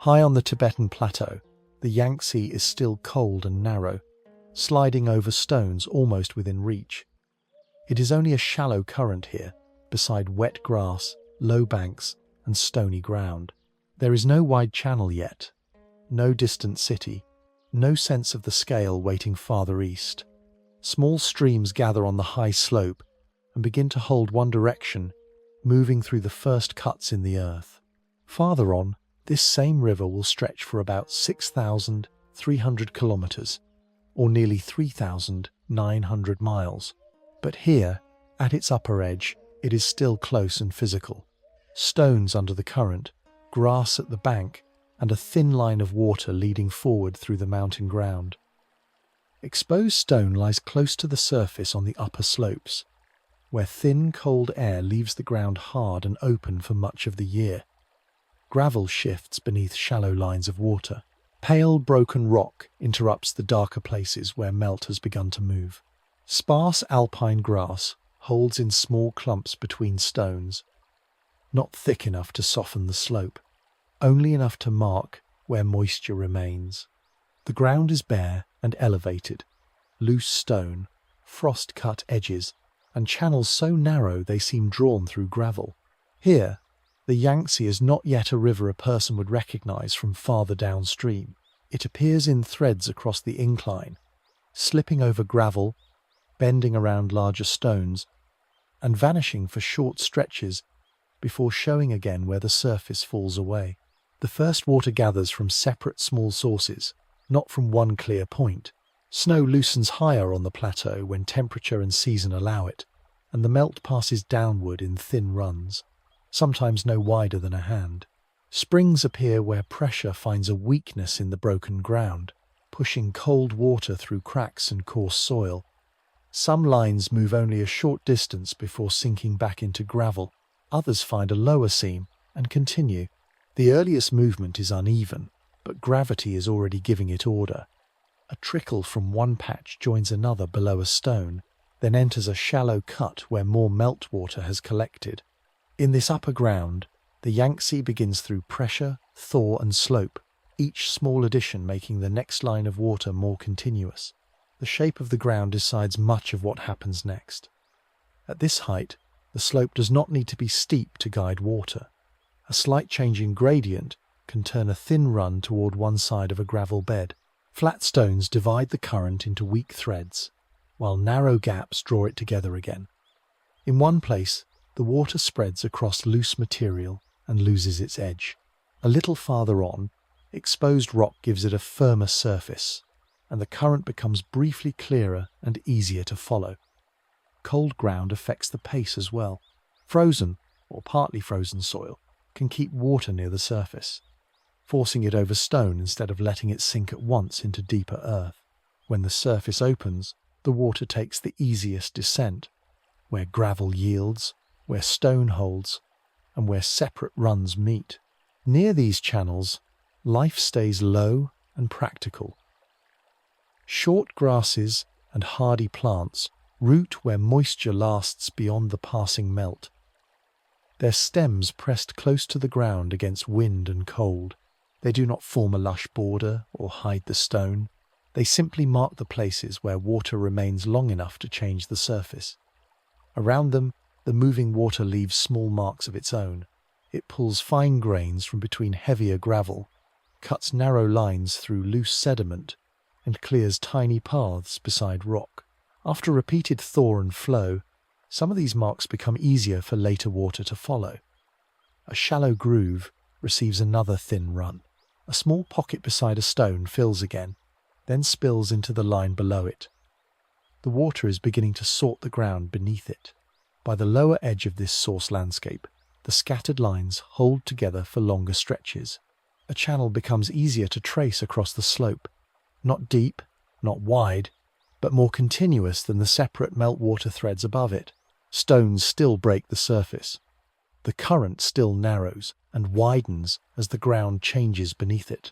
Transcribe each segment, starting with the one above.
High on the Tibetan plateau, the Yangtze is still cold and narrow, sliding over stones almost within reach. It is only a shallow current here, beside wet grass, low banks, and stony ground. There is no wide channel yet, no distant city, no sense of the scale waiting farther east. Small streams gather on the high slope and begin to hold one direction, moving through the first cuts in the earth. Farther on, this same river will stretch for about 6,300 kilometers, or nearly 3,900 miles. But here, at its upper edge, it is still close and physical. Stones under the current, grass at the bank, and a thin line of water leading forward through the mountain ground. Exposed stone lies close to the surface on the upper slopes, where thin, cold air leaves the ground hard and open for much of the year. Gravel shifts beneath shallow lines of water. Pale, broken rock interrupts the darker places where melt has begun to move. Sparse alpine grass holds in small clumps between stones, not thick enough to soften the slope, only enough to mark where moisture remains. The ground is bare and elevated, loose stone, frost-cut edges, and channels so narrow they seem drawn through gravel. Here, the Yangtze is not yet a river a person would recognize from farther downstream. It appears in threads across the incline, slipping over gravel, bending around larger stones, and vanishing for short stretches before showing again where the surface falls away. The first water gathers from separate small sources, not from one clear point. Snow loosens higher on the plateau when temperature and season allow it, and the melt passes downward in thin runs, sometimes no wider than a hand. Springs appear where pressure finds a weakness in the broken ground, pushing cold water through cracks and coarse soil. Some lines move only a short distance before sinking back into gravel. Others find a lower seam and continue. The earliest movement is uneven, but gravity is already giving it order. A trickle from one patch joins another below a stone, then enters a shallow cut where more meltwater has collected. In this upper ground, the Yangtze begins through pressure, thaw and slope, each small addition making the next line of water more continuous. The shape of the ground decides much of what happens next. At this height, the slope does not need to be steep to guide water. A slight change in gradient can turn a thin run toward one side of a gravel bed. Flat stones divide the current into weak threads, while narrow gaps draw it together again. In one place, the water spreads across loose material and loses its edge. A little farther on, exposed rock gives it a firmer surface, and the current becomes briefly clearer and easier to follow. Cold ground affects the pace as well. Frozen, or partly frozen soil, can keep water near the surface, forcing it over stone instead of letting it sink at once into deeper earth. When the surface opens, the water takes the easiest descent, where gravel yields, where stone holds, and where separate runs meet. Near these channels, life stays low and practical. Short grasses and hardy plants root where moisture lasts beyond the passing melt. Their stems pressed close to the ground against wind and cold. They do not form a lush border or hide the stone. They simply mark the places where water remains long enough to change the surface. Around them, the moving water leaves small marks of its own. It pulls fine grains from between heavier gravel, cuts narrow lines through loose sediment, and clears tiny paths beside rock. After repeated thaw and flow, some of these marks become easier for later water to follow. A shallow groove receives another thin run. A small pocket beside a stone fills again, then spills into the line below it. The water is beginning to sort the ground beneath it. By the lower edge of this source landscape, the scattered lines hold together for longer stretches. A channel becomes easier to trace across the slope, not deep, not wide, but more continuous than the separate meltwater threads above it. Stones still break the surface. The current still narrows and widens as the ground changes beneath it.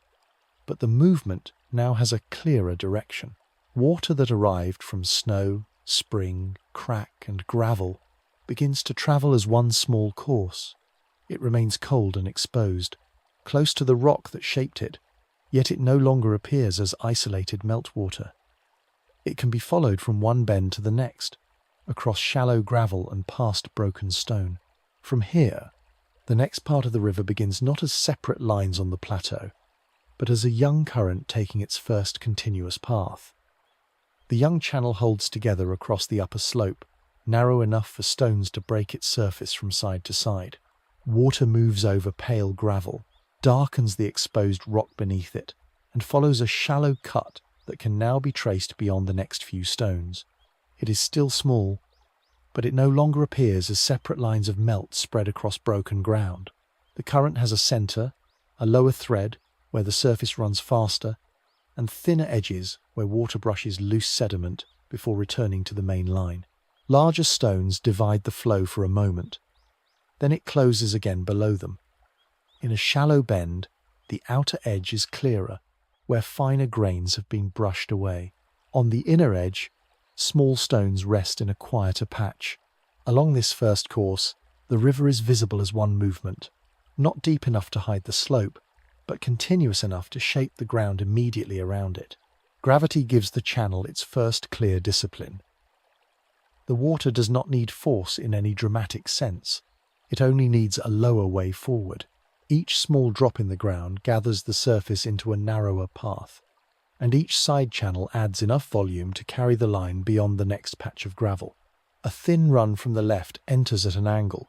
But the movement now has a clearer direction. Water that arrived from snow, spring, crack, and gravel begins to travel as one small course. It remains cold and exposed, close to the rock that shaped it, yet it no longer appears as isolated meltwater. It can be followed from one bend to the next, across shallow gravel and past broken stone. From here, the next part of the river begins not as separate lines on the plateau, but as a young current taking its first continuous path. The young channel holds together across the upper slope, narrow enough for stones to break its surface from side to side. Water moves over pale gravel, darkens the exposed rock beneath it, and follows a shallow cut that can now be traced beyond the next few stones. It is still small, but it no longer appears as separate lines of melt spread across broken ground. The current has a centre, a lower thread where the surface runs faster, and thinner edges where water brushes loose sediment before returning to the main line. Larger stones divide the flow for a moment, then it closes again below them. In a shallow bend, the outer edge is clearer, where finer grains have been brushed away. On the inner edge, small stones rest in a quieter patch. Along this first course, the river is visible as one movement, not deep enough to hide the slope, but continuous enough to shape the ground immediately around it. Gravity gives the channel its first clear discipline. The water does not need force in any dramatic sense. It only needs a lower way forward. Each small drop in the ground gathers the surface into a narrower path, and each side channel adds enough volume to carry the line beyond the next patch of gravel. A thin run from the left enters at an angle,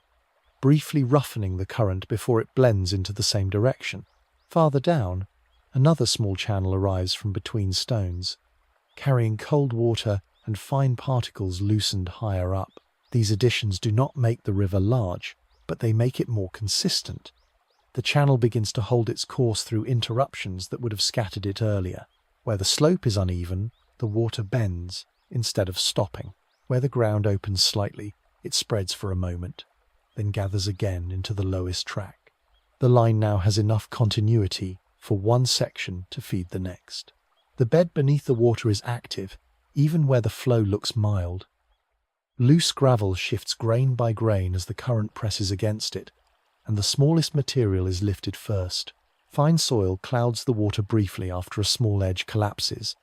briefly roughening the current before it blends into the same direction. Farther down, another small channel arrives from between stones, carrying cold water and fine particles loosened higher up. These additions do not make the river large, but they make it more consistent. The channel begins to hold its course through interruptions that would have scattered it earlier. Where the slope is uneven, the water bends instead of stopping. Where the ground opens slightly, it spreads for a moment, then gathers again into the lowest track. The line now has enough continuity for one section to feed the next. The bed beneath the water is active, even where the flow looks mild. Loose gravel shifts grain by grain as the current presses against it, and the smallest material is lifted first. Fine soil clouds the water briefly after a small edge collapses,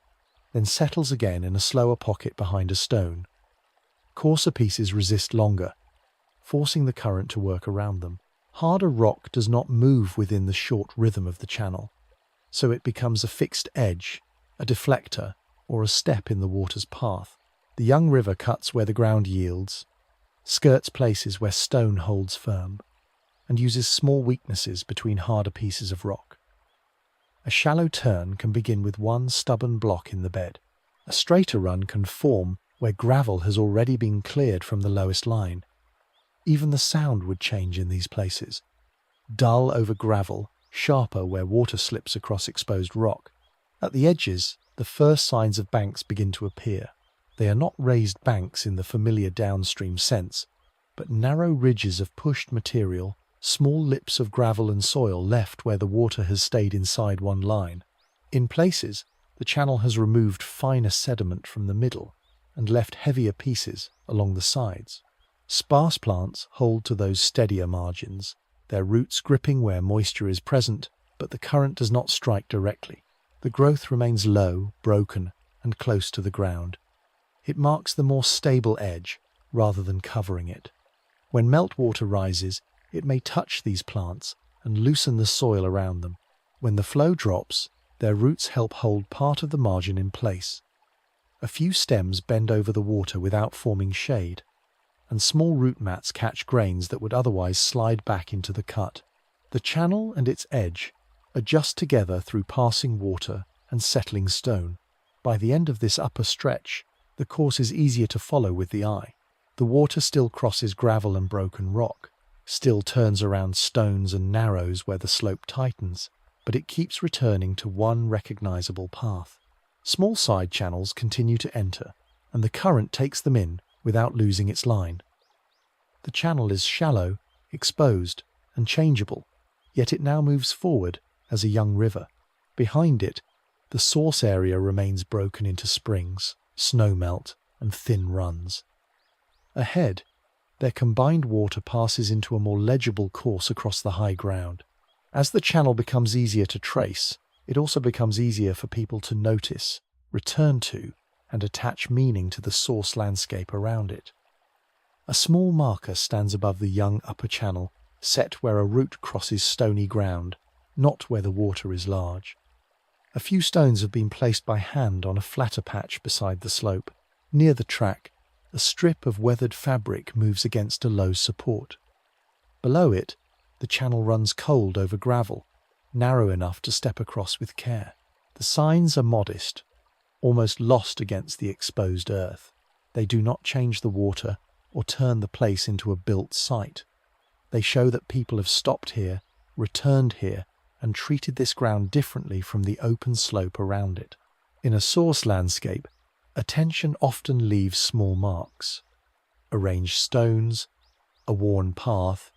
then settles again in a slower pocket behind a stone. Coarser pieces resist longer, forcing the current to work around them. Harder rock does not move within the short rhythm of the channel, so it becomes a fixed edge, a deflector, or a step in the water's path. The young river cuts where the ground yields, skirts places where stone holds firm, and uses small weaknesses between harder pieces of rock. A shallow turn can begin with one stubborn block in the bed. A straighter run can form where gravel has already been cleared from the lowest line. Even the sound would change in these places. Dull over gravel, sharper where water slips across exposed rock. At the edges, the first signs of banks begin to appear. They are not raised banks in the familiar downstream sense, but narrow ridges of pushed material, small lips of gravel and soil left where the water has stayed inside one line. In places, the channel has removed finer sediment from the middle and left heavier pieces along the sides. Sparse plants hold to those steadier margins, their roots gripping where moisture is present, but the current does not strike directly. The growth remains low, broken, and close to the ground. It marks the more stable edge rather than covering it. When meltwater rises, it may touch these plants and loosen the soil around them. When the flow drops, their roots help hold part of the margin in place. A few stems bend over the water without forming shade, and small root mats catch grains that would otherwise slide back into the cut. The channel and its edge adjust together through passing water and settling stone. By the end of this upper stretch, the course is easier to follow with the eye. The water still crosses gravel and broken rock, still turns around stones and narrows where the slope tightens, but it keeps returning to one recognizable path. Small side channels continue to enter, and the current takes them in without losing its line. The channel is shallow, exposed, and changeable, yet it now moves forward as a young river. Behind it, the source area remains broken into springs, snowmelt, and thin runs. Ahead, their combined water passes into a more legible course across the high ground. As the channel becomes easier to trace, it also becomes easier for people to notice, return to, and attach meaning to the source landscape around it. A small marker stands above the young upper channel, set where a route crosses stony ground, not where the water is large. A few stones have been placed by hand on a flatter patch beside the slope. Near the track, a strip of weathered fabric moves against a low support. Below it, the channel runs cold over gravel, narrow enough to step across with care. The signs are modest, almost lost against the exposed earth. They do not change the water or turn the place into a built site. They show that people have stopped here, returned here, and treated this ground differently from the open slope around it. In a source landscape, attention often leaves small marks. Arranged stones, a worn path,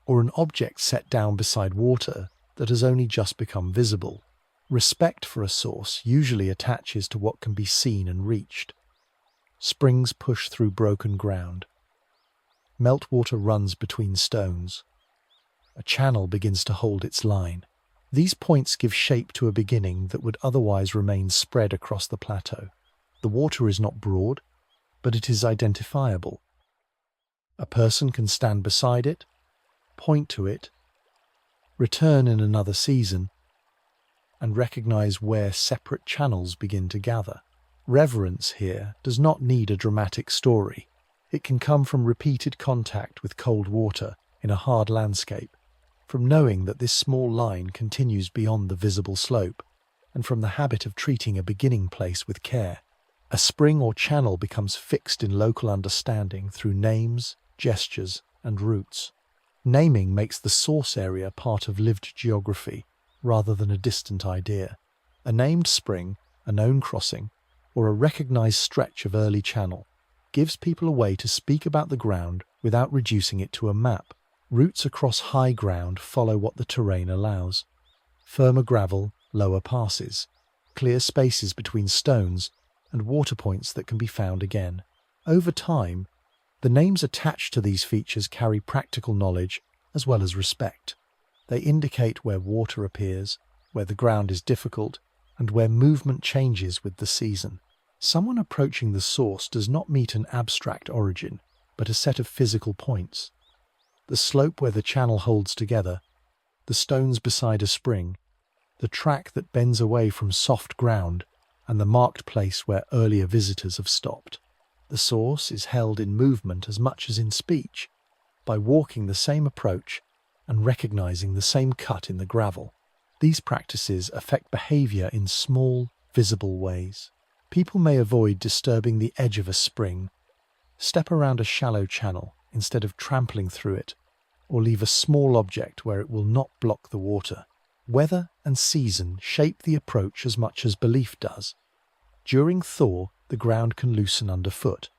or an object set down beside water that has only just become visible. Respect for a source usually attaches to what can be seen and reached. Springs push through broken ground. Meltwater runs between stones. A channel begins to hold its line. These points give shape to a beginning that would otherwise remain spread across the plateau. The water is not broad, but it is identifiable. A person can stand beside it, point to it, return in another season, and recognize where separate channels begin to gather. Reverence here does not need a dramatic story. It can come from repeated contact with cold water in a hard landscape, from knowing that this small line continues beyond the visible slope, and from the habit of treating a beginning place with care. A spring or channel becomes fixed in local understanding through names, gestures, and routes. Naming makes the source area part of lived geography rather than a distant idea. A named spring, a known crossing, or a recognized stretch of early channel gives people a way to speak about the ground without reducing it to a map. Routes across high ground follow what the terrain allows. Firmer gravel, lower passes, clear spaces between stones, and water points that can be found again. Over time, the names attached to these features carry practical knowledge as well as respect. They indicate where water appears, where the ground is difficult, and where movement changes with the season. Someone approaching the source does not meet an abstract origin, but a set of physical points. The slope where the channel holds together, the stones beside a spring, the track that bends away from soft ground, and the marked place where earlier visitors have stopped. The source is held in movement as much as in speech, by walking the same approach and recognizing the same cut in the gravel. These practices affect behavior in small, visible ways. People may avoid disturbing the edge of a spring, step around a shallow channel instead of trampling through it, or leave a small object where it will not block the water. Weather and season shape the approach as much as belief does. During thaw, the ground can loosen underfoot.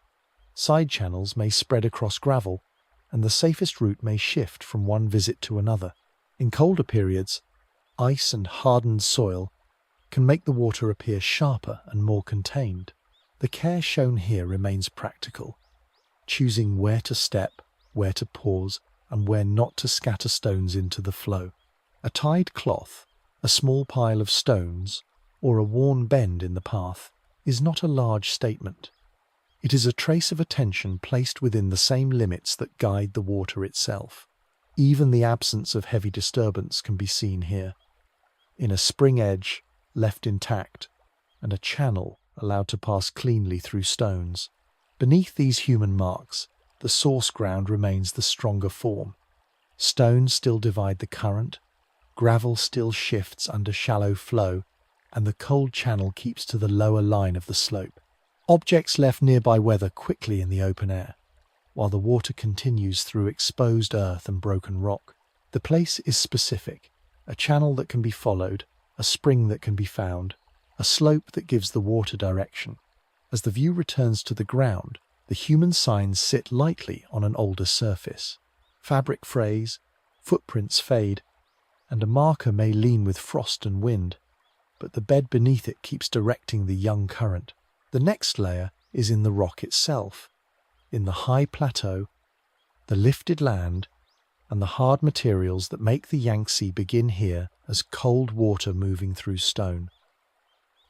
Side channels may spread across gravel, and the safest route may shift from one visit to another. In colder periods, ice and hardened soil can make the water appear sharper and more contained. The care shown here remains practical, choosing where to step, where to pause, and where not to scatter stones into the flow. A tied cloth, a small pile of stones, or a worn bend in the path is not a large statement. It is a trace of attention placed within the same limits that guide the water itself. Even the absence of heavy disturbance can be seen here. In a spring edge, left intact, and a channel allowed to pass cleanly through stones. Beneath these human marks, the source ground remains the stronger form. Stones still divide the current, gravel still shifts under shallow flow, and the cold channel keeps to the lower line of the slope. Objects left nearby weather quickly in the open air, while the water continues through exposed earth and broken rock. The place is specific, a channel that can be followed, a spring that can be found, a slope that gives the water direction. As the view returns to the ground, the human signs sit lightly on an older surface. Fabric frays, footprints fade, and a marker may lean with frost and wind, but the bed beneath it keeps directing the young current. The next layer is in the rock itself, in the high plateau, the lifted land, and the hard materials that make the Yangtze begin here as cold water moving through stone.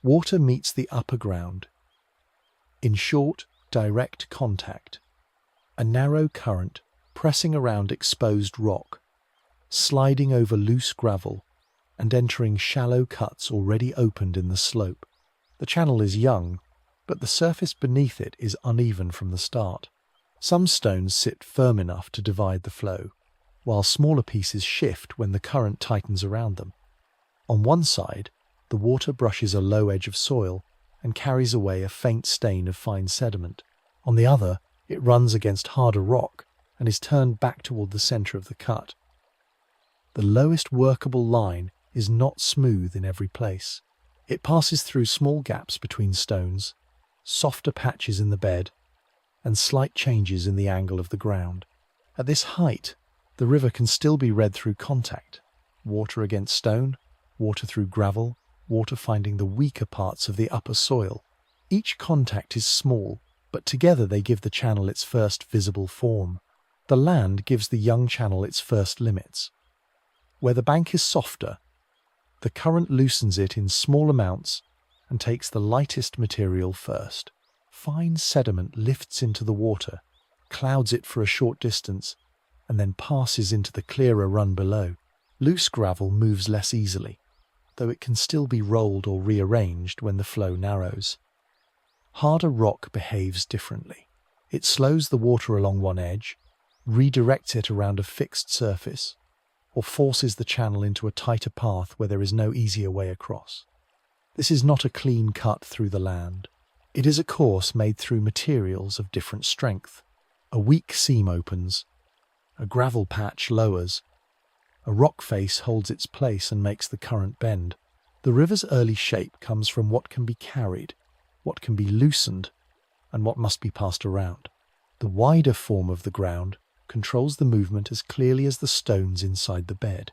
Water meets the upper ground. In short, direct contact. A narrow current pressing around exposed rock, sliding over loose gravel, and entering shallow cuts already opened in the slope. The channel is young, but the surface beneath it is uneven from the start. Some stones sit firm enough to divide the flow, while smaller pieces shift when the current tightens around them. On one side, the water brushes a low edge of soil and carries away a faint stain of fine sediment. On the other, it runs against harder rock and is turned back toward the center of the cut. The lowest workable line is not smooth in every place. It passes through small gaps between stones, softer patches in the bed, and slight changes in the angle of the ground. At this height, the river can still be read through contact. Water against stone, water through gravel, water finding the weaker parts of the upper soil. Each contact is small, but together they give the channel its first visible form. The land gives the young channel its first limits. Where the bank is softer, the current loosens it in small amounts and takes the lightest material first. Fine sediment lifts into the water, clouds it for a short distance, and then passes into the clearer run below. Loose gravel moves less easily, though it can still be rolled or rearranged when the flow narrows. Harder rock behaves differently. It slows the water along one edge, redirects it around a fixed surface, or forces the channel into a tighter path where there is no easier way across. This is not a clean cut through the land. It is a course made through materials of different strength. A weak seam opens, a gravel patch lowers, a rock face holds its place and makes the current bend. The river's early shape comes from what can be carried, what can be loosened, and what must be passed around. The wider form of the ground controls the movement as clearly as the stones inside the bed.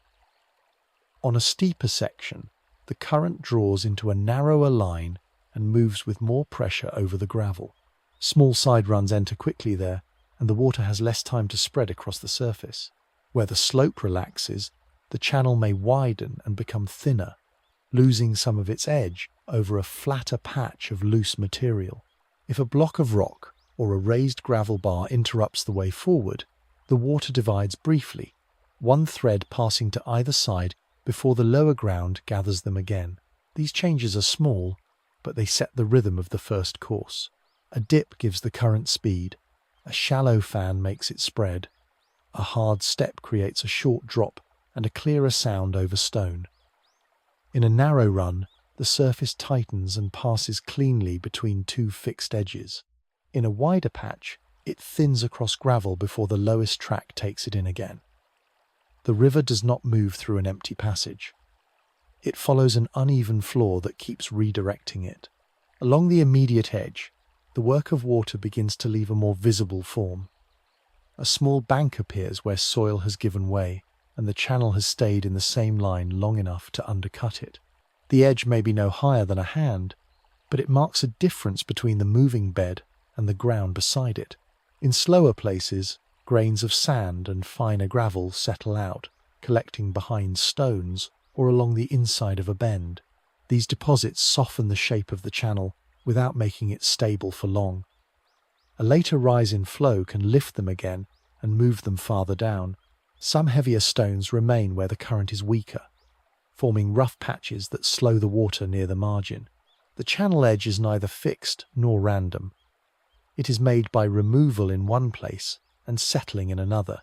On a steeper section, the current draws into a narrower line and moves with more pressure over the gravel. Small side runs enter quickly there, and the water has less time to spread across the surface. Where the slope relaxes, the channel may widen and become thinner, losing some of its edge over a flatter patch of loose material. If a block of rock or a raised gravel bar interrupts the way forward, the water divides briefly, one thread passing to either side before the lower ground gathers them again. These changes are small, but they set the rhythm of the first course. A dip gives the current speed, a shallow fan makes it spread, a hard step creates a short drop and a clearer sound over stone. In a narrow run, the surface tightens and passes cleanly between two fixed edges. In a wider patch, it thins across gravel before the lowest track takes it in again. The river does not move through an empty passage. It follows an uneven floor that keeps redirecting it. Along the immediate edge, the work of water begins to leave a more visible form. A small bank appears where soil has given way, and the channel has stayed in the same line long enough to undercut it. The edge may be no higher than a hand, but it marks a difference between the moving bed and the ground beside it. In slower places, grains of sand and finer gravel settle out, collecting behind stones or along the inside of a bend. These deposits soften the shape of the channel without making it stable for long. A later rise in flow can lift them again and move them farther down. Some heavier stones remain where the current is weaker, forming rough patches that slow the water near the margin. The channel edge is neither fixed nor random. It is made by removal in one place and settling in another,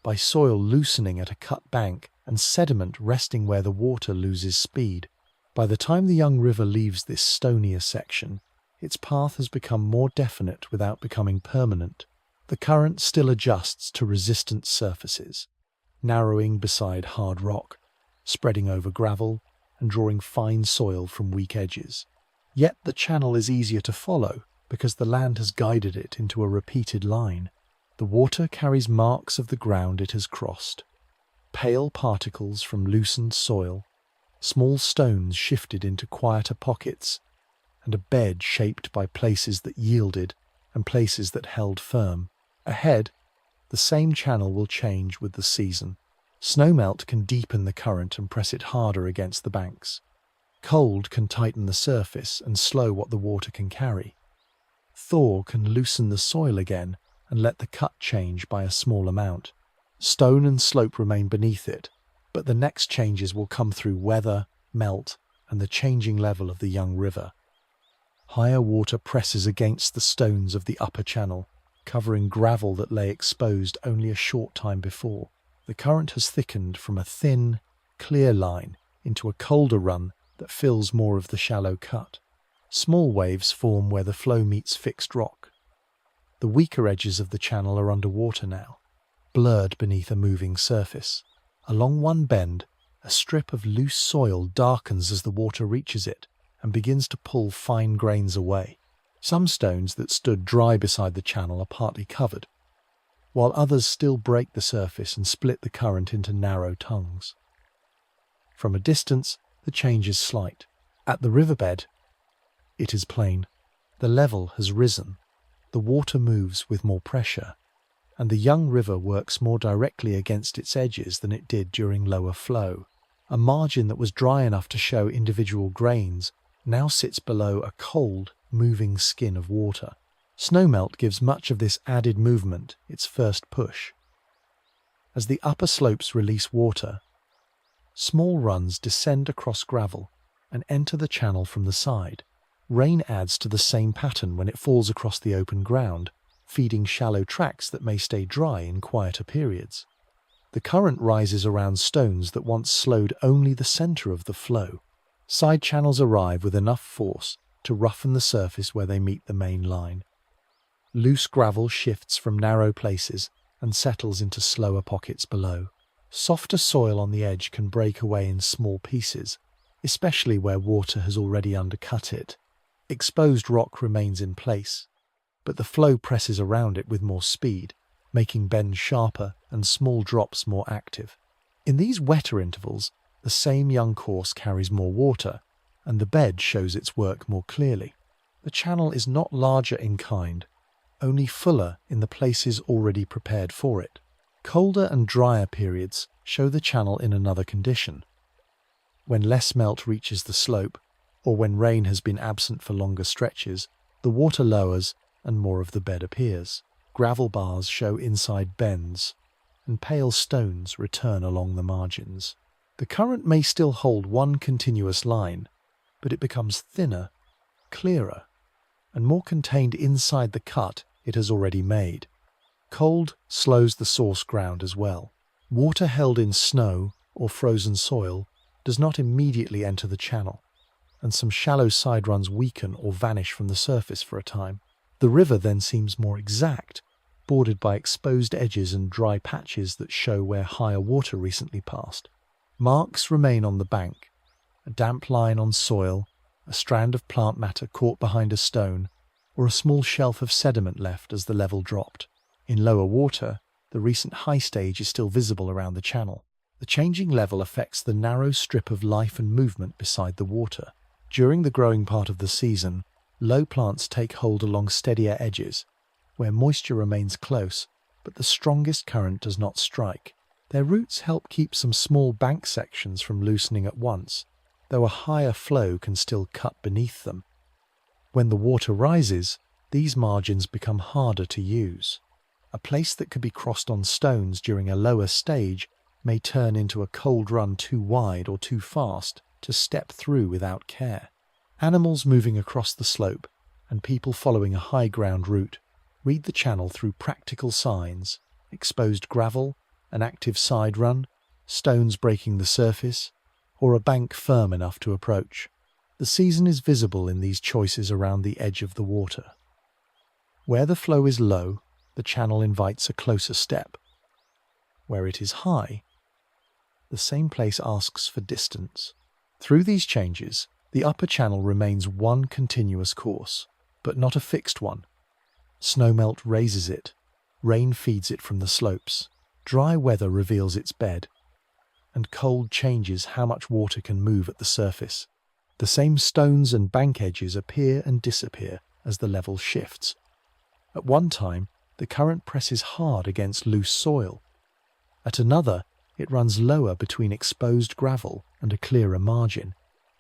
by soil loosening at a cut bank and sediment resting where the water loses speed. By the time the young river leaves this stonier section, its path has become more definite without becoming permanent. The current still adjusts to resistant surfaces, narrowing beside hard rock, spreading over gravel, and drawing fine soil from weak edges. Yet the channel is easier to follow because the land has guided it into a repeated line. The water carries marks of the ground it has crossed, pale particles from loosened soil, small stones shifted into quieter pockets, and a bed shaped by places that yielded and places that held firm. Ahead, The same channel will change with the season. Snowmelt can deepen the current and press it harder against the banks. Cold can tighten the surface and slow what the water can carry. Thaw can loosen the soil again and let the cut change by a small amount. Stone and slope remain beneath it, but the next changes will come through weather, melt, and the changing level of the young river. Higher water presses against the stones of the upper channel, covering gravel that lay exposed only a short time before. The current has thickened from a thin, clear line into a colder run that fills more of the shallow cut. Small waves form where the flow meets fixed rock. The weaker edges of the channel are underwater now, blurred beneath a moving surface. Along one bend, a strip of loose soil darkens as the water reaches it and begins to pull fine grains away. Some stones that stood dry beside the channel are partly covered, while others still break the surface and split the current into narrow tongues. From a distance, the change is slight. At the riverbed, it is plain. The level has risen, the water moves with more pressure, and the young river works more directly against its edges than it did during lower flow. A margin that was dry enough to show individual grains now sits below a cold, moving skin of water. Snowmelt gives much of this added movement its first push. As the upper slopes release water, small runs descend across gravel and enter the channel from the side. Rain adds to the same pattern when it falls across the open ground, feeding shallow tracks that may stay dry in quieter periods. The current rises around stones that once slowed only the center of the flow. Side channels arrive with enough force to roughen the surface where they meet the main line. Loose gravel shifts from narrow places and settles into slower pockets below. Softer soil on the edge can break away in small pieces, especially where water has already undercut it. Exposed rock remains in place, but the flow presses around it with more speed, making bends sharper and small drops more active. In these wetter intervals, the same young course carries more water, and the bed shows its work more clearly. The channel is not larger in kind, only fuller in the places already prepared for it. Colder and drier periods show the channel in another condition. When less melt reaches the slope, or when rain has been absent for longer stretches, the water lowers and more of the bed appears. Gravel bars show inside bends, and pale stones return along the margins. The current may still hold one continuous line, but it becomes thinner, clearer, and more contained inside the cut it has already made. Cold slows the source ground as well. Water held in snow or frozen soil does not immediately enter the channel, and some shallow side runs weaken or vanish from the surface for a time. The river then seems more exact, bordered by exposed edges and dry patches that show where higher water recently passed. Marks remain on the bank, a damp line on soil, a strand of plant matter caught behind a stone, or a small shelf of sediment left as the level dropped. In lower water, the recent high stage is still visible around the channel. The changing level affects the narrow strip of life and movement beside the water. During the growing part of the season, low plants take hold along steadier edges, where moisture remains close, but the strongest current does not strike. Their roots help keep some small bank sections from loosening at once, though a higher flow can still cut beneath them. When the water rises, these margins become harder to use. A place that could be crossed on stones during a lower stage may turn into a cold run too wide or too fast to step through without care. Animals moving across the slope and people following a high ground route read the channel through practical signs: exposed gravel, an active side run, stones breaking the surface, or a bank firm enough to approach. The season is visible in these choices around the edge of the water. Where the flow is low, the channel invites a closer step. Where it is high, the same place asks for distance. Through these changes, the upper channel remains one continuous course, but not a fixed one. Snowmelt raises it, rain feeds it from the slopes, dry weather reveals its bed, and cold changes how much water can move at the surface. The same stones and bank edges appear and disappear as the level shifts. At one time, the the current presses hard against loose soil. At another, it runs lower between exposed gravel and a clearer margin.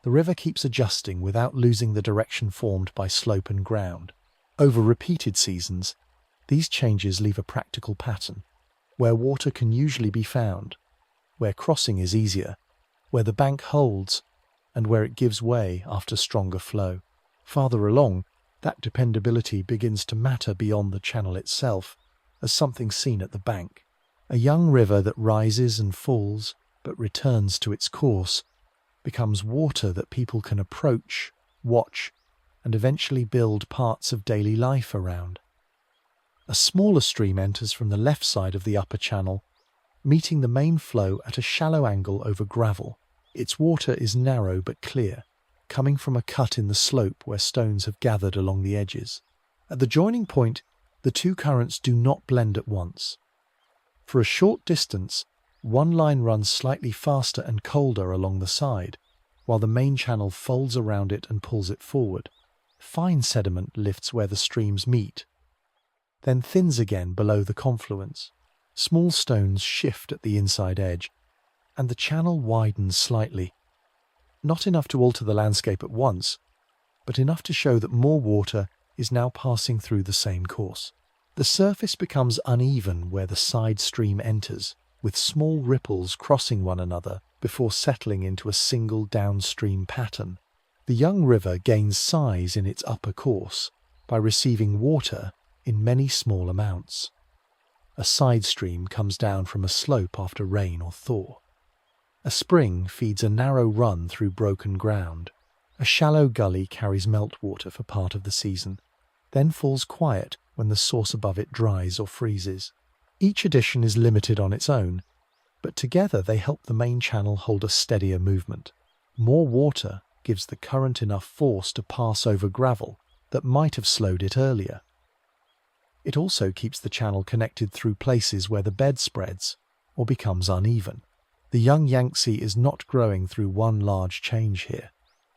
The river keeps adjusting without losing the direction formed by slope and ground. Over repeated seasons, these changes leave a practical pattern, where water can usually be found, where crossing is easier, where the bank holds, and where it gives way after stronger flow. Farther along, that dependability begins to matter beyond the channel itself, as something seen at the bank. A young river that rises and falls, but returns to its course, becomes water that people can approach, watch, and eventually build parts of daily life around. A smaller stream enters from the left side of the upper channel, meeting the main flow at a shallow angle over gravel. Its water is narrow but clear, coming from a cut in the slope where stones have gathered along the edges. At the joining point, the two currents do not blend at once. For a short distance, one line runs slightly faster and colder along the side, while the main channel folds around it and pulls it forward. Fine sediment lifts where the streams meet, then thins again below the confluence. Small stones shift at the inside edge, and the channel widens slightly. Not enough to alter the landscape at once, but enough to show that more water is now passing through the same course. The surface becomes uneven where the side stream enters, with small ripples crossing one another before settling into a single downstream pattern. The young river gains size in its upper course by receiving water in many small amounts. A side stream comes down from a slope after rain or thaw. A spring feeds a narrow run through broken ground. A shallow gully carries meltwater for part of the season, then falls quiet when the source above it dries or freezes. Each addition is limited on its own, but together they help the main channel hold a steadier movement. More water gives the current enough force to pass over gravel that might have slowed it earlier. It also keeps the channel connected through places where the bed spreads or becomes uneven. The young Yangtze is not growing through one large change here.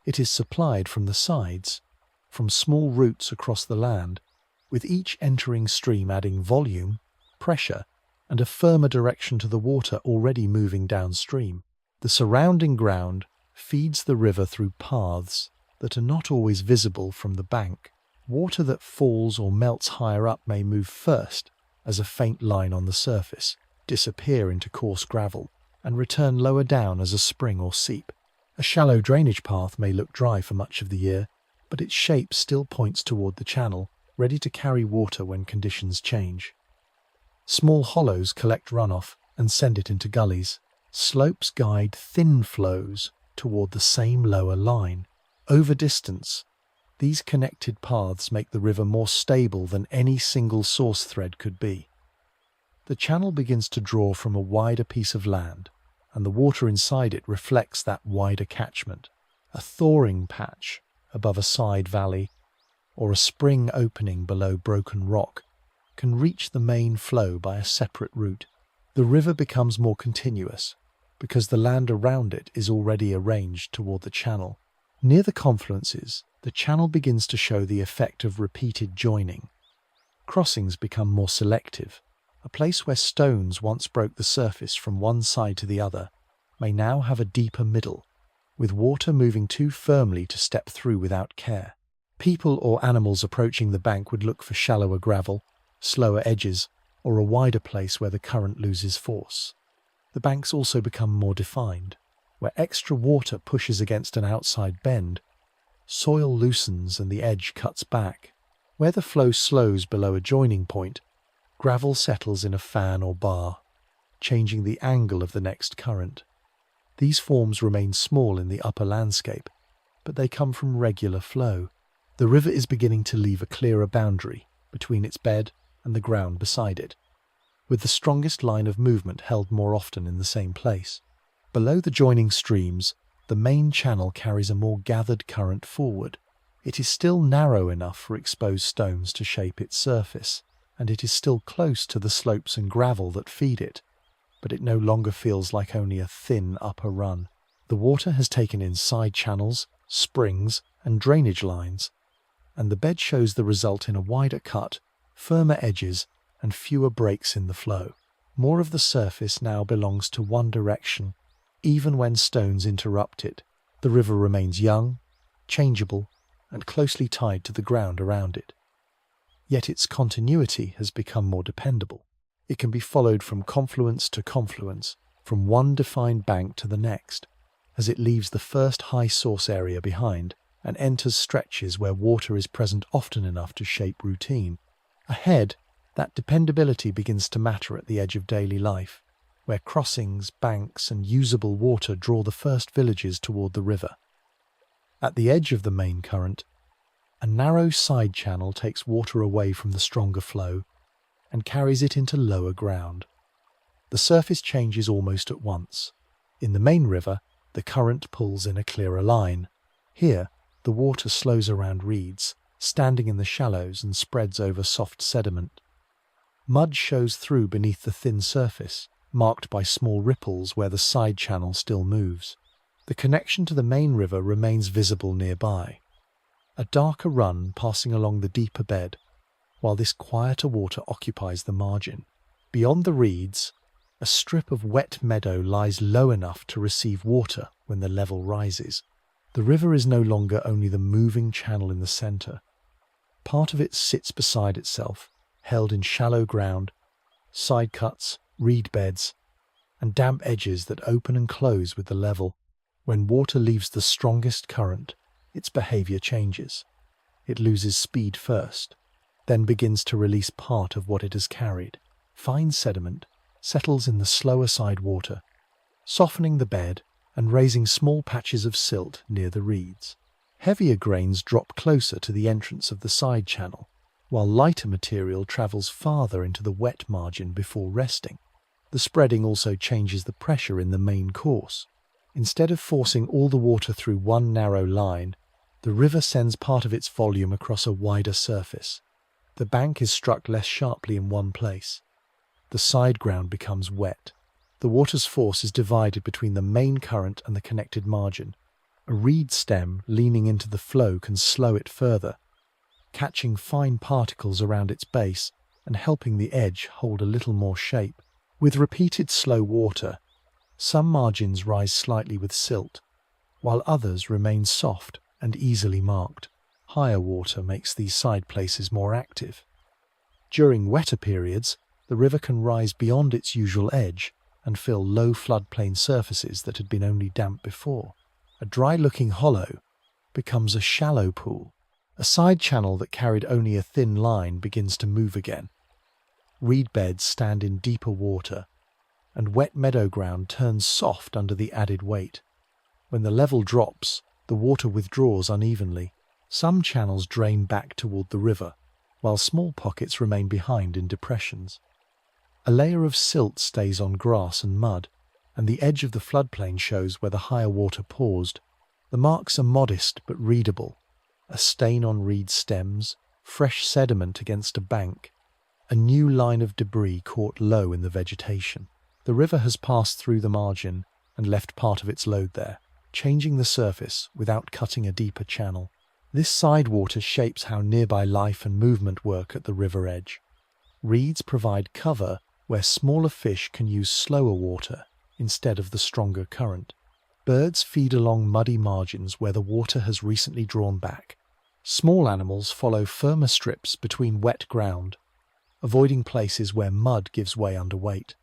It is supplied from the sides, from small roots across the land, with each entering stream adding volume, pressure, and a firmer direction to the water already moving downstream. The surrounding ground feeds the river through paths that are not always visible from the bank. Water that falls or melts higher up may move first as a faint line on the surface, disappear into coarse gravel, and return lower down as a spring or seep. A shallow drainage path may look dry for much of the year, but its shape still points toward the channel, ready to carry water when conditions change. Small hollows collect runoff and send it into gullies. Slopes guide thin flows toward the same lower line. Over distance, these connected paths make the river more stable than any single source thread could be. The channel begins to draw from a wider piece of land, and the water inside it reflects that wider catchment. A thawing patch above a side valley, or a spring opening below broken rock, can reach the main flow by a separate route. The river becomes more continuous, because the land around it is already arranged toward the channel. Near the confluences, the channel begins to show the effect of repeated joining. Crossings become more selective. A place where stones once broke the surface from one side to the other may now have a deeper middle, with water moving too firmly to step through without care. People or animals approaching the bank would look for shallower gravel, slower edges, or a wider place where the current loses force. The banks also become more defined. Where extra water pushes against an outside bend, soil loosens and the edge cuts back. Where the flow slows below a joining point, gravel settles in a fan or bar, changing the angle of the next current. These forms remain small in the upper landscape, but they come from regular flow. The river is beginning to leave a clearer boundary between its bed and the ground beside it, with the strongest line of movement held more often in the same place. Below the joining streams, the main channel carries a more gathered current forward. It is still narrow enough for exposed stones to shape its surface, and it is still close to the slopes and gravel that feed it, but it no longer feels like only a thin upper run. The water has taken in side channels, springs, and drainage lines, and the bed shows the result in a wider cut, firmer edges, and fewer breaks in the flow. More of the surface now belongs to one direction, even when stones interrupt it. The river remains young, changeable, and closely tied to the ground around it. Yet its continuity has become more dependable. It can be followed from confluence to confluence, from one defined bank to the next, as it leaves the first high source area behind and enters stretches where water is present often enough to shape routine. Ahead, that dependability begins to matter at the edge of daily life, where crossings, banks, and usable water draw the first villages toward the river. At the edge of the main current, a narrow side channel takes water away from the stronger flow and carries it into lower ground. The surface changes almost at once. In the main river, the current pulls in a clearer line. Here, the water slows around reeds, standing in the shallows, and spreads over soft sediment. Mud shows through beneath the thin surface, marked by small ripples where the side channel still moves. The connection to the main river remains visible nearby, a darker run passing along the deeper bed, while this quieter water occupies the margin. Beyond the reeds, a strip of wet meadow lies low enough to receive water when the level rises. The river is no longer only the moving channel in the centre. Part of it sits beside itself, held in shallow ground, side cuts, reed beds, and damp edges that open and close with the level. When water leaves the strongest current, its behaviour changes. It loses speed first, then begins to release part of what it has carried. Fine sediment settles in the slower side water, softening the bed and raising small patches of silt near the reeds. Heavier grains drop closer to the entrance of the side channel, while lighter material travels farther into the wet margin before resting. The spreading also changes the pressure in the main course. Instead of forcing all the water through one narrow line, the river sends part of its volume across a wider surface. The bank is struck less sharply in one place. The side ground becomes wet. The water's force is divided between the main current and the connected margin. A reed stem leaning into the flow can slow it further, catching fine particles around its base and helping the edge hold a little more shape. With repeated slow water, some margins rise slightly with silt, while others remain soft and easily marked. Higher water makes these side places more active. During wetter periods, the river can rise beyond its usual edge and fill low floodplain surfaces that had been only damp before. A dry-looking hollow becomes a shallow pool. A side channel that carried only a thin line begins to move again. Reed beds stand in deeper water, and wet meadow ground turns soft under the added weight. When the level drops, the water withdraws unevenly. Some channels drain back toward the river, while small pockets remain behind in depressions. A layer of silt stays on grass and mud, and the edge of the floodplain shows where the higher water paused. The marks are modest but readable: a stain on reed stems, fresh sediment against a bank, a new line of debris caught low in the vegetation. The river has passed through the margin and left part of its load there, changing the surface without cutting a deeper channel. This side water shapes how nearby life and movement work at the river edge. Reeds provide cover where smaller fish can use slower water instead of the stronger current. Birds feed along muddy margins where the water has recently drawn back. Small animals follow firmer strips between wet ground, avoiding places where mud gives way under weight.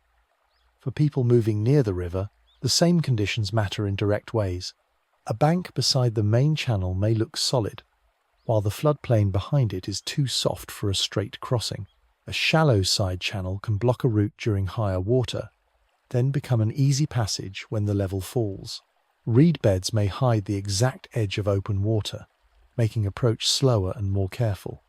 For people moving near the river, the same conditions matter in direct ways. A bank beside the main channel may look solid, while the floodplain behind it is too soft for a straight crossing. A shallow side channel can block a route during higher water, then become an easy passage when the level falls. Reed beds may hide the exact edge of open water, making approach slower and more careful.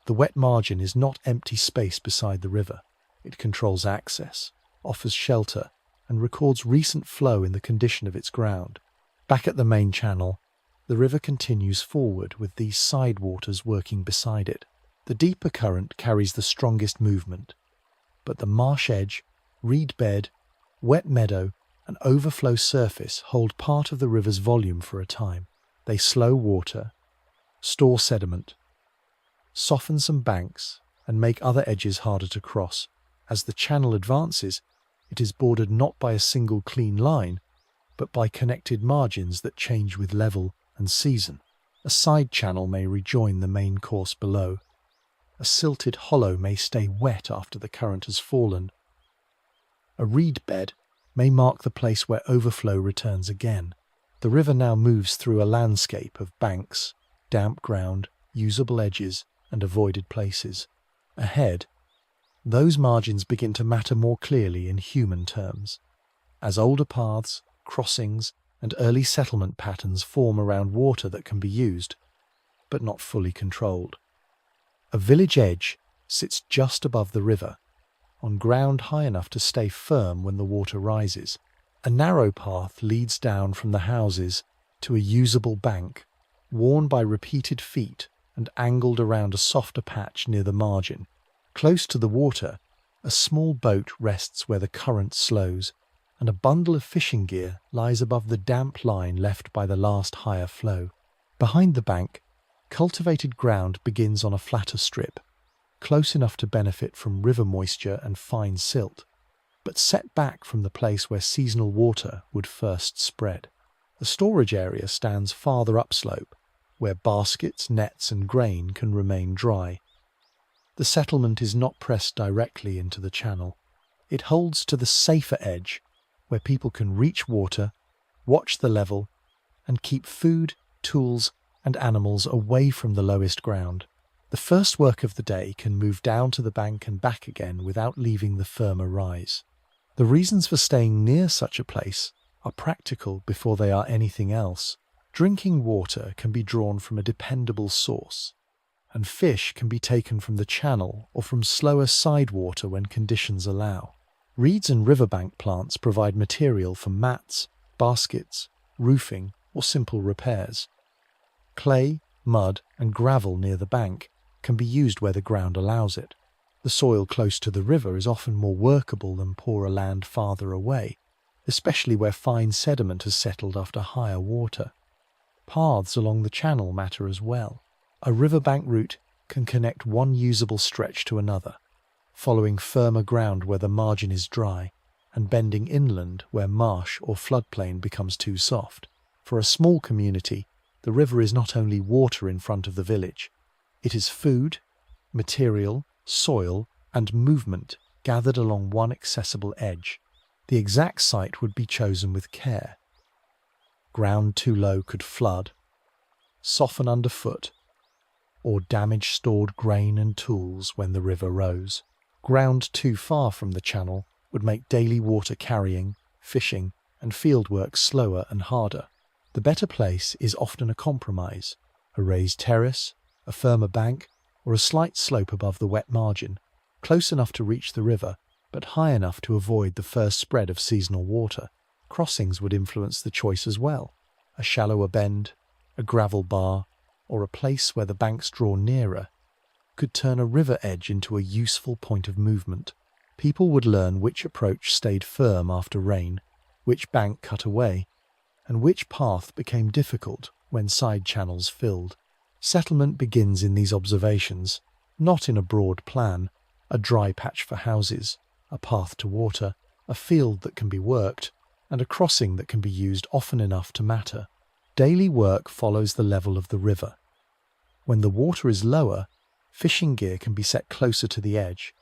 The wet margin is not empty space beside the river. It controls access, offers shelter, and records recent flow in the condition of its ground. Back at the main channel, the river continues forward with these side waters working beside it. The deeper current carries the strongest movement, but the marsh edge, reed bed, wet meadow, and overflow surface hold part of the river's volume for a time. They slow water, store sediment, soften some banks, and make other edges harder to cross. As the channel advances, it is bordered not by a single clean line, but by connected margins that change with level and season. A side channel may rejoin the main course below. A silted hollow may stay wet after the current has fallen. A reed bed may mark the place where overflow returns again. The river now moves through a landscape of banks, damp ground, usable edges, and avoided places. Ahead, those margins begin to matter more clearly in human terms, as older paths, crossings, and early settlement patterns form around water that can be used, but not fully controlled. A village edge sits just above the river, on ground high enough to stay firm when the water rises. A narrow path leads down from the houses to a usable bank, worn by repeated feet and angled around a softer patch near the margin. Close to the water, a small boat rests where the current slows, and a bundle of fishing gear lies above the damp line left by the last higher flow. Behind the bank, cultivated ground begins on a flatter strip, close enough to benefit from river moisture and fine silt, but set back from the place where seasonal water would first spread. The storage area stands farther upslope, where baskets, nets, and grain can remain dry. The settlement is not pressed directly into the channel. It holds to the safer edge, where people can reach water, watch the level, and keep food, tools, and animals away from the lowest ground. The first work of the day can move down to the bank and back again without leaving the firmer rise. The reasons for staying near such a place are practical before they are anything else. Drinking water can be drawn from a dependable source, and fish can be taken from the channel or from slower side water when conditions allow. Reeds and riverbank plants provide material for mats, baskets, roofing, or simple repairs. Clay, mud, and gravel near the bank can be used where the ground allows it. The soil close to the river is often more workable than poorer land farther away, especially where fine sediment has settled after higher water. Paths along the channel matter as well. A riverbank route can connect one usable stretch to another, following firmer ground where the margin is dry, and bending inland where marsh or floodplain becomes too soft. For a small community, the river is not only water in front of the village, it is food, material, soil, and movement gathered along one accessible edge. The exact site would be chosen with care. Ground too low could flood, soften underfoot, or damage stored grain and tools when the river rose. Ground too far from the channel would make daily water carrying, fishing, and fieldwork slower and harder. The better place is often a compromise, a raised terrace, a firmer bank, or a slight slope above the wet margin, close enough to reach the river, but high enough to avoid the first spread of seasonal water. Crossings would influence the choice as well. A shallower bend, a gravel bar, or a place where the banks draw nearer could turn a river edge into a useful point of movement. People would learn which approach stayed firm after rain, which bank cut away, and which path became difficult when side channels filled. Settlement begins in these observations, not in a broad plan, a dry patch for houses, a path to water, a field that can be worked, and a crossing that can be used often enough to matter. Daily work follows the level of the river. When the water is lower, fishing gear can be set closer to the edge,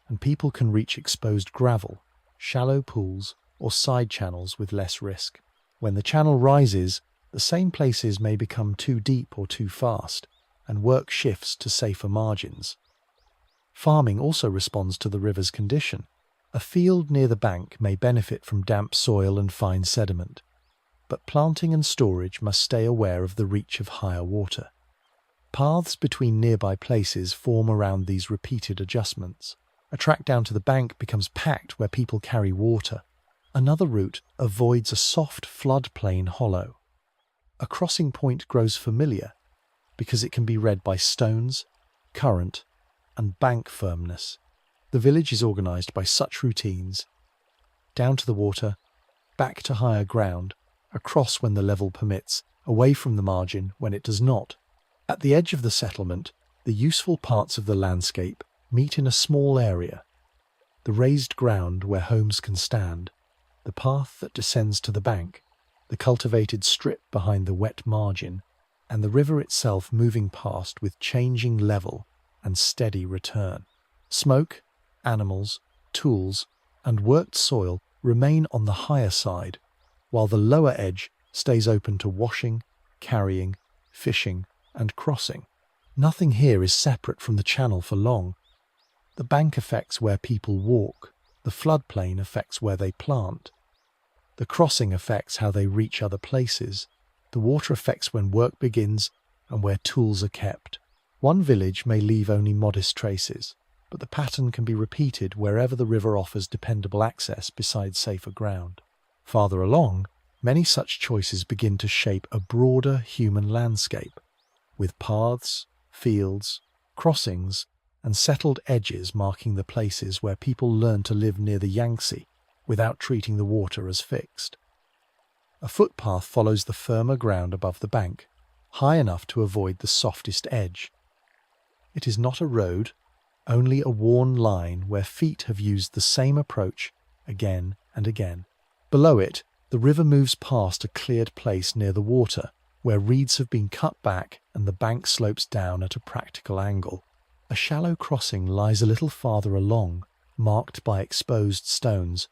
and people can reach exposed gravel, shallow pools, or side channels with less risk. When the channel rises, the same places may become too deep or too fast, and work shifts to safer margins. Farming also responds to the river's condition. A field near the bank may benefit from damp soil and fine sediment, but planting and storage must stay aware of the reach of higher water. Paths between nearby places form around these repeated adjustments. A track down to the bank becomes packed where people carry water. Another route avoids a soft floodplain hollow. A crossing point grows familiar because it can be read by stones, current, and bank firmness. The village is organised by such routines: down to the water, back to higher ground, across when the level permits, away from the margin when it does not. At the edge of the settlement, the useful parts of the landscape meet in a small area: the raised ground where homes can stand, the path that descends to the bank, the cultivated strip behind the wet margin, and the river itself moving past with changing level and steady return. Smoke, animals, tools, and worked soil remain on the higher side, while the lower edge stays open to washing, carrying, fishing, and crossing. Nothing here is separate from the channel for long. The bank affects where people walk, the floodplain affects where they plant. The crossing affects how they reach other places. The water affects when work begins and where tools are kept. One village may leave only modest traces, but the pattern can be repeated wherever the river offers dependable access beside safer ground. Farther along, many such choices begin to shape a broader human landscape, with paths, fields, crossings, and settled edges marking the places where people learn to live near the Yangtze without treating the water as fixed. A footpath follows the firmer ground above the bank, high enough to avoid the softest edge. It is not a road, only a worn line where feet have used the same approach again and again. Below it, the river moves past a cleared place near the water, where reeds have been cut back and the bank slopes down at a practical angle. A shallow crossing lies a little farther along, marked by exposed stones,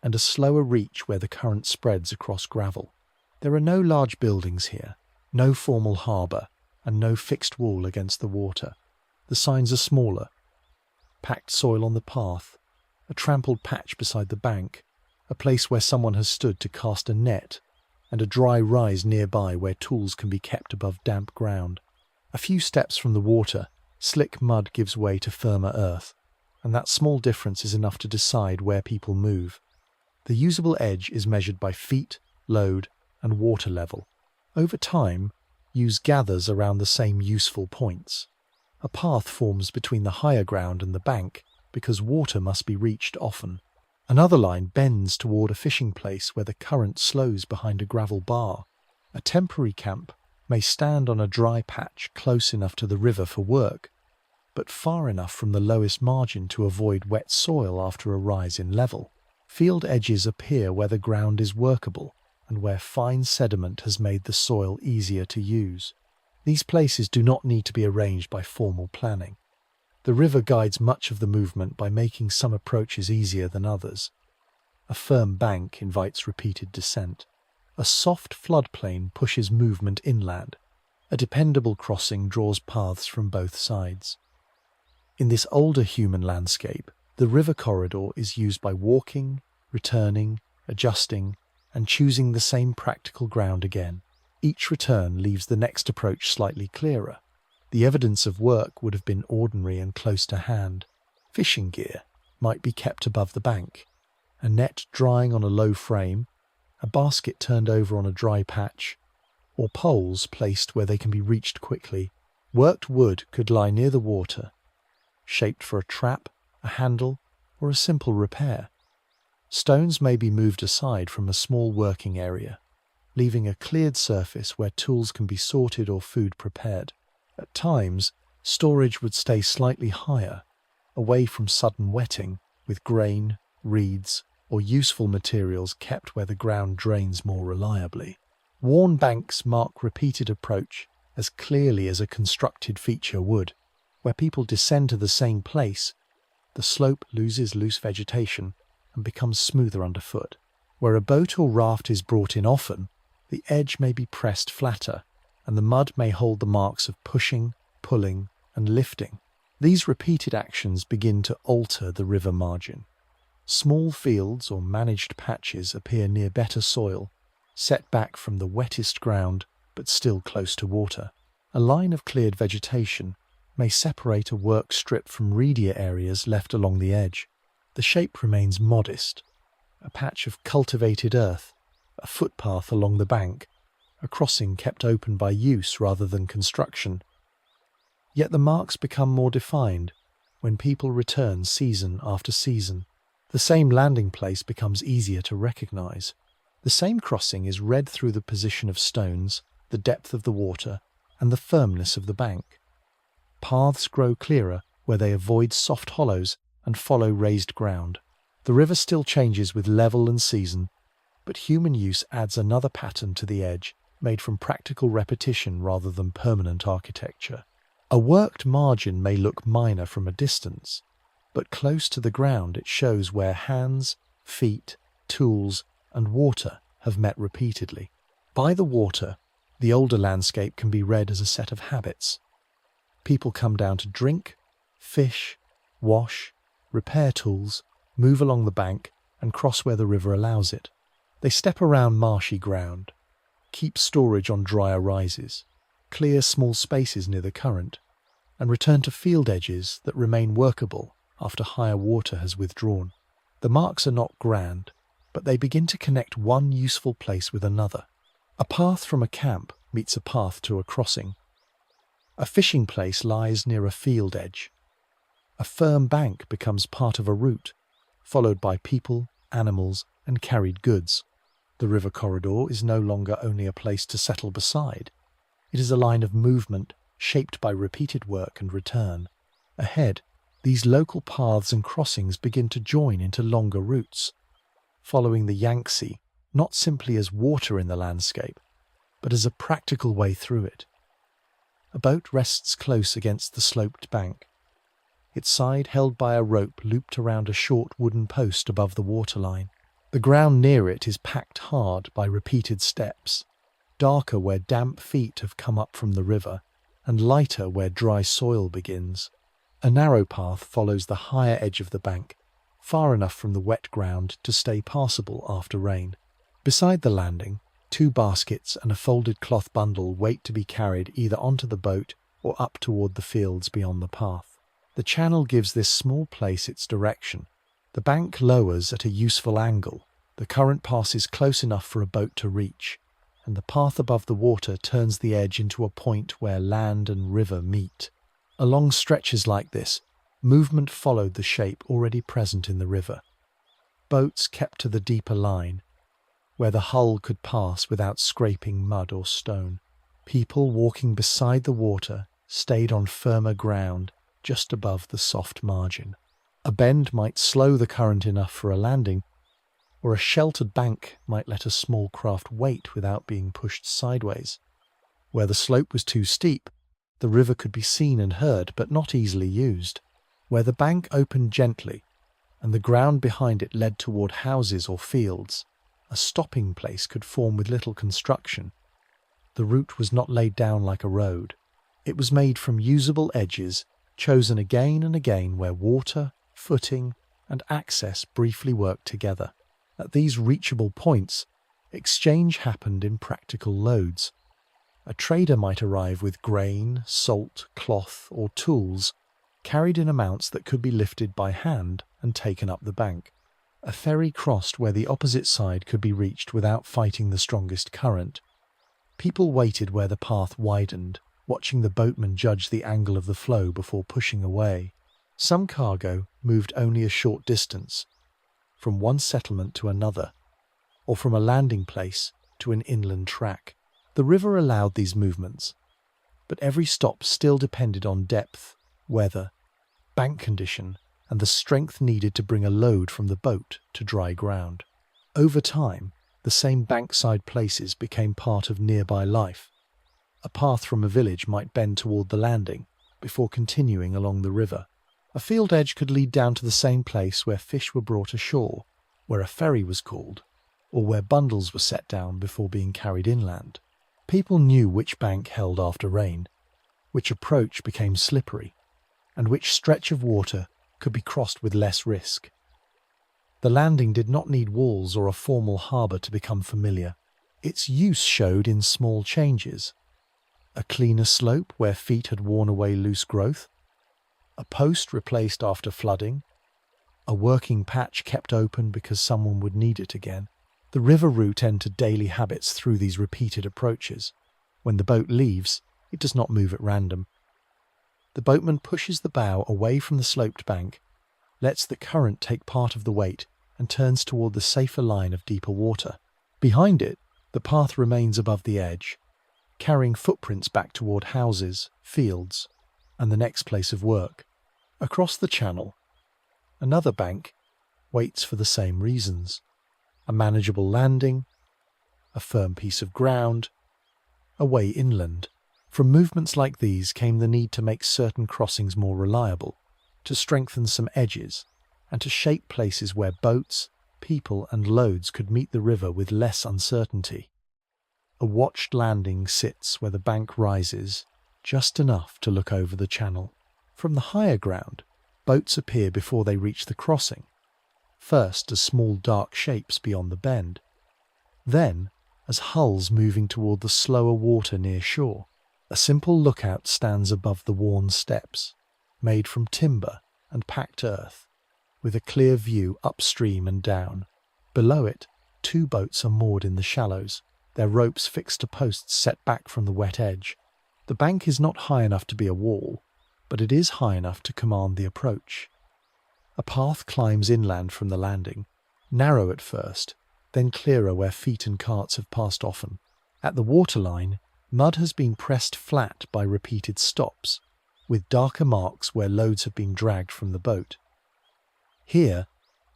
and a slower reach where the current spreads across gravel. There are no large buildings here, no formal harbour, and no fixed wall against the water. The signs are smaller: packed soil on the path, a trampled patch beside the bank, a place where someone has stood to cast a net, and a dry rise nearby where tools can be kept above damp ground. A few steps from the water, slick mud gives way to firmer earth, and that small difference is enough to decide where people move. The usable edge is measured by feet, load, and water level. Over time, use gathers around the same useful points. A path forms between the higher ground and the bank because water must be reached often. Another line bends toward a fishing place where the current slows behind a gravel bar. A temporary camp may stand on a dry patch close enough to the river for work, but far enough from the lowest margin to avoid wet soil after a rise in level. Field edges appear where the ground is workable and where fine sediment has made the soil easier to use. These places do not need to be arranged by formal planning. The river guides much of the movement by making some approaches easier than others. A firm bank invites repeated descent. A soft floodplain pushes movement inland. A dependable crossing draws paths from both sides. In this older human landscape, the river corridor is used by walking, returning, adjusting, and choosing the same practical ground again. Each return leaves the next approach slightly clearer. The evidence of work would have been ordinary and close to hand. Fishing gear might be kept above the bank, a net drying on a low frame, a basket turned over on a dry patch, or poles placed where they can be reached quickly. Worked wood could lie near the water, shaped for a trap, a handle, or a simple repair. Stones may be moved aside from a small working area, leaving a cleared surface where tools can be sorted or food prepared. At times, storage would stay slightly higher, away from sudden wetting, with grain, reeds, or useful materials kept where the ground drains more reliably. Worn banks mark repeated approach as clearly as a constructed feature would. Where people descend to the same place, the slope loses loose vegetation and becomes smoother underfoot. Where a boat or raft is brought in often, the edge may be pressed flatter, and the mud may hold the marks of pushing, pulling, and lifting. These repeated actions begin to alter the river margin. Small fields or managed patches appear near better soil, set back from the wettest ground but still close to water. A line of cleared vegetation may separate a work strip from reedier areas left along the edge. The shape remains modest: a patch of cultivated earth, a footpath along the bank, a crossing kept open by use rather than construction. Yet the marks become more defined when people return season after season. The same landing place becomes easier to recognize. The same crossing is read through the position of stones, the depth of the water, and the firmness of the bank. Paths grow clearer where they avoid soft hollows and follow raised ground. The river still changes with level and season, but human use adds another pattern to the edge, made from practical repetition rather than permanent architecture. A worked margin may look minor from a distance, but close to the ground it shows where hands, feet, tools, and water have met repeatedly. By the water, the older landscape can be read as a set of habits. People come down to drink, fish, wash, repair tools, move along the bank, and cross where the river allows it. They step around marshy ground, keep storage on drier rises, clear small spaces near the current, and return to field edges that remain workable after higher water has withdrawn. The marks are not grand, but they begin to connect one useful place with another. A path from a camp meets a path to a crossing. A fishing place lies near a field edge. A firm bank becomes part of a route, followed by people, animals, and carried goods. The river corridor is no longer only a place to settle beside. It is a line of movement shaped by repeated work and return. Ahead, these local paths and crossings begin to join into longer routes, following the Yangtze not simply as water in the landscape, but as a practical way through it. A boat rests close against the sloped bank, its side held by a rope looped around a short wooden post above the waterline. The ground near it is packed hard by repeated steps, darker where damp feet have come up from the river, and lighter where dry soil begins. A narrow path follows the higher edge of the bank, far enough from the wet ground to stay passable after rain. Beside the landing, 2 baskets and a folded cloth bundle wait to be carried either onto the boat or up toward the fields beyond the path. The channel gives this small place its direction. The bank lowers at a useful angle, the current passes close enough for a boat to reach, and the path above the water turns the edge into a point where land and river meet. Along stretches like this, movement followed the shape already present in the river. Boats kept to the deeper line, where the hull could pass without scraping mud or stone. People walking beside the water stayed on firmer ground just above the soft margin. A bend might slow the current enough for a landing, or a sheltered bank might let a small craft wait without being pushed sideways. Where the slope was too steep, the river could be seen and heard, but not easily used. Where the bank opened gently, and the ground behind it led toward houses or fields, a stopping place could form with little construction. The route was not laid down like a road. It was made from usable edges, chosen again and again where water, footing, and access briefly worked together. At these reachable points, exchange happened in practical loads. A trader might arrive with grain, salt, cloth, or tools, carried in amounts that could be lifted by hand and taken up the bank. A ferry crossed where the opposite side could be reached without fighting the strongest current. People waited where the path widened, watching the boatman judge the angle of the flow before pushing away. Some cargo moved only a short distance, from one settlement to another, or from a landing place to an inland track. The river allowed these movements, but every stop still depended on depth, weather, bank condition, and the strength needed to bring a load from the boat to dry ground. Over time, the same bankside places became part of nearby life. A path from a village might bend toward the landing before continuing along the river. A field edge could lead down to the same place where fish were brought ashore, where a ferry was called, or where bundles were set down before being carried inland. People knew which bank held after rain, which approach became slippery, and which stretch of water could be crossed with less risk. The landing did not need walls or a formal harbour to become familiar. Its use showed in small changes. A cleaner slope where feet had worn away loose growth, a post replaced after flooding, a working patch kept open because someone would need it again. The river route entered daily habits through these repeated approaches. When the boat leaves, it does not move at random. The boatman pushes the bow away from the sloped bank, lets the current take part of the weight, and turns toward the safer line of deeper water. Behind it, the path remains above the edge, carrying footprints back toward houses, fields, and the next place of work. Across the channel, another bank waits for the same reasons. A manageable landing, a firm piece of ground, a way inland. From movements like these came the need to make certain crossings more reliable, to strengthen some edges, and to shape places where boats, people and loads could meet the river with less uncertainty. A watched landing sits where the bank rises just enough to look over the channel. From the higher ground, boats appear before they reach the crossing, first as small dark shapes beyond the bend, then as hulls moving toward the slower water near shore. A simple lookout stands above the worn steps, made from timber and packed earth, with a clear view upstream and down. Below it, 2 boats are moored in the shallows, their ropes fixed to posts set back from the wet edge. The bank is not high enough to be a wall, but it is high enough to command the approach. A path climbs inland from the landing, narrow at first, then clearer where feet and carts have passed often. At the waterline, mud has been pressed flat by repeated stops, with darker marks where loads have been dragged from the boat. Here,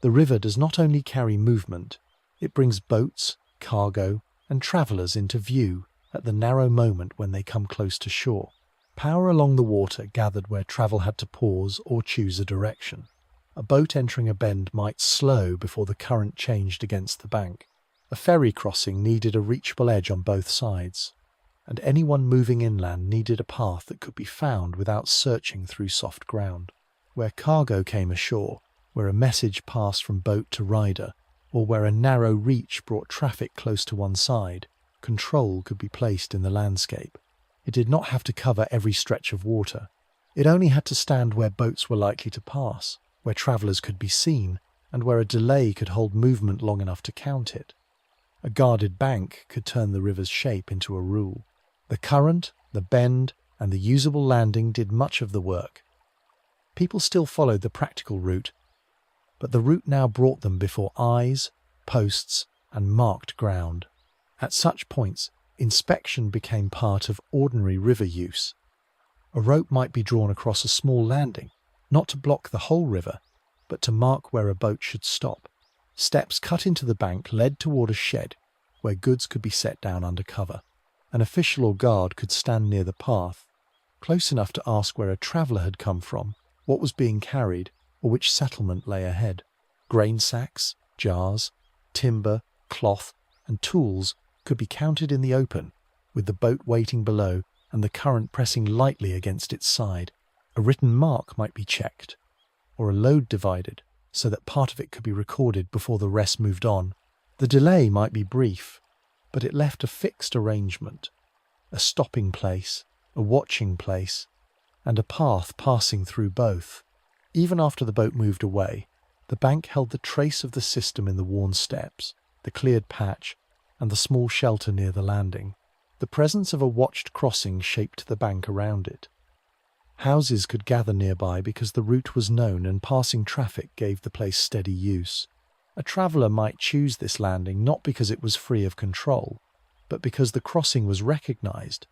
the river does not only carry movement, it brings boats, cargo, and travellers into view at the narrow moment when they come close to shore. Power along the water gathered where travel had to pause or choose a direction. A boat entering a bend might slow before the current changed against the bank. A ferry crossing needed a reachable edge on both sides, and anyone moving inland needed a path that could be found without searching through soft ground. Where cargo came ashore, where a message passed from boat to rider, or where a narrow reach brought traffic close to one side, control could be placed in the landscape. It did not have to cover every stretch of water. It only had to stand where boats were likely to pass, where travellers could be seen, and where a delay could hold movement long enough to count it. A guarded bank could turn the river's shape into a rule. The current, the bend, and the usable landing did much of the work. People still followed the practical route, but the route now brought them before eyes, posts, and marked ground. At such points, inspection became part of ordinary river use. A rope might be drawn across a small landing, not to block the whole river, but to mark where a boat should stop. Steps cut into the bank led toward a shed where goods could be set down under cover. An official or guard could stand near the path, close enough to ask where a traveller had come from, what was being carried, or which settlement lay ahead. Grain sacks, jars, timber, cloth, and tools could be counted in the open, with the boat waiting below and the current pressing lightly against its side. A written mark might be checked, or a load divided, so that part of it could be recorded before the rest moved on. The delay might be brief, but it left a fixed arrangement, a stopping place, a watching place, and a path passing through both. Even after the boat moved away, the bank held the trace of the system in the worn steps, the cleared patch, and the small shelter near the landing. The presence of a watched crossing shaped the bank around it. Houses could gather nearby because the route was known and passing traffic gave the place steady use. A traveller might choose this landing not because it was free of control, but because the crossing was recognised.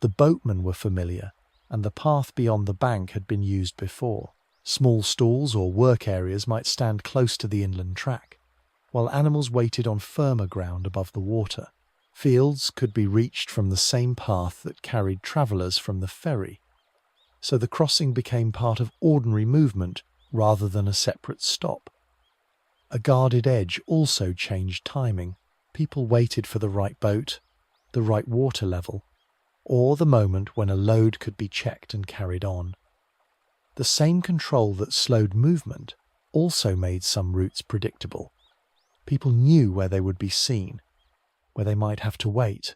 The boatmen were familiar, and the path beyond the bank had been used before. Small stalls or work areas might stand close to the inland track, while animals waited on firmer ground above the water. Fields could be reached from the same path that carried travellers from the ferry, so the crossing became part of ordinary movement rather than a separate stop. A guarded edge also changed timing. People waited for the right boat, the right water level, or the moment when a load could be checked and carried on. The same control that slowed movement also made some routes predictable. People knew where they would be seen, where they might have to wait,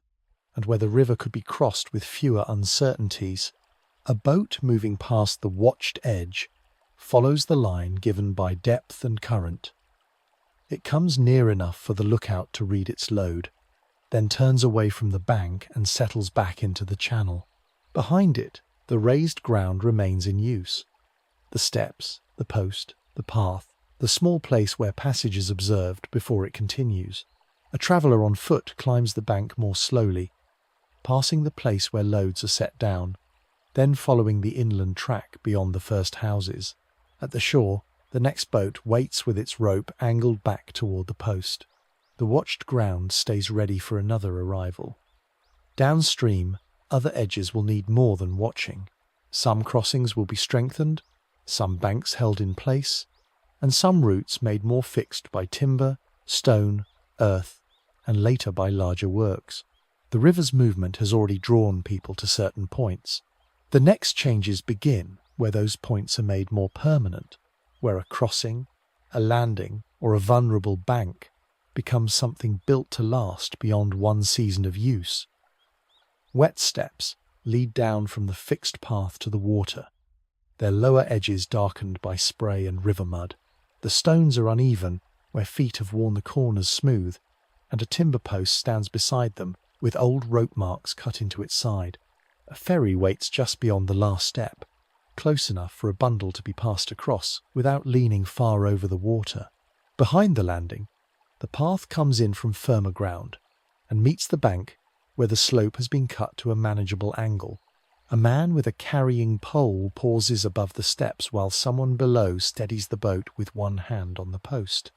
and where the river could be crossed with fewer uncertainties. A boat moving past the watched edge follows the line given by depth and current. It comes near enough for the lookout to read its load, then turns away from the bank and settles back into the channel. Behind it, the raised ground remains in use. The steps, the post, the path, the small place where passage is observed before it continues. A traveller on foot climbs the bank more slowly, passing the place where loads are set down, then following the inland track beyond the first houses. At the shore, the next boat waits with its rope angled back toward the post. The watched ground stays ready for another arrival. Downstream, other edges will need more than watching. Some crossings will be strengthened, some banks held in place, and some routes made more fixed by timber, stone, earth, and later by larger works. The river's movement has already drawn people to certain points. The next changes begin where those points are made more permanent, where a crossing, a landing, or a vulnerable bank becomes something built to last beyond one season of use. Wet steps lead down from the fixed path to the water, their lower edges darkened by spray and river mud. The stones are uneven where feet have worn the corners smooth, and a timber post stands beside them with old rope marks cut into its side. A ferry waits just beyond the last step, close enough for a bundle to be passed across without leaning far over the water. Behind the landing, the path comes in from firmer ground and meets the bank where the slope has been cut to a manageable angle. A man with a carrying pole pauses above the steps while someone below steadies the boat with one hand on the post.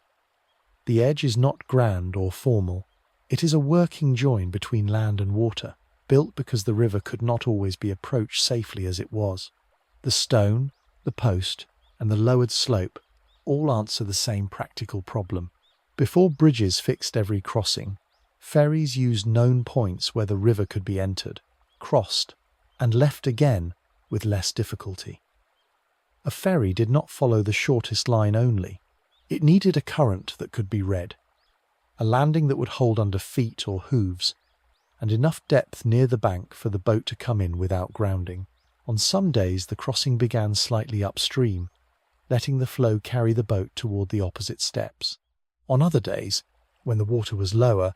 The edge is not grand or formal. It is a working join between land and water, built because the river could not always be approached safely as it was. The stone, the post, and the lowered slope all answer the same practical problem. Before bridges fixed every crossing, ferries used known points where the river could be entered, crossed, and left again with less difficulty. A ferry did not follow the shortest line only. It needed a current that could be read, a landing that would hold under feet or hooves, and enough depth near the bank for the boat to come in without grounding. On some days the crossing began slightly upstream, letting the flow carry the boat toward the opposite steps. On other days, when the water was lower,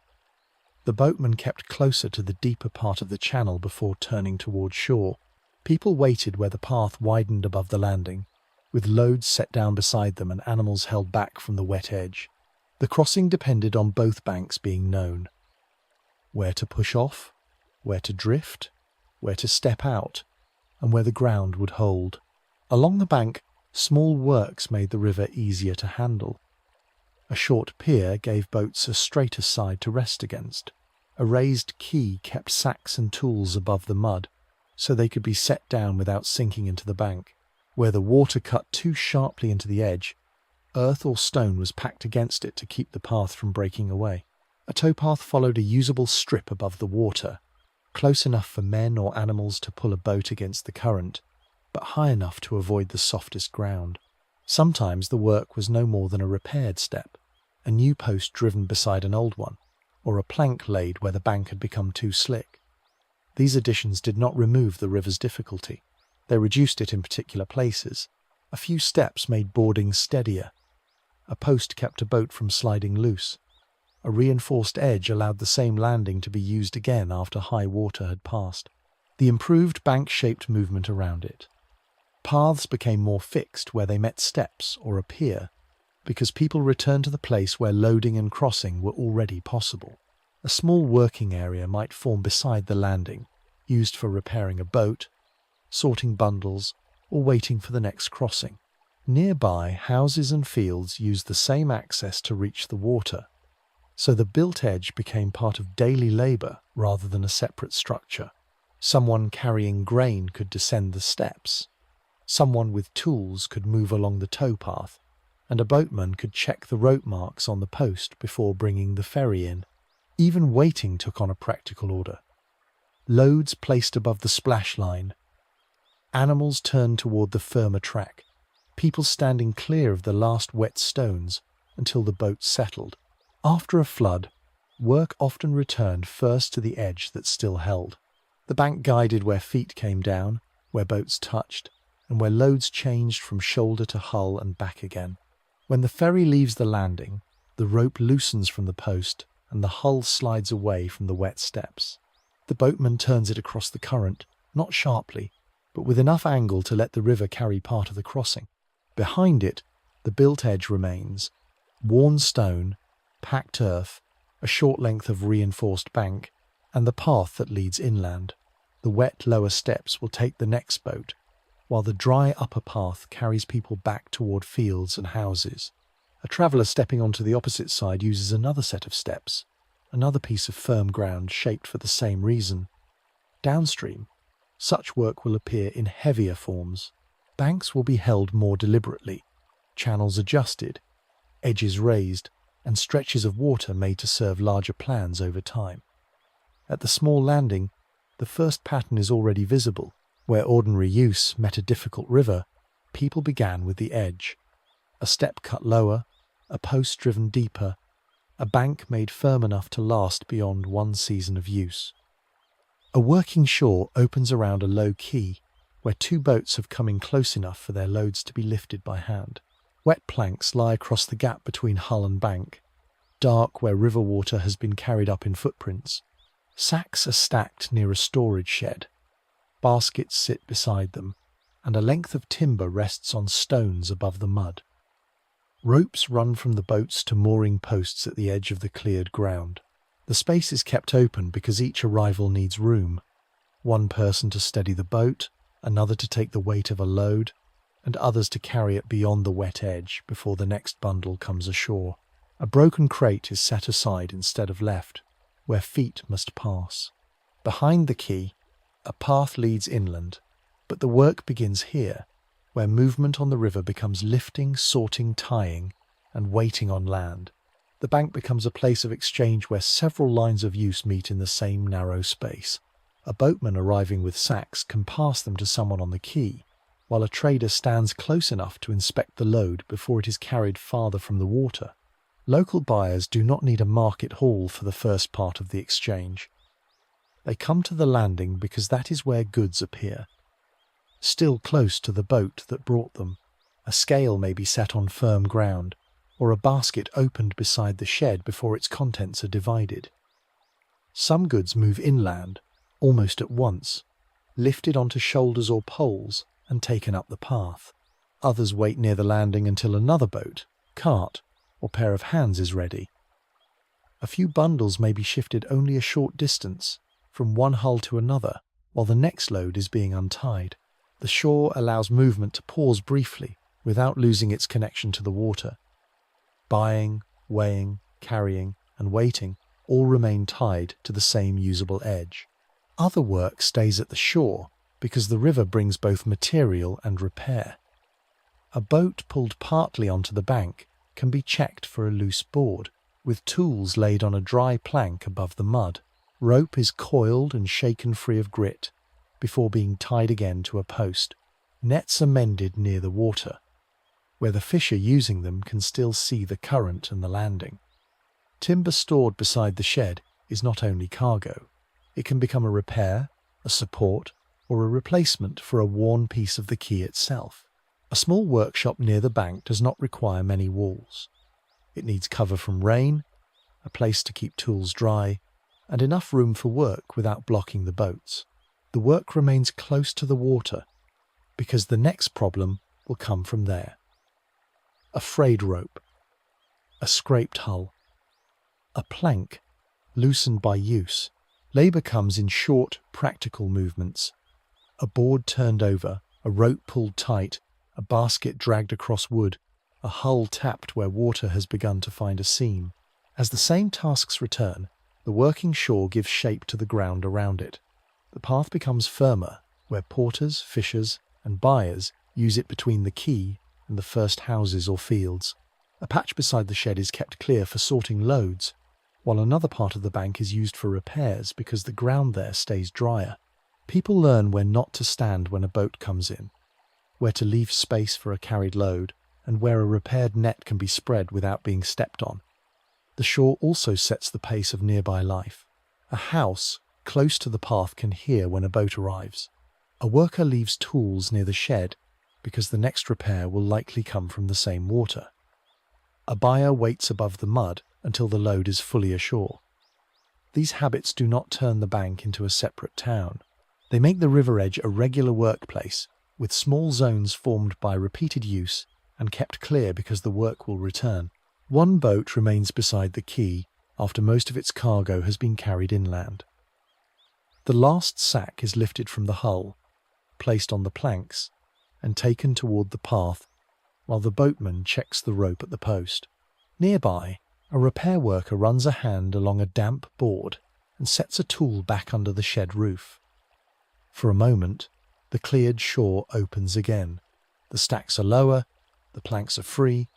the boatman kept closer to the deeper part of the channel before turning toward shore. People waited where the path widened above the landing, with loads set down beside them and animals held back from the wet edge. The crossing depended on both banks being known. Where to push off, where to drift, where to step out, and where the ground would hold. Along the bank, small works made the river easier to handle. A short pier gave boats a straighter side to rest against. A raised quay kept sacks and tools above the mud, so they could be set down without sinking into the bank. Where the water cut too sharply into the edge, earth or stone was packed against it to keep the path from breaking away. A towpath followed a usable strip above the water, close enough for men or animals to pull a boat against the current, but high enough to avoid the softest ground. Sometimes the work was no more than a repaired step, a new post driven beside an old one, or a plank laid where the bank had become too slick. These additions did not remove the river's difficulty. They reduced it in particular places. A few steps made boarding steadier. A post kept a boat from sliding loose. A reinforced edge allowed the same landing to be used again after high water had passed. The improved bank-shaped movement around it. Paths became more fixed where they met steps or a pier, because people returned to the place where loading and crossing were already possible. A small working area might form beside the landing, used for repairing a boat, sorting bundles, or waiting for the next crossing. Nearby, houses and fields used the same access to reach the water, so the built edge became part of daily labour rather than a separate structure. Someone carrying grain could descend the steps. Someone with tools could move along the towpath, and a boatman could check the rope marks on the post before bringing the ferry in. Even waiting took on a practical order. Loads placed above the splash line. Animals turned toward the firmer track, people standing clear of the last wet stones until the boat settled. After a flood, work often returned first to the edge that still held. The bank guided where feet came down, where boats touched, and where loads changed from shoulder to hull and back again. When the ferry leaves the landing, the rope loosens from the post and the hull slides away from the wet steps. The boatman turns it across the current, not sharply, but with enough angle to let the river carry part of the crossing. Behind it, the built edge remains, worn stone, packed earth, a short length of reinforced bank, and the path that leads inland. The wet lower steps will take the next boat, while the dry upper path carries people back toward fields and houses. A traveller stepping onto the opposite side uses another set of steps, another piece of firm ground shaped for the same reason. Downstream, such work will appear in heavier forms. Banks will be held more deliberately, channels adjusted, edges raised, and stretches of water made to serve larger plans over time. At the small landing, the first pattern is already visible. Where ordinary use met a difficult river, people began with the edge. A step cut lower, a post driven deeper, a bank made firm enough to last beyond one season of use. A working shore opens around a low quay, where two boats have come in close enough for their loads to be lifted by hand. Wet planks lie across the gap between hull and bank, dark where river water has been carried up in footprints. Sacks are stacked near a storage shed. Baskets sit beside them, and a length of timber rests on stones above the mud. Ropes run from the boats to mooring posts at the edge of the cleared ground. The space is kept open because each arrival needs room. One person to steady the boat, another to take the weight of a load, and others to carry it beyond the wet edge before the next bundle comes ashore. A broken crate is set aside instead of left, where feet must pass. Behind the quay, a path leads inland, but the work begins here, where movement on the river becomes lifting, sorting, tying, and waiting on land. The bank becomes a place of exchange where several lines of use meet in the same narrow space. A boatman arriving with sacks can pass them to someone on the quay, while a trader stands close enough to inspect the load before it is carried farther from the water. Local buyers do not need a market hall for the first part of the exchange. They come to the landing because that is where goods appear. Still close to the boat that brought them, a scale may be set on firm ground, or a basket opened beside the shed before its contents are divided. Some goods move inland, almost at once, lifted onto shoulders or poles and taken up the path. Others wait near the landing until another boat, cart, or pair of hands is ready. A few bundles may be shifted only a short distance, from one hull to another, while the next load is being untied. The shore allows movement to pause briefly without losing its connection to the water. Buying, weighing, carrying, and waiting all remain tied to the same usable edge. Other work stays at the shore because the river brings both material and repair. A boat pulled partly onto the bank can be checked for a loose board, with tools laid on a dry plank above the mud. Rope is coiled and shaken free of grit before being tied again to a post. Nets are mended near the water, where the fisher using them can still see the current and the landing. Timber stored beside the shed is not only cargo. It can become a repair, a support, or a replacement for a worn piece of the quay itself. A small workshop near the bank does not require many walls. It needs cover from rain, a place to keep tools dry, and enough room for work without blocking the boats. The work remains close to the water because the next problem will come from there. A frayed rope, a scraped hull, a plank loosened by use. Labour comes in short, practical movements. A board turned over, a rope pulled tight, a basket dragged across wood, a hull tapped where water has begun to find a seam. As the same tasks return, the working shore gives shape to the ground around it. The path becomes firmer, where porters, fishers, and buyers use it between the quay and the first houses or fields. A patch beside the shed is kept clear for sorting loads, while another part of the bank is used for repairs because the ground there stays drier. People learn where not to stand when a boat comes in, where to leave space for a carried load, and where a repaired net can be spread without being stepped on. The shore also sets the pace of nearby life. A house close to the path can hear when a boat arrives. A worker leaves tools near the shed because the next repair will likely come from the same water. A buyer waits above the mud until the load is fully ashore. These habits do not turn the bank into a separate town. They make the river edge a regular workplace, with small zones formed by repeated use and kept clear because the work will return. One boat remains beside the quay after most of its cargo has been carried inland. The last sack is lifted from the hull, placed on the planks, and taken toward the path, while the boatman checks the rope at the post. Nearby, a repair worker runs a hand along a damp board and sets a tool back under the shed roof. For a moment, the cleared shore opens again. The stacks are lower, the planks are free,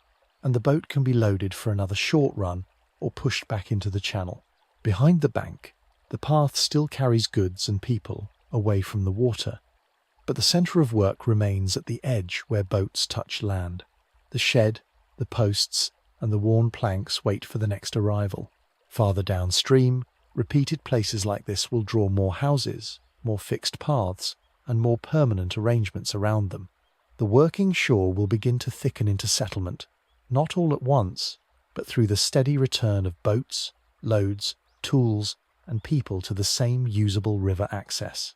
and the boat can be loaded for another short run or pushed back into the channel. Behind the bank, the path still carries goods and people away from the water, but the centre of work remains at the edge where boats touch land. The shed, the posts, and the worn planks wait for the next arrival. Farther downstream, repeated places like this will draw more houses, more fixed paths, and more permanent arrangements around them. The working shore will begin to thicken into settlement, not all at once, but through the steady return of boats, loads, tools, and people to the same usable river access.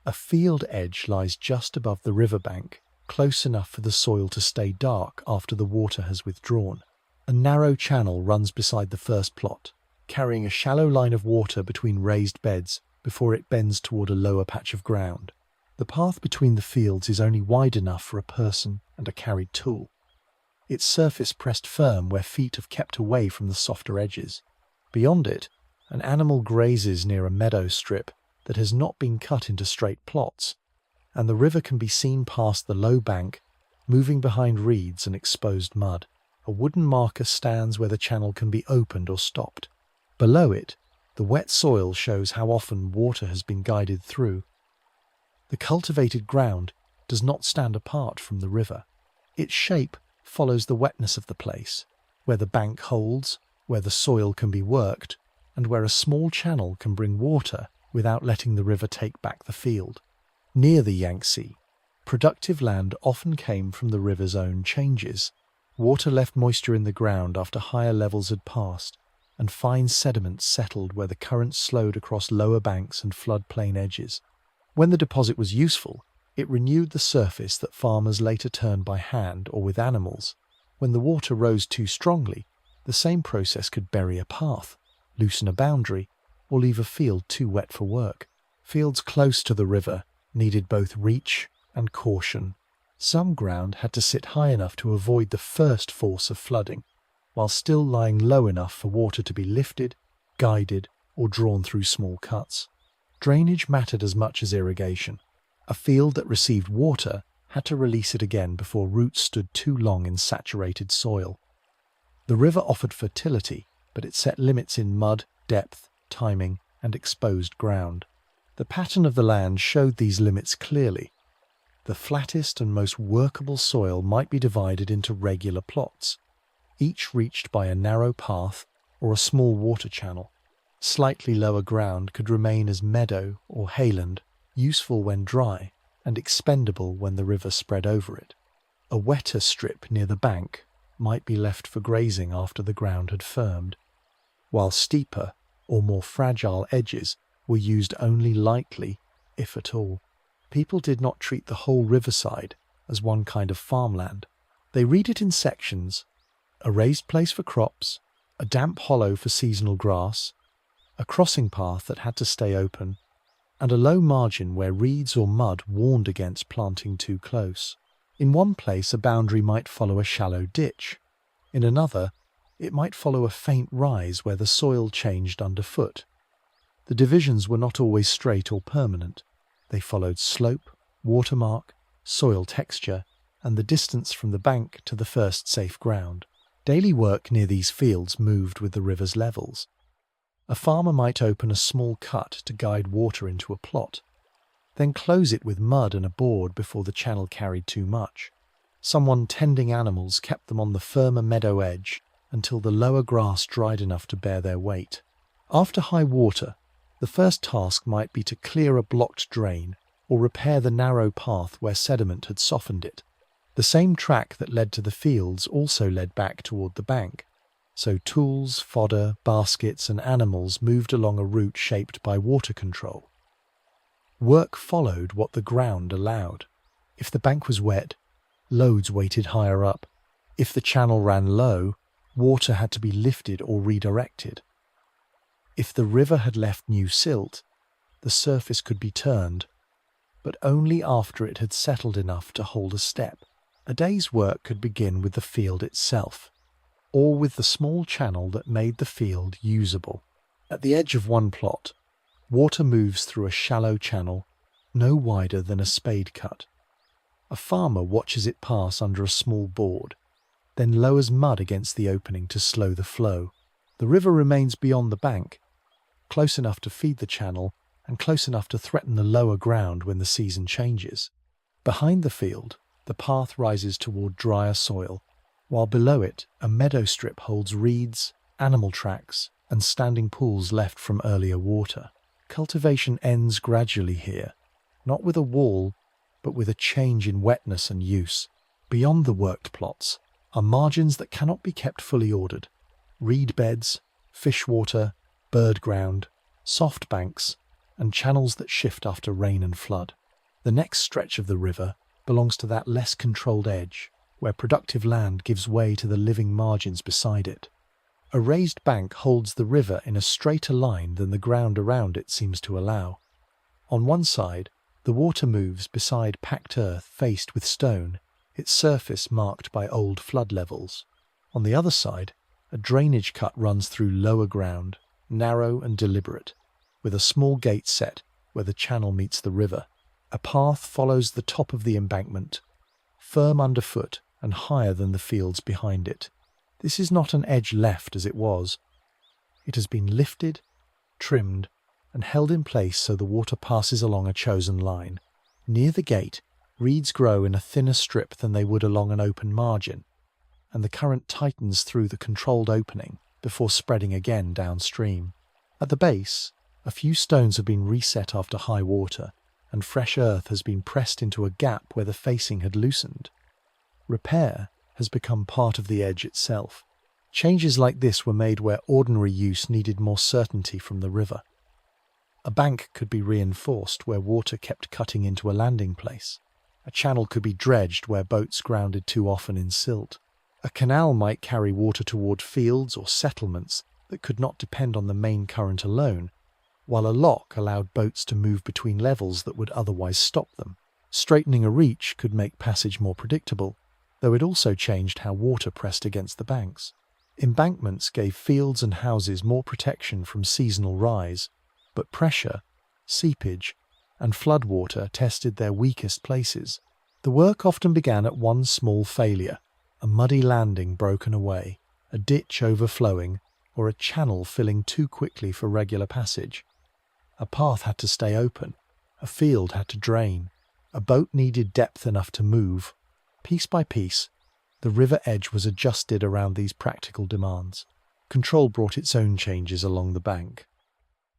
A field edge lies just above the riverbank, close enough for the soil to stay dark after the water has withdrawn. A narrow channel runs beside the first plot, carrying a shallow line of water between raised beds before it bends toward a lower patch of ground. The path between the fields is only wide enough for a person and a carried tool, its surface pressed firm where feet have kept away from the softer edges. Beyond it, an animal grazes near a meadow strip that has not been cut into straight plots, and the river can be seen past the low bank, moving behind reeds and exposed mud. A wooden marker stands where the channel can be opened or stopped. Below it, the wet soil shows how often water has been guided through. The cultivated ground does not stand apart from the river. Its shape follows the wetness of the place, where the bank holds, where the soil can be worked, and where a small channel can bring water without letting the river take back the field. Near the Yangtze, productive land often came from the river's own changes. Water left moisture in the ground after higher levels had passed, and fine sediments settled where the current slowed across lower banks and floodplain edges. When the deposit was useful, it renewed the surface that farmers later turned by hand or with animals. When the water rose too strongly, the same process could bury a path, loosen a boundary, or leave a field too wet for work. Fields close to the river needed both reach and caution. Some ground had to sit high enough to avoid the first force of flooding, while still lying low enough for water to be lifted, guided, or drawn through small cuts. Drainage mattered as much as irrigation. A field that received water had to release it again before roots stood too long in saturated soil. The river offered fertility, but it set limits in mud, depth, timing, and exposed ground. The pattern of the land showed these limits clearly. The flattest and most workable soil might be divided into regular plots, each reached by a narrow path or a small water channel. Slightly lower ground could remain as meadow or hayland, useful when dry and expendable when the river spread over it. A wetter strip near the bank might be left for grazing after the ground had firmed, while steeper or more fragile edges were used only lightly, if at all. People did not treat the whole riverside as one kind of farmland. They read it in sections: a raised place for crops, a damp hollow for seasonal grass, a crossing path that had to stay open, and a low margin where reeds or mud warned against planting too close. In one place a boundary might follow a shallow ditch. In another, it might follow a faint rise where the soil changed underfoot. The divisions were not always straight or permanent. They followed slope, watermark, soil texture, and the distance from the bank to the first safe ground. Daily work near these fields moved with the river's levels. A farmer might open a small cut to guide water into a plot, then close it with mud and a board before the channel carried too much. Someone tending animals kept them on the firmer meadow edge until the lower grass dried enough to bear their weight. After high water, the first task might be to clear a blocked drain or repair the narrow path where sediment had softened it. The same track that led to the fields also led back toward the bank, so tools, fodder, baskets, and animals moved along a route shaped by water control. Work followed what the ground allowed. If the bank was wet, loads waited higher up. If the channel ran low, water had to be lifted or redirected. If the river had left new silt, the surface could be turned, but only after it had settled enough to hold a step. A day's work could begin with the field itself, or with the small channel that made the field usable. At the edge of one plot, water moves through a shallow channel no wider than a spade cut. A farmer watches it pass under a small board, then lowers mud against the opening to slow the flow. The river remains beyond the bank, close enough to feed the channel and close enough to threaten the lower ground when the season changes. Behind the field, the path rises toward drier soil, while below it a meadow strip holds reeds, animal tracks, and standing pools left from earlier water. Cultivation ends gradually here, not with a wall, but with a change in wetness and use. Beyond the worked plots are margins that cannot be kept fully ordered: reed beds, fish water, bird ground, soft banks, and channels that shift after rain and flood. The next stretch of the river belongs to that less controlled edge, where productive land gives way to the living margins beside it. A raised bank holds the river in a straighter line than the ground around it seems to allow. On one side, the water moves beside packed earth faced with stone, its surface marked by old flood levels. On the other side, a drainage cut runs through lower ground, narrow and deliberate, with a small gate set where the channel meets the river. A path follows the top of the embankment, firm underfoot and higher than the fields behind it. This is not an edge left as it was. It has been lifted, trimmed, and held in place so the water passes along a chosen line. Near the gate, reeds grow in a thinner strip than they would along an open margin, and the current tightens through the controlled opening before spreading again downstream. At the base, a few stones have been reset after high water, and fresh earth has been pressed into a gap where the facing had loosened. Repair has become part of the edge itself. Changes like this were made where ordinary use needed more certainty from the river. A bank could be reinforced where water kept cutting into a landing place. A channel could be dredged where boats grounded too often in silt. A canal might carry water toward fields or settlements that could not depend on the main current alone, while a lock allowed boats to move between levels that would otherwise stop them. Straightening a reach could make passage more predictable, though it also changed how water pressed against the banks. Embankments gave fields and houses more protection from seasonal rise, but pressure, seepage, and floodwater tested their weakest places. The work often began at one small failure: a muddy landing broken away, a ditch overflowing, or a channel filling too quickly for regular passage. A path had to stay open, a field had to drain, a boat needed depth enough to move. Piece by piece, the river edge was adjusted around these practical demands. Control brought its own changes along the bank.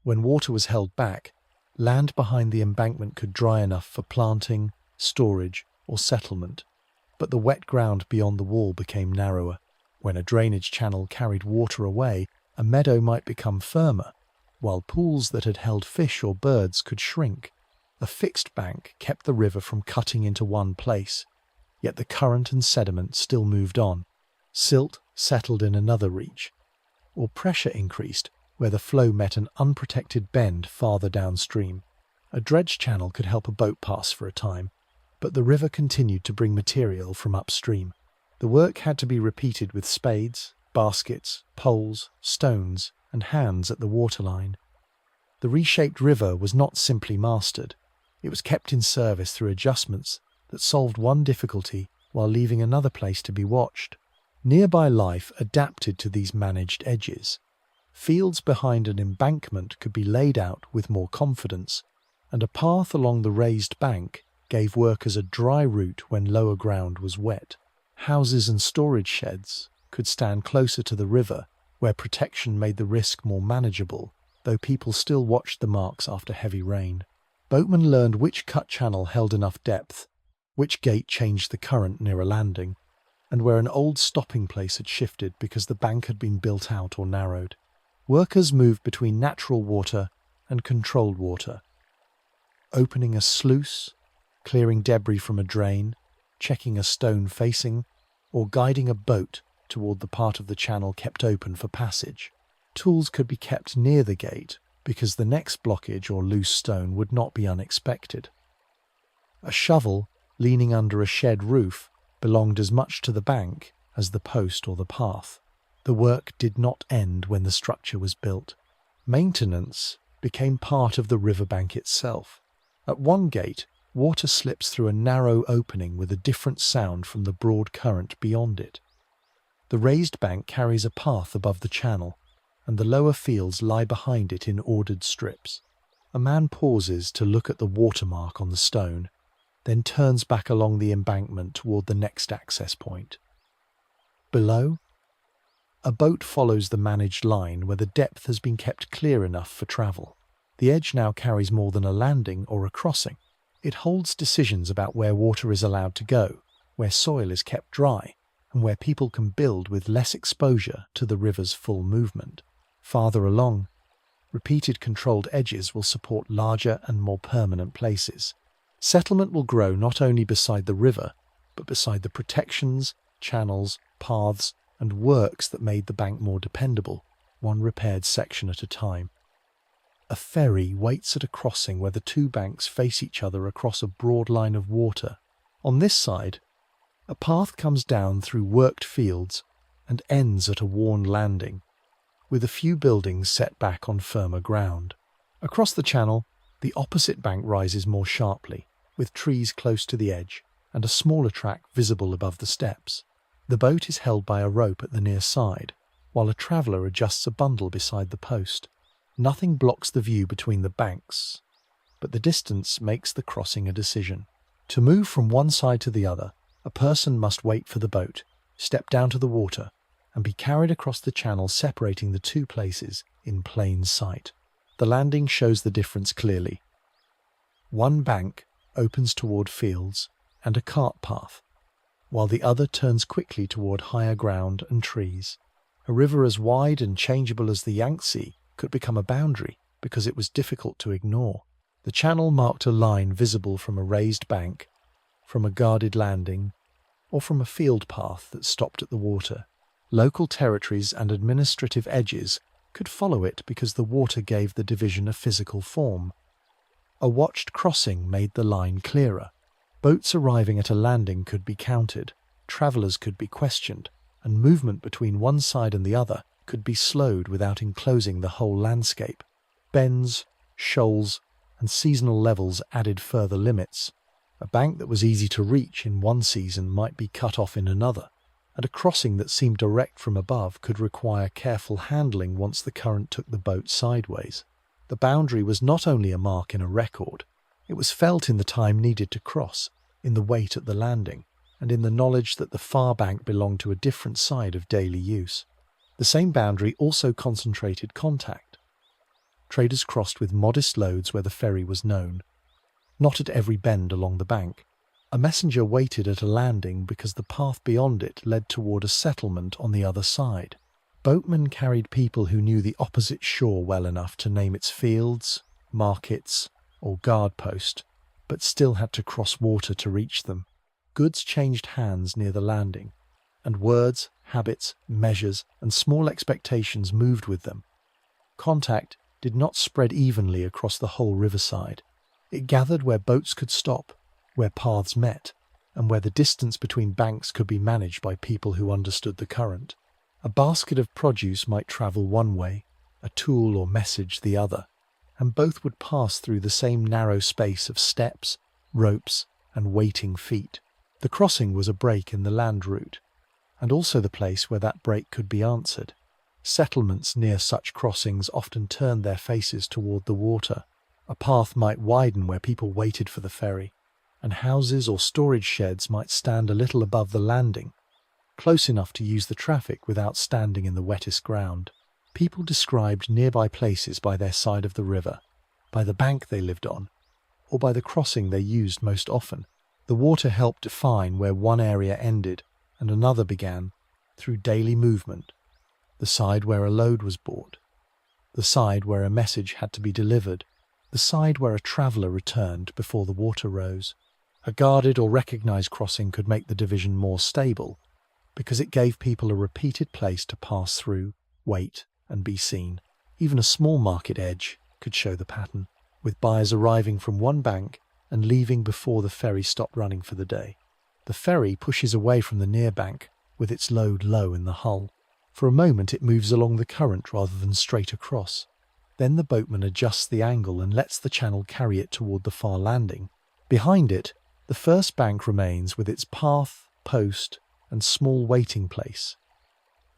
When water was held back, land behind the embankment could dry enough for planting, storage, or settlement, but the wet ground beyond the wall became narrower. When a drainage channel carried water away, a meadow might become firmer, while pools that had held fish or birds could shrink. A fixed bank kept the river from cutting into one place, yet the current and sediment still moved on. Silt settled in another reach, or pressure increased where the flow met an unprotected bend farther downstream. A dredge channel could help a boat pass for a time, but the river continued to bring material from upstream. The work had to be repeated with spades, baskets, poles, stones, and hands at the waterline. The reshaped river was not simply mastered, it was kept in service through adjustments that solved one difficulty while leaving another place to be watched. Nearby life adapted to these managed edges. Fields behind an embankment could be laid out with more confidence, and a path along the raised bank gave workers a dry route when lower ground was wet. Houses and storage sheds could stand closer to the river, where protection made the risk more manageable, though people still watched the marks after heavy rain. Boatmen learned which cut channel held enough depth, which gate changed the current near a landing, and where an old stopping place had shifted because the bank had been built out or narrowed. Workers moved between natural water and controlled water, opening a sluice, clearing debris from a drain, checking a stone facing, or guiding a boat toward the part of the channel kept open for passage. Tools could be kept near the gate, because the next blockage or loose stone would not be unexpected. A shovel, leaning under a shed roof, belonged as much to the bank as the post or the path. The work did not end when the structure was built. Maintenance became part of the riverbank itself. At one gate, water slips through a narrow opening with a different sound from the broad current beyond it. The raised bank carries a path above the channel, and the lower fields lie behind it in ordered strips. A man pauses to look at the watermark on the stone, then turns back along the embankment toward the next access point. Below, a boat follows the managed line where the depth has been kept clear enough for travel. The edge now carries more than a landing or a crossing. It holds decisions about where water is allowed to go, where soil is kept dry, and where people can build with less exposure to the river's full movement. Farther along, repeated controlled edges will support larger and more permanent places. Settlement will grow not only beside the river, but beside the protections, channels, paths, and works that made the bank more dependable, one repaired section at a time. A ferry waits at a crossing where the two banks face each other across a broad line of water. On this side, a path comes down through worked fields and ends at a worn landing, with a few buildings set back on firmer ground. Across the channel, the opposite bank rises more sharply, with trees close to the edge and a smaller track visible above the steps. The boat is held by a rope at the near side, while a traveller adjusts a bundle beside the post. Nothing blocks the view between the banks, but the distance makes the crossing a decision. To move from one side to the other, a person must wait for the boat, step down to the water, and be carried across the channel separating the two places in plain sight. The landing shows the difference clearly. One bank opens toward fields and a cart path, while the other turns quickly toward higher ground and trees. A river as wide and changeable as the Yangtze could become a boundary because it was difficult to ignore. The channel marked a line visible from a raised bank, from a guarded landing, or from a field path that stopped at the water. Local territories and administrative edges could follow it because the water gave the division a physical form. A watched crossing made the line clearer. Boats arriving at a landing could be counted, travellers could be questioned, and movement between one side and the other could be slowed without enclosing the whole landscape. Bends, shoals, and seasonal levels added further limits. A bank that was easy to reach in one season might be cut off in another, and a crossing that seemed direct from above could require careful handling once the current took the boat sideways. The boundary was not only a mark in a record, it was felt in the time needed to cross, in the wait at the landing, and in the knowledge that the far bank belonged to a different side of daily use. The same boundary also concentrated contact. Traders crossed with modest loads where the ferry was known, not at every bend along the bank. A messenger waited at a landing because the path beyond it led toward a settlement on the other side. Boatmen carried people who knew the opposite shore well enough to name its fields, markets, or guard post, but still had to cross water to reach them. Goods changed hands near the landing, and words, habits, measures, and small expectations moved with them. Contact did not spread evenly across the whole riverside. It gathered where boats could stop, where paths met, and where the distance between banks could be managed by people who understood the current. A basket of produce might travel one way, a tool or message the other, and both would pass through the same narrow space of steps, ropes, and waiting feet. The crossing was a break in the land route, and also the place where that break could be answered. Settlements near such crossings often turned their faces toward the water. A path might widen where people waited for the ferry, and houses or storage sheds might stand a little above the landing, close enough to use the traffic without standing in the wettest ground. People described nearby places by their side of the river, by the bank they lived on, or by the crossing they used most often. The water helped define where one area ended and another began through daily movement, the side where a load was bought, the side where a message had to be delivered, the side where a traveller returned before the water rose. A guarded or recognised crossing could make the division more stable, because it gave people a repeated place to pass through, wait, and be seen. Even a small market edge could show the pattern, with buyers arriving from one bank and leaving before the ferry stopped running for the day. The ferry pushes away from the near bank with its load low in the hull. For a moment it moves along the current rather than straight across. Then the boatman adjusts the angle and lets the channel carry it toward the far landing. Behind it, the first bank remains with its path, post, and small waiting place.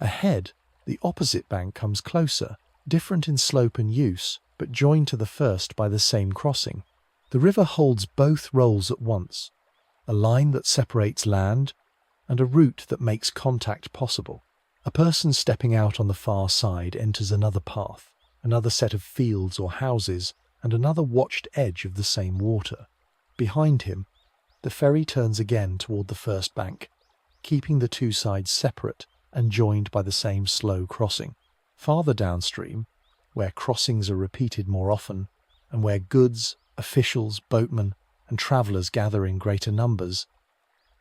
Ahead, the opposite bank comes closer, different in slope and use, but joined to the first by the same crossing. The river holds both roles at once, a line that separates land and a route that makes contact possible. A person stepping out on the far side enters another path, another set of fields or houses, and another watched edge of the same water. Behind him, the ferry turns again toward the first bank, keeping the two sides separate and joined by the same slow crossing. Farther downstream, where crossings are repeated more often, and where goods, officials, boatmen, and travellers gather in greater numbers,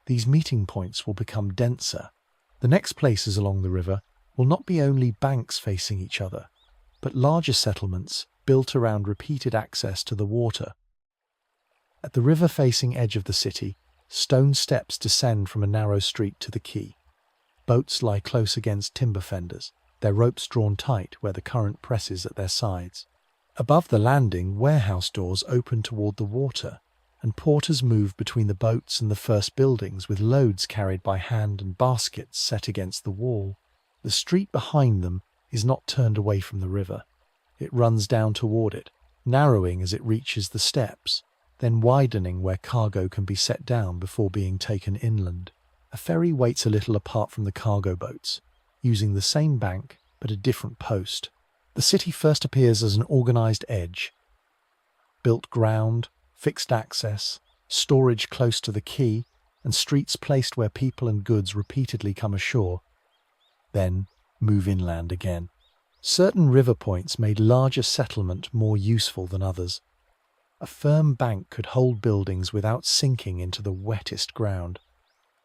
these meeting points will become denser. The next places along the river will not be only banks facing each other, but larger settlements built around repeated access to the water. At the river-facing edge of the city, stone steps descend from a narrow street to the quay. Boats lie close against timber fenders, their ropes drawn tight where the current presses at their sides. Above the landing, warehouse doors open toward the water, and porters move between the boats and the first buildings with loads carried by hand and baskets set against the wall. The street behind them is not turned away from the river. It runs down toward it, narrowing as it reaches the steps, then widening where cargo can be set down before being taken inland. A ferry waits a little apart from the cargo boats, using the same bank but a different post. The city first appears as an organised edge. Built ground, fixed access, storage close to the quay, and streets placed where people and goods repeatedly come ashore, then move inland again. Certain river points made larger settlement more useful than others. A firm bank could hold buildings without sinking into the wettest ground.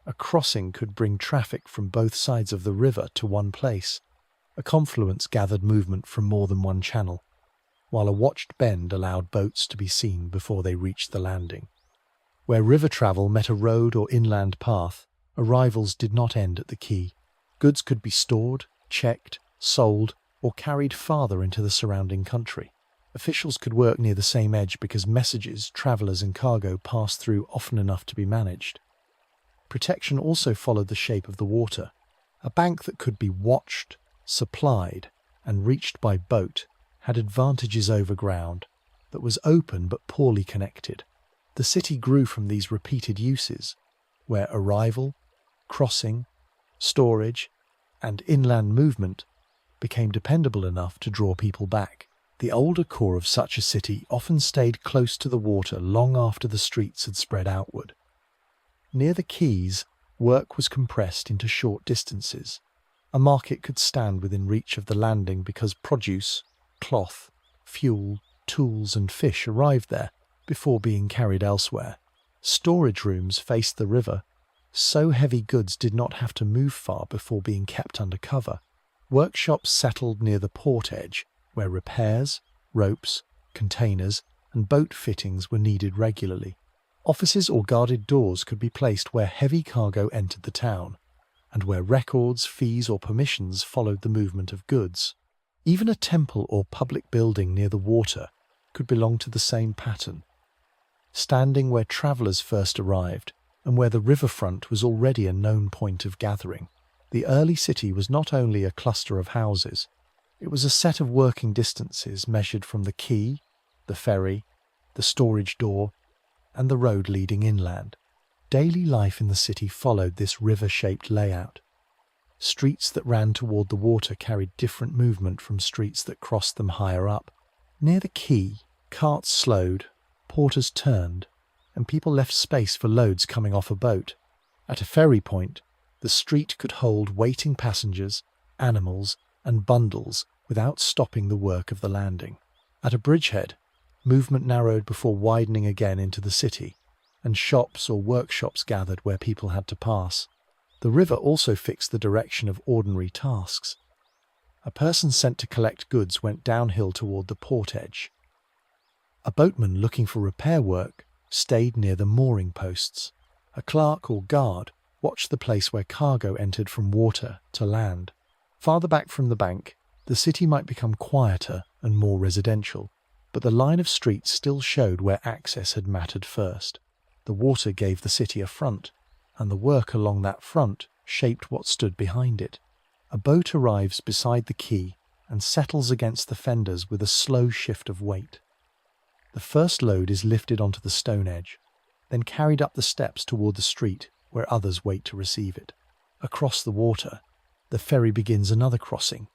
A crossing could bring traffic from both sides of the river to one place. A confluence gathered movement from more than one channel, while a watched bend allowed boats to be seen before they reached the landing. Where river travel met a road or inland path, arrivals did not end at the quay. Goods could be stored, checked, sold, or carried farther into the surrounding country. Officials could work near the same edge because messages, travellers and cargo passed through often enough to be managed. Protection also followed the shape of the water. A bank that could be watched, supplied, and reached by boat had advantages over ground that was open but poorly connected. The city grew from these repeated uses, where arrival, crossing, storage, and inland movement became dependable enough to draw people back. The older core of such a city often stayed close to the water long after the streets had spread outward. Near the quays, work was compressed into short distances. A market could stand within reach of the landing because produce, cloth, fuel, tools and fish arrived there before being carried elsewhere. Storage rooms faced the river, so heavy goods did not have to move far before being kept under cover. Workshops settled near the port edge, where repairs, ropes, containers and boat fittings were needed regularly. Offices or guarded doors could be placed where heavy cargo entered the town, and where records, fees or permissions followed the movement of goods. Even a temple or public building near the water could belong to the same pattern, standing where travellers first arrived and where the riverfront was already a known point of gathering. The early city was not only a cluster of houses, it was a set of working distances measured from the quay, the ferry, the storage door, and the road leading inland. Daily life in the city followed this river-shaped layout. Streets that ran toward the water carried different movement from streets that crossed them higher up. Near the quay, carts slowed, porters turned, and people left space for loads coming off a boat. At a ferry point, the street could hold waiting passengers, animals, and bundles without stopping the work of the landing. At a bridgehead, movement narrowed before widening again into the city, and shops or workshops gathered where people had to pass. The river also fixed the direction of ordinary tasks. A person sent to collect goods went downhill toward the port edge, A boatman looking for repair work stayed near the mooring posts. A clerk or guard watched the place where cargo entered from water to land. Farther back from the bank, the city might become quieter and more residential, but the line of streets still showed where access had mattered first. The water gave the city a front, and the work along that front shaped what stood behind it. A boat arrives beside the quay and settles against the fenders with a slow shift of weight. The first load is lifted onto the stone edge, then carried up the steps toward the street where others wait to receive it. Across the water, the ferry begins another crossing,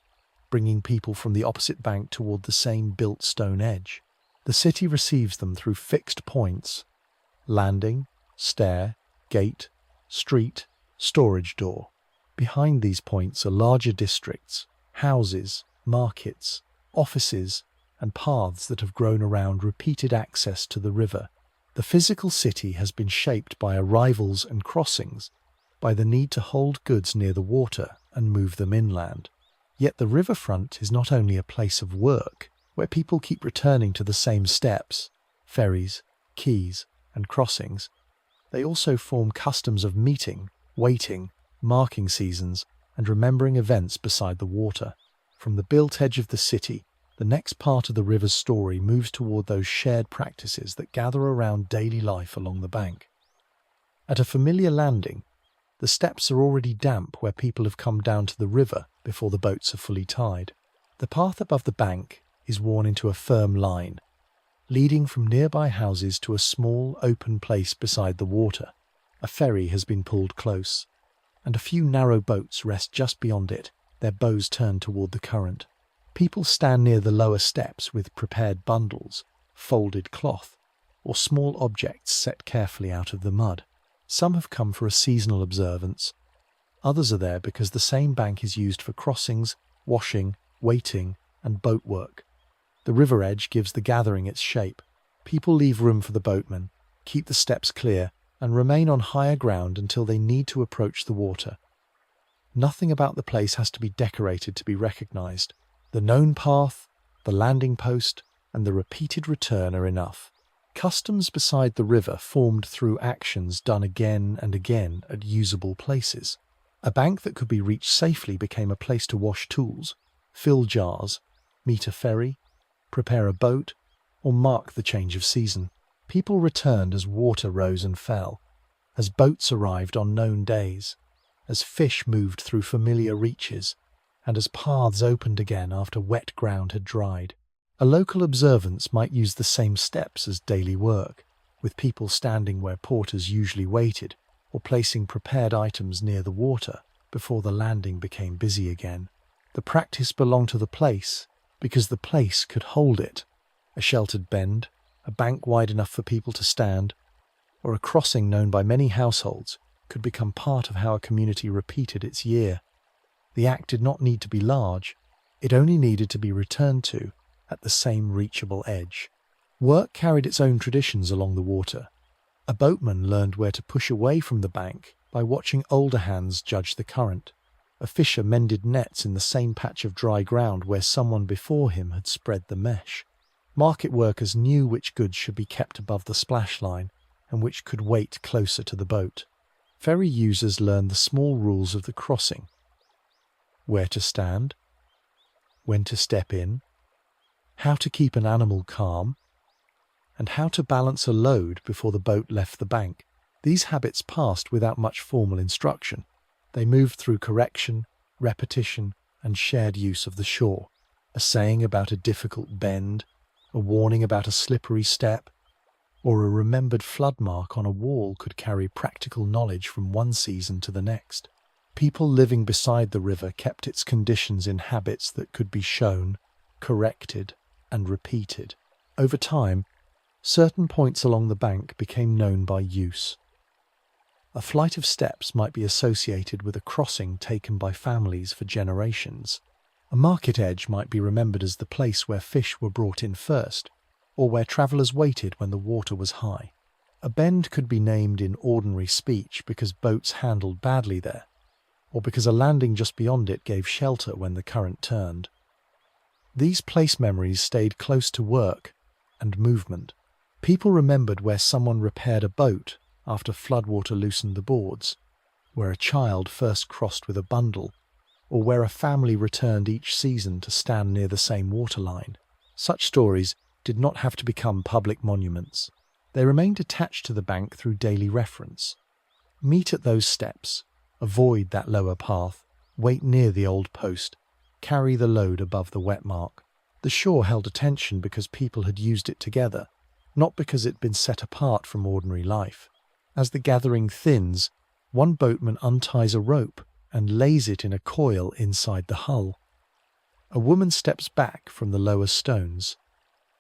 bringing people from the opposite bank toward the same built stone edge. The city receives them through fixed points: landing, stair, gate, street, storage door. Behind these points are larger districts, houses, markets, offices, and paths that have grown around repeated access to the river. The physical city has been shaped by arrivals and crossings, by the need to hold goods near the water and move them inland. Yet the riverfront is not only a place of work, where people keep returning to the same steps, ferries, quays, and crossings. They also form customs of meeting, waiting, marking seasons, and remembering events beside the water. From the built edge of the city, the next part of the river's story moves toward those shared practices that gather around daily life along the bank. At a familiar landing, the steps are already damp where people have come down to the river before the boats are fully tied. The path above the bank is worn into a firm line, leading from nearby houses to a small open place beside the water. A ferry has been pulled close, and a few narrow boats rest just beyond it, their bows turned toward the current. People stand near the lower steps with prepared bundles, folded cloth, or small objects set carefully out of the mud. Some have come for a seasonal observance. Others are there because the same bank is used for crossings, washing, waiting, and boat work. The river edge gives the gathering its shape. People leave room for the boatmen, keep the steps clear, and remain on higher ground until they need to approach the water. Nothing about the place has to be decorated to be recognized. The known path, the landing post, and the repeated return are enough. Customs beside the river formed through actions done again and again at usable places. A bank that could be reached safely became a place to wash tools, fill jars, meet a ferry, prepare a boat, or mark the change of season. People returned as water rose and fell, as boats arrived on known days, as fish moved through familiar reaches, and as paths opened again after wet ground had dried. A local observance might use the same steps as daily work, with people standing where porters usually waited, or placing prepared items near the water before the landing became busy again. The practice belonged to the place because the place could hold it. A sheltered bend, a bank wide enough for people to stand, or a crossing known by many households could become part of how a community repeated its year. The act did not need to be large, it only needed to be returned to at the same reachable edge. Work carried its own traditions along the water. A boatman learned where to push away from the bank by watching older hands judge the current. A fisher mended nets in the same patch of dry ground where someone before him had spread the mesh. Market workers knew which goods should be kept above the splash line and which could wait closer to the boat. Ferry users learned the small rules of the crossing: where to stand, when to step in, how to keep an animal calm, and how to balance a load before the boat left the bank. These habits passed without much formal instruction. They moved through correction, repetition, and shared use of the shore. A saying about a difficult bend, a warning about a slippery step, or a remembered flood mark on a wall could carry practical knowledge from one season to the next. People living beside the river kept its conditions in habits that could be shown, corrected, and repeated. Over time, certain points along the bank became known by use. A flight of steps might be associated with a crossing taken by families for generations. A market edge might be remembered as the place where fish were brought in first, or where travellers waited when the water was high. A bend could be named in ordinary speech because boats handled badly there, or because a landing just beyond it gave shelter when the current turned. These place memories stayed close to work and movement. People remembered where someone repaired a boat after floodwater loosened the boards, where a child first crossed with a bundle, or where a family returned each season to stand near the same waterline. Such stories did not have to become public monuments. They remained attached to the bank through daily reference. Meet at those steps, avoid that lower path, wait near the old post, carry the load above the wet mark. The shore held attention because people had used it together, not because it had been set apart from ordinary life. As the gathering thins, one boatman unties a rope and lays it in a coil inside the hull. A woman steps back from the lower stones,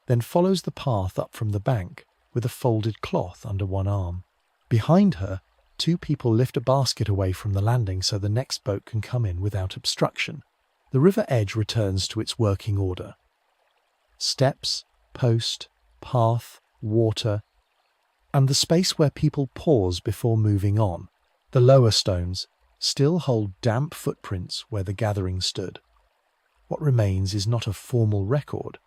then follows the path up from the bank with a folded cloth under one arm. Behind her, two people lift a basket away from the landing so the next boat can come in without obstruction. The river edge returns to its working order. Steps, post, path, water, and the space where people pause before moving on. The lower stones still hold damp footprints where the gathering stood. What remains is not a formal record,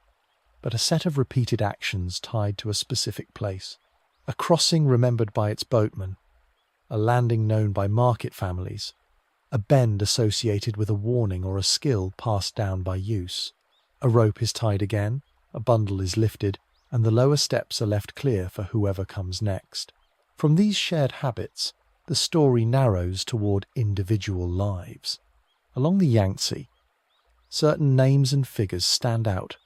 but a set of repeated actions tied to a specific place. A crossing remembered by its boatman, a landing known by market families, a bend associated with a warning or a skill passed down by use. A rope is tied again, a bundle is lifted, and the lower steps are left clear for whoever comes next. From these shared habits, the story narrows toward individual lives. Along the Yangtze, certain names and figures stand out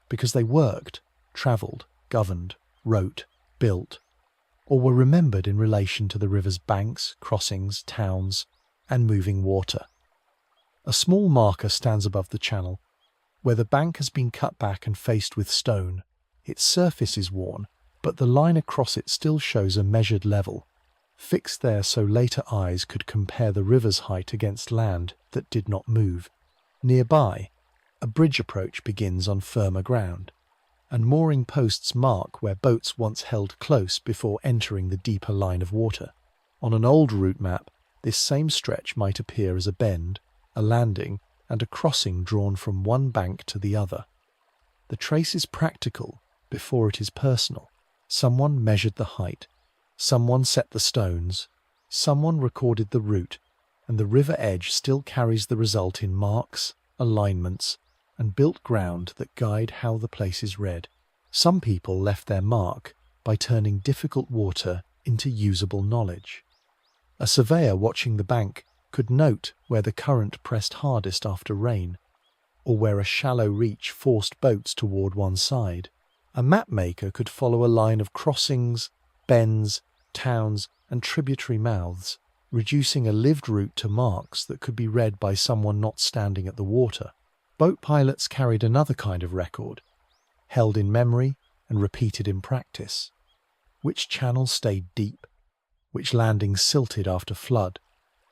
because they worked, travelled, governed, wrote, built, or were remembered in relation to the river's banks, crossings, towns, and moving water. A small marker stands above the channel, where the bank has been cut back and faced with stone. Its surface is worn, but the line across it still shows a measured level, fixed there so later eyes could compare the river's height against land that did not move. Nearby, a bridge approach begins on firmer ground, and mooring posts mark where boats once held close before entering the deeper line of water. On an old route map, this same stretch might appear as a bend, a landing, and a crossing drawn from one bank to the other. The trace is practical before it is personal. Someone measured the height, someone set the stones, someone recorded the route, and the river edge still carries the result in marks, alignments, and built ground that guide how the place is read. Some people left their mark by turning difficult water into usable knowledge. A surveyor watching the bank could note where the current pressed hardest after rain, or where a shallow reach forced boats toward one side. A map maker could follow a line of crossings, bends, towns, and tributary mouths, reducing a lived route to marks that could be read by someone not standing at the water. Boat pilots carried another kind of record, held in memory and repeated in practice. Which channel stayed deep? Which landing silted after flood?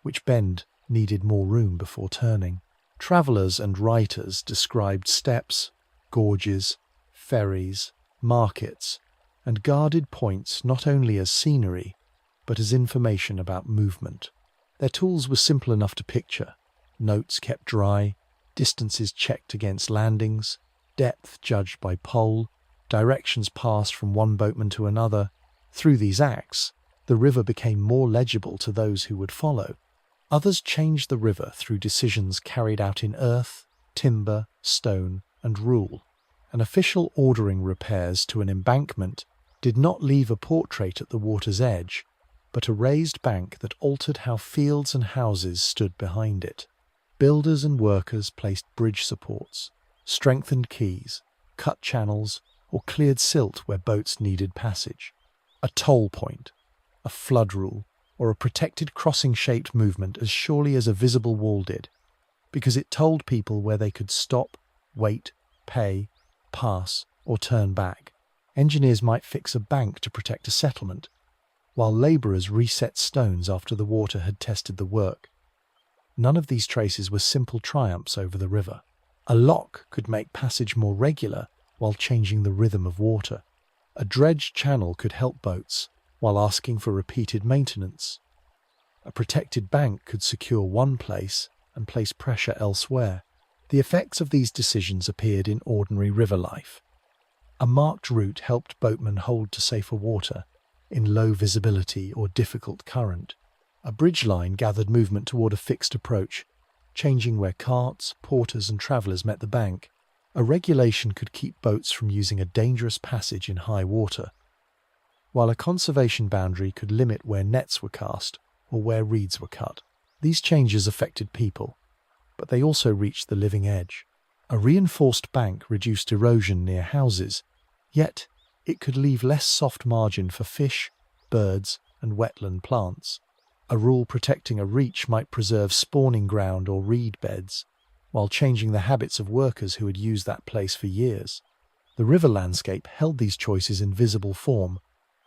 Which bend needed more room before turning? Travellers and writers described steps, gorges, ferries, markets, and guarded points not only as scenery, but as information about movement. Their tools were simple enough to picture: notes kept dry, distances checked against landings, depth judged by pole, directions passed from one boatman to another. Through these acts, the river became more legible to those who would follow. Others changed the river through decisions carried out in earth, timber, stone, and rule. An official ordering repairs to an embankment did not leave a portrait at the water's edge, but a raised bank that altered how fields and houses stood behind it. Builders and workers placed bridge supports, strengthened quays, cut channels, or cleared silt where boats needed passage. A toll point, a flood rule, or a protected crossing-shaped movement as surely as a visible wall did, because it told people where they could stop, wait, pay, pass, or turn back. Engineers might fix a bank to protect a settlement, while labourers reset stones after the water had tested the work. None of these traces were simple triumphs over the river. A lock could make passage more regular while changing the rhythm of water. A dredged channel could help boats while asking for repeated maintenance. A protected bank could secure one place and place pressure elsewhere. The effects of these decisions appeared in ordinary river life. A marked route helped boatmen hold to safer water in low visibility or difficult current. A bridge line gathered movement toward a fixed approach, changing where carts, porters and travellers met the bank. A regulation could keep boats from using a dangerous passage in high water, while a conservation boundary could limit where nets were cast or where reeds were cut. These changes affected people, but they also reached the living edge. A reinforced bank reduced erosion near houses, yet it could leave less soft margin for fish, birds and wetland plants. A rule protecting a reach might preserve spawning ground or reed beds, while changing the habits of workers who had used that place for years. The river landscape held these choices in visible form: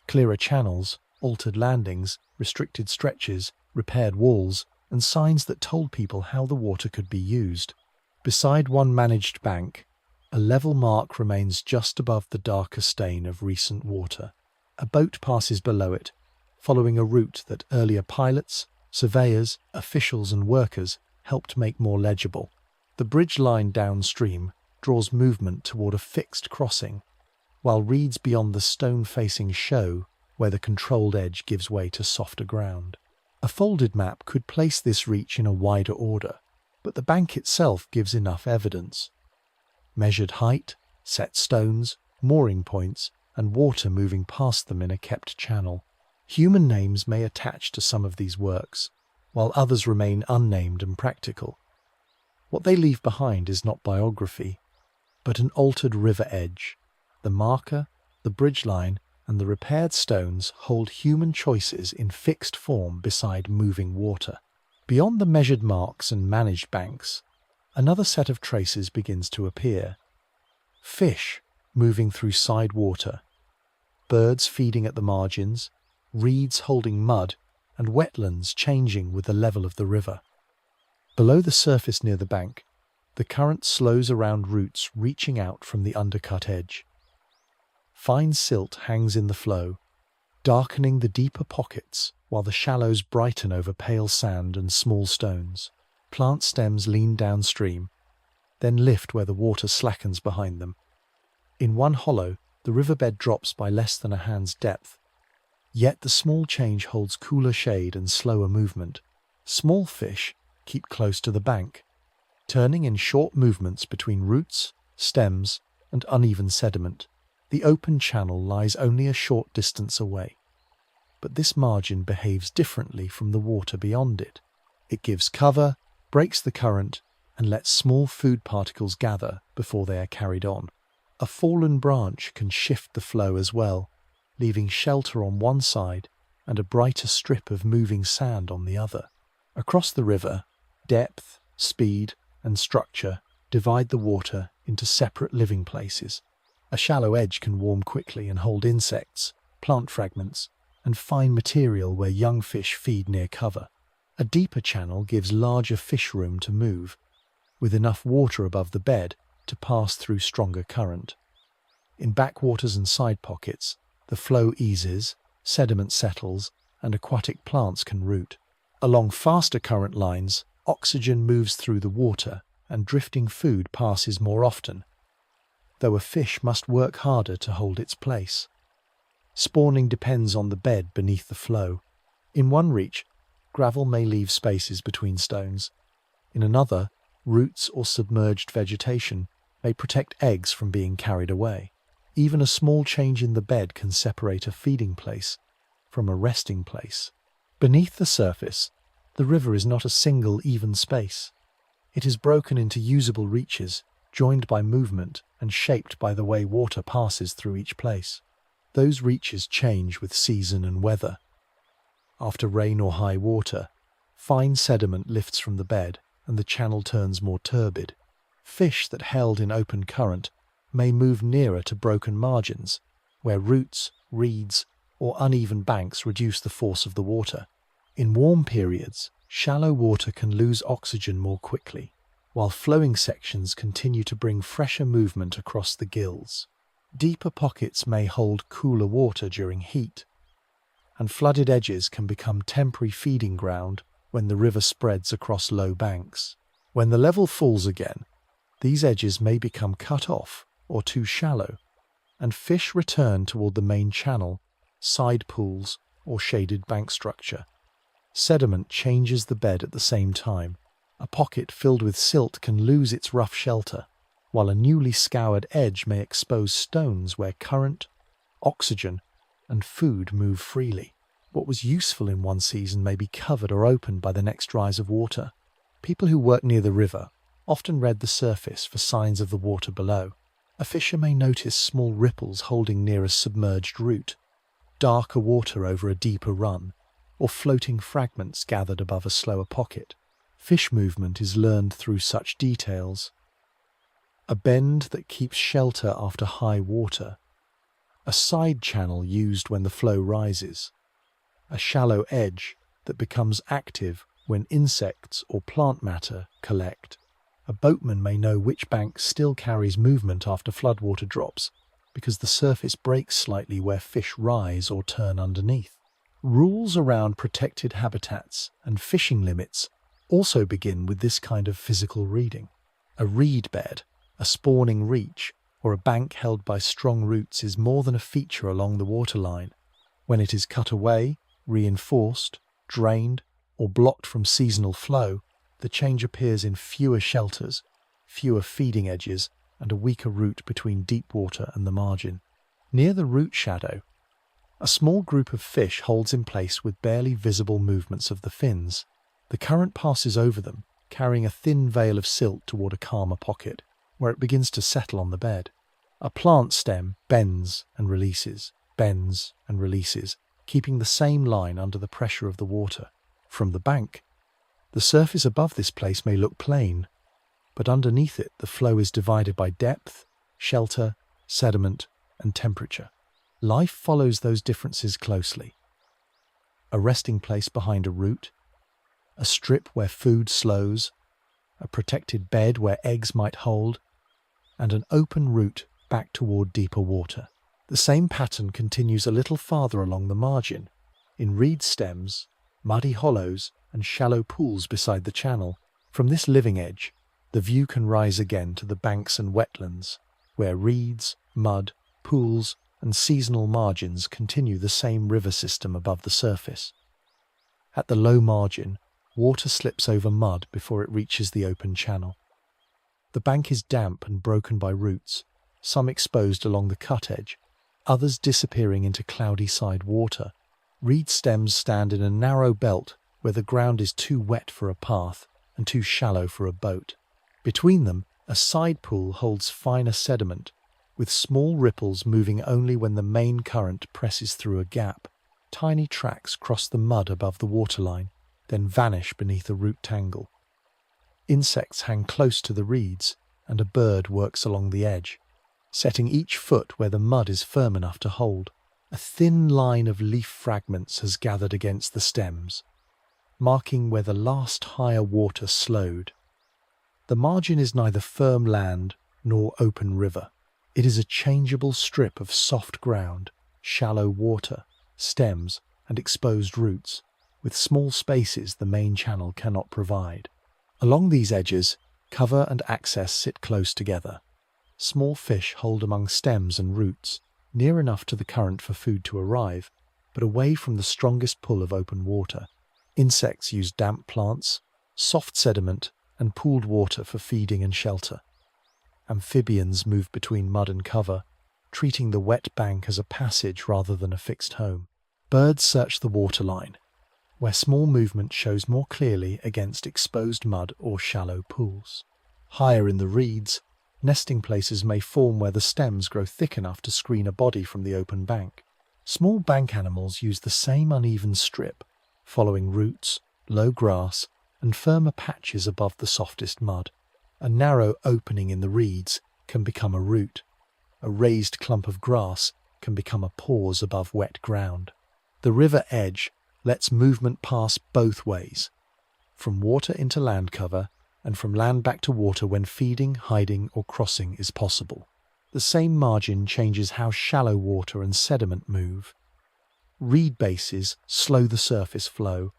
clearer channels, altered landings, restricted stretches, repaired walls, and signs that told people how the water could be used. Beside one managed bank, a level mark remains just above the darker stain of recent water. A boat passes below it, following a route that earlier pilots, surveyors, officials and workers helped make more legible. The bridge line downstream draws movement toward a fixed crossing, while reeds beyond the stone-facing show where the controlled edge gives way to softer ground. A folded map could place this reach in a wider order, but the bank itself gives enough evidence. Measured height, set stones, mooring points, and water moving past them in a kept channel. Human names may attach to some of these works, while others remain unnamed and practical. What they leave behind is not biography, but an altered river edge. The marker, the bridge line, and the repaired stones hold human choices in fixed form beside moving water. Beyond the measured marks and managed banks, another set of traces begins to appear. Fish moving through side water, birds feeding at the margins, reeds holding mud, and wetlands changing with the level of the river. Below the surface near the bank, the current slows around roots reaching out from the undercut edge. Fine silt hangs in the flow, darkening the deeper pockets while the shallows brighten over pale sand and small stones. Plant stems lean downstream, then lift where the water slackens behind them. In one hollow, the riverbed drops by less than a hand's depth, yet the small change holds cooler shade and slower movement. Small fish keep close to the bank, turning in short movements between roots, stems, and uneven sediment. The open channel lies only a short distance away, but this margin behaves differently from the water beyond it. It gives cover, breaks the current, and lets small food particles gather before they are carried on. A fallen branch can shift the flow as well, leaving shelter on one side and a brighter strip of moving sand on the other. Across the river, depth, speed, and structure divide the water into separate living places. A shallow edge can warm quickly and hold insects, plant fragments, and fine material where young fish feed near cover. A deeper channel gives larger fish room to move, with enough water above the bed to pass through stronger current. In backwaters and side pockets, the flow eases, sediment settles, and aquatic plants can root. Along faster current lines, oxygen moves through the water and drifting food passes more often, though a fish must work harder to hold its place. Spawning depends on the bed beneath the flow. In one reach, gravel may leave spaces between stones. In another, roots or submerged vegetation may protect eggs from being carried away. Even a small change in the bed can separate a feeding place from a resting place. Beneath the surface, the river is not a single even space. It is broken into usable reaches, joined by movement and shaped by the way water passes through each place. Those reaches change with season and weather. After rain or high water, fine sediment lifts from the bed and the channel turns more turbid. Fish that held in open current may move nearer to broken margins, where roots, reeds, or uneven banks reduce the force of the water. In warm periods, shallow water can lose oxygen more quickly, while flowing sections continue to bring fresher movement across the gills. Deeper pockets may hold cooler water during heat, and flooded edges can become temporary feeding ground when the river spreads across low banks. When the level falls again, these edges may become cut off or too shallow, and fish return toward the main channel, side pools, or shaded bank structure. Sediment changes the bed at the same time. A pocket filled with silt can lose its rough shelter, while a newly scoured edge may expose stones where current, oxygen, and food move freely. What was useful in one season may be covered or opened by the next rise of water. People who work near the river often read the surface for signs of the water below. A fisher may notice small ripples holding near a submerged root, darker water over a deeper run, or floating fragments gathered above a slower pocket. Fish movement is learned through such details. A bend that keeps shelter after high water, a side channel used when the flow rises, a shallow edge that becomes active when insects or plant matter collect. A boatman may know which bank still carries movement after floodwater drops, because the surface breaks slightly where fish rise or turn underneath. Rules around protected habitats and fishing limits also begin with this kind of physical reading. A reed bed, a spawning reach, or a bank held by strong roots is more than a feature along the waterline. When it is cut away, reinforced, drained, or blocked from seasonal flow, the change appears in fewer shelters, fewer feeding edges, and a weaker route between deep water and the margin. Near the root shadow, a small group of fish holds in place with barely visible movements of the fins. The current passes over them, carrying a thin veil of silt toward a calmer pocket, where it begins to settle on the bed. A plant stem bends and releases, keeping the same line under the pressure of the water. From the bank, the surface above this place may look plain, but underneath it the flow is divided by depth, shelter, sediment, and temperature. Life follows those differences closely. A resting place behind a root, a strip where food slows, a protected bed where eggs might hold, and an open route back toward deeper water. The same pattern continues a little farther along the margin, in reed stems, muddy hollows, and shallow pools beside the channel. From this living edge, the view can rise again to the banks and wetlands, where reeds, mud, pools, and seasonal margins continue the same river system above the surface. At the low margin, water slips over mud before it reaches the open channel. The bank is damp and broken by roots, some exposed along the cut edge, others disappearing into cloudy side water. Reed stems stand in a narrow belt where the ground is too wet for a path and too shallow for a boat. Between them, a side pool holds finer sediment, with small ripples moving only when the main current presses through a gap. Tiny tracks cross the mud above the waterline, then vanish beneath a root tangle. Insects hang close to the reeds, and a bird works along the edge, setting each foot where the mud is firm enough to hold. A thin line of leaf fragments has gathered against the stems, marking where the last higher water slowed. The margin is neither firm land nor open river. It is a changeable strip of soft ground, shallow water, stems, and exposed roots, with small spaces the main channel cannot provide. Along these edges, cover and access sit close together. Small fish hold among stems and roots, near enough to the current for food to arrive, but away from the strongest pull of open water. Insects use damp plants, soft sediment, and pooled water for feeding and shelter. Amphibians move between mud and cover, treating the wet bank as a passage rather than a fixed home. Birds search the waterline, where small movement shows more clearly against exposed mud or shallow pools. Higher in the reeds, nesting places may form where the stems grow thick enough to screen a body from the open bank. Small bank animals use the same uneven strip, following roots, low grass, and firmer patches above the softest mud. A narrow opening in the reeds can become a root. A raised clump of grass can become a pause above wet ground. The river edge lets movement pass both ways, from water into land cover and from land back to water when feeding, hiding, or crossing is possible. The same margin changes how shallow water and sediment move. Reed bases slow the surface flow,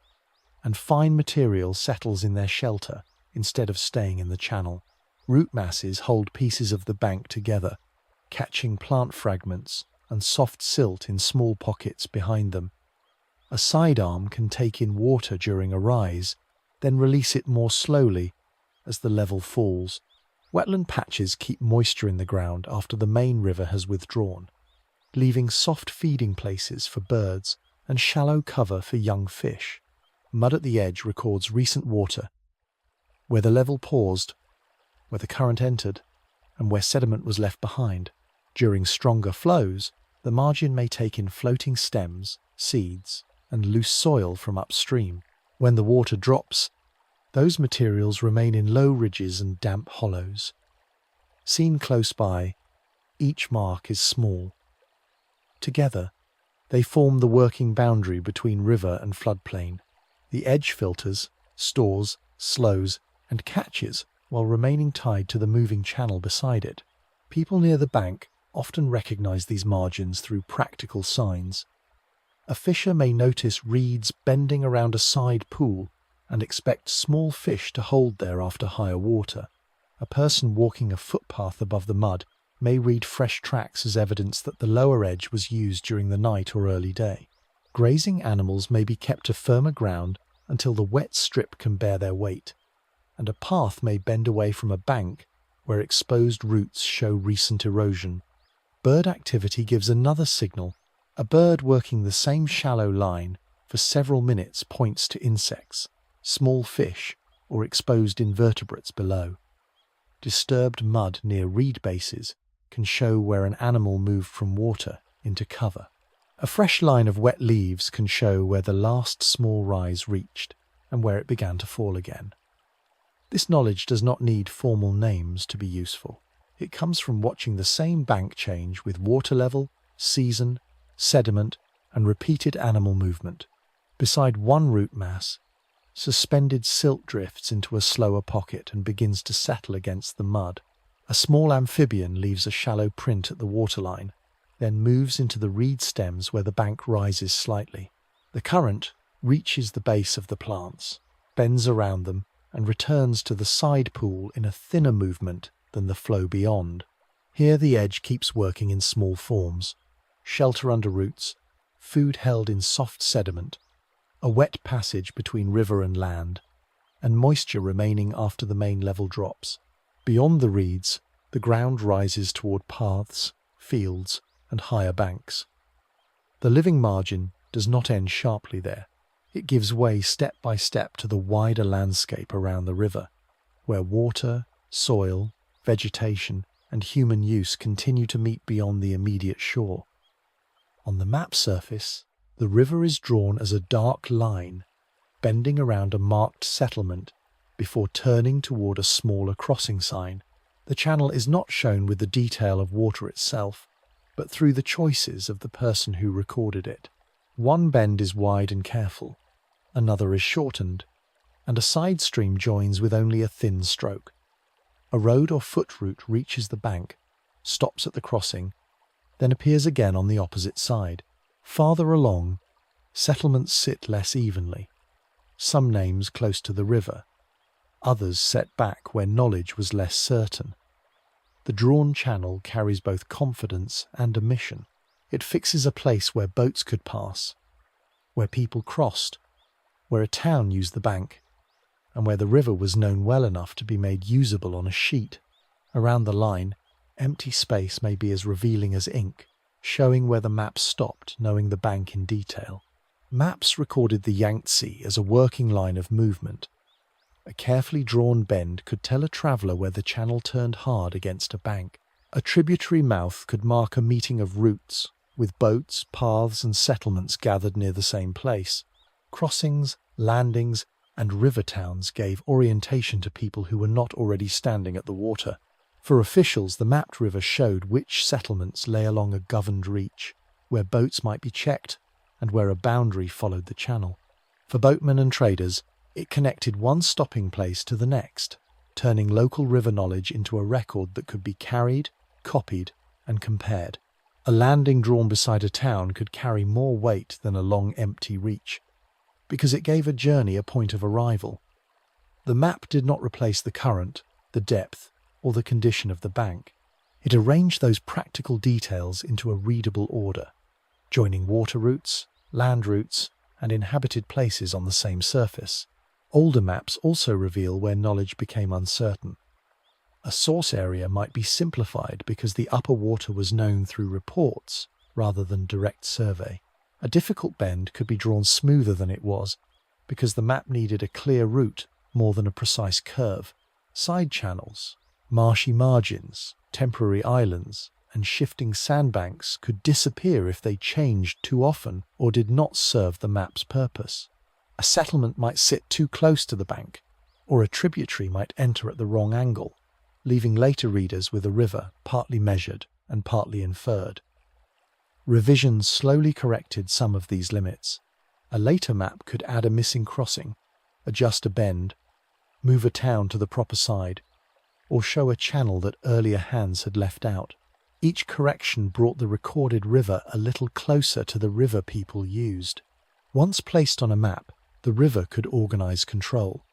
and fine material settles in their shelter instead of staying in the channel. Root masses hold pieces of the bank together, catching plant fragments and soft silt in small pockets behind them. A sidearm can take in water during a rise, then release it more slowly as the level falls. Wetland patches keep moisture in the ground after the main river has withdrawn, leaving soft feeding places for birds and shallow cover for young fish. Mud at the edge records recent water, where the level paused, where the current entered, and where sediment was left behind. During stronger flows, the margin may take in floating stems, seeds, and loose soil from upstream. When the water drops, those materials remain in low ridges and damp hollows. Seen close by, each mark is small. Together, they form the working boundary between river and floodplain. The edge filters, stores, slows, and catches while remaining tied to the moving channel beside it. People near the bank often recognize these margins through practical signs. A fisher may notice reeds bending around a side pool and expect small fish to hold there after higher water. A person walking a footpath above the mud may read fresh tracks as evidence that the lower edge was used during the night or early day. Grazing animals may be kept to firmer ground until the wet strip can bear their weight, and a path may bend away from a bank where exposed roots show recent erosion. Bird activity gives another signal. A bird working the same shallow line for several minutes points to insects, small fish, or exposed invertebrates below. Disturbed mud near reed bases can show where an animal moved from water into cover. A fresh line of wet leaves can show where the last small rise reached and where it began to fall again. This knowledge does not need formal names to be useful. It comes from watching the same bank change with water level, season, sediment, and repeated animal movement. Beside one root mass, suspended silt drifts into a slower pocket and begins to settle against the mud. A small amphibian leaves a shallow print at the waterline, then moves into the reed stems where the bank rises slightly. The current reaches the base of the plants, bends around them, and returns to the side pool in a thinner movement than the flow beyond. Here the edge keeps working in small forms: shelter under roots, food held in soft sediment, a wet passage between river and land, and moisture remaining after the main level drops. Beyond the reeds, the ground rises toward paths, fields, and higher banks. The living margin does not end sharply there. It gives way step by step to the wider landscape around the river, where water, soil, vegetation, and human use continue to meet beyond the immediate shore. On the map surface, the river is drawn as a dark line, bending around a marked settlement before turning toward a smaller crossing sign. The channel is not shown with the detail of water itself, but through the choices of the person who recorded it. One bend is wide and careful, another is shortened, and a side stream joins with only a thin stroke. A road or foot route reaches the bank, stops at the crossing, then appears again on the opposite side. Farther along, settlements sit less evenly, some names close to the river, others set back where knowledge was less certain. The drawn channel carries both confidence and a mission. It fixes a place where boats could pass, where people crossed, where a town used the bank, and where the river was known well enough to be made usable on a sheet. Around the line, empty space may be as revealing as ink, showing where the map stopped, knowing the bank in detail. Maps recorded the Yangtze as a working line of movement. A carefully drawn bend could tell a traveller where the channel turned hard against a bank. A tributary mouth could mark a meeting of routes, with boats, paths, and settlements gathered near the same place. Crossings, landings, and river towns gave orientation to people who were not already standing at the water. For officials, the mapped river showed which settlements lay along a governed reach, where boats might be checked, and where a boundary followed the channel. For boatmen and traders, it connected one stopping place to the next, turning local river knowledge into a record that could be carried, copied, and compared. A landing drawn beside a town could carry more weight than a long empty reach, because it gave a journey a point of arrival. The map did not replace the current, the depth, or the condition of the bank. It arranged those practical details into a readable order, joining water routes, land routes, and inhabited places on the same surface. Older maps also reveal where knowledge became uncertain. A source area might be simplified because the upper water was known through reports rather than direct survey. A difficult bend could be drawn smoother than it was because the map needed a clear route more than a precise curve. Side channels, marshy margins, temporary islands, and shifting sandbanks could disappear if they changed too often or did not serve the map's purpose. A settlement might sit too close to the bank, or a tributary might enter at the wrong angle, leaving later readers with a river partly measured and partly inferred. Revisions slowly corrected some of these limits. A later map could add a missing crossing, adjust a bend, move a town to the proper side, or show a channel that earlier hands had left out. Each correction brought the recorded river a little closer to the river people used. Once placed on a map, the river could organize control.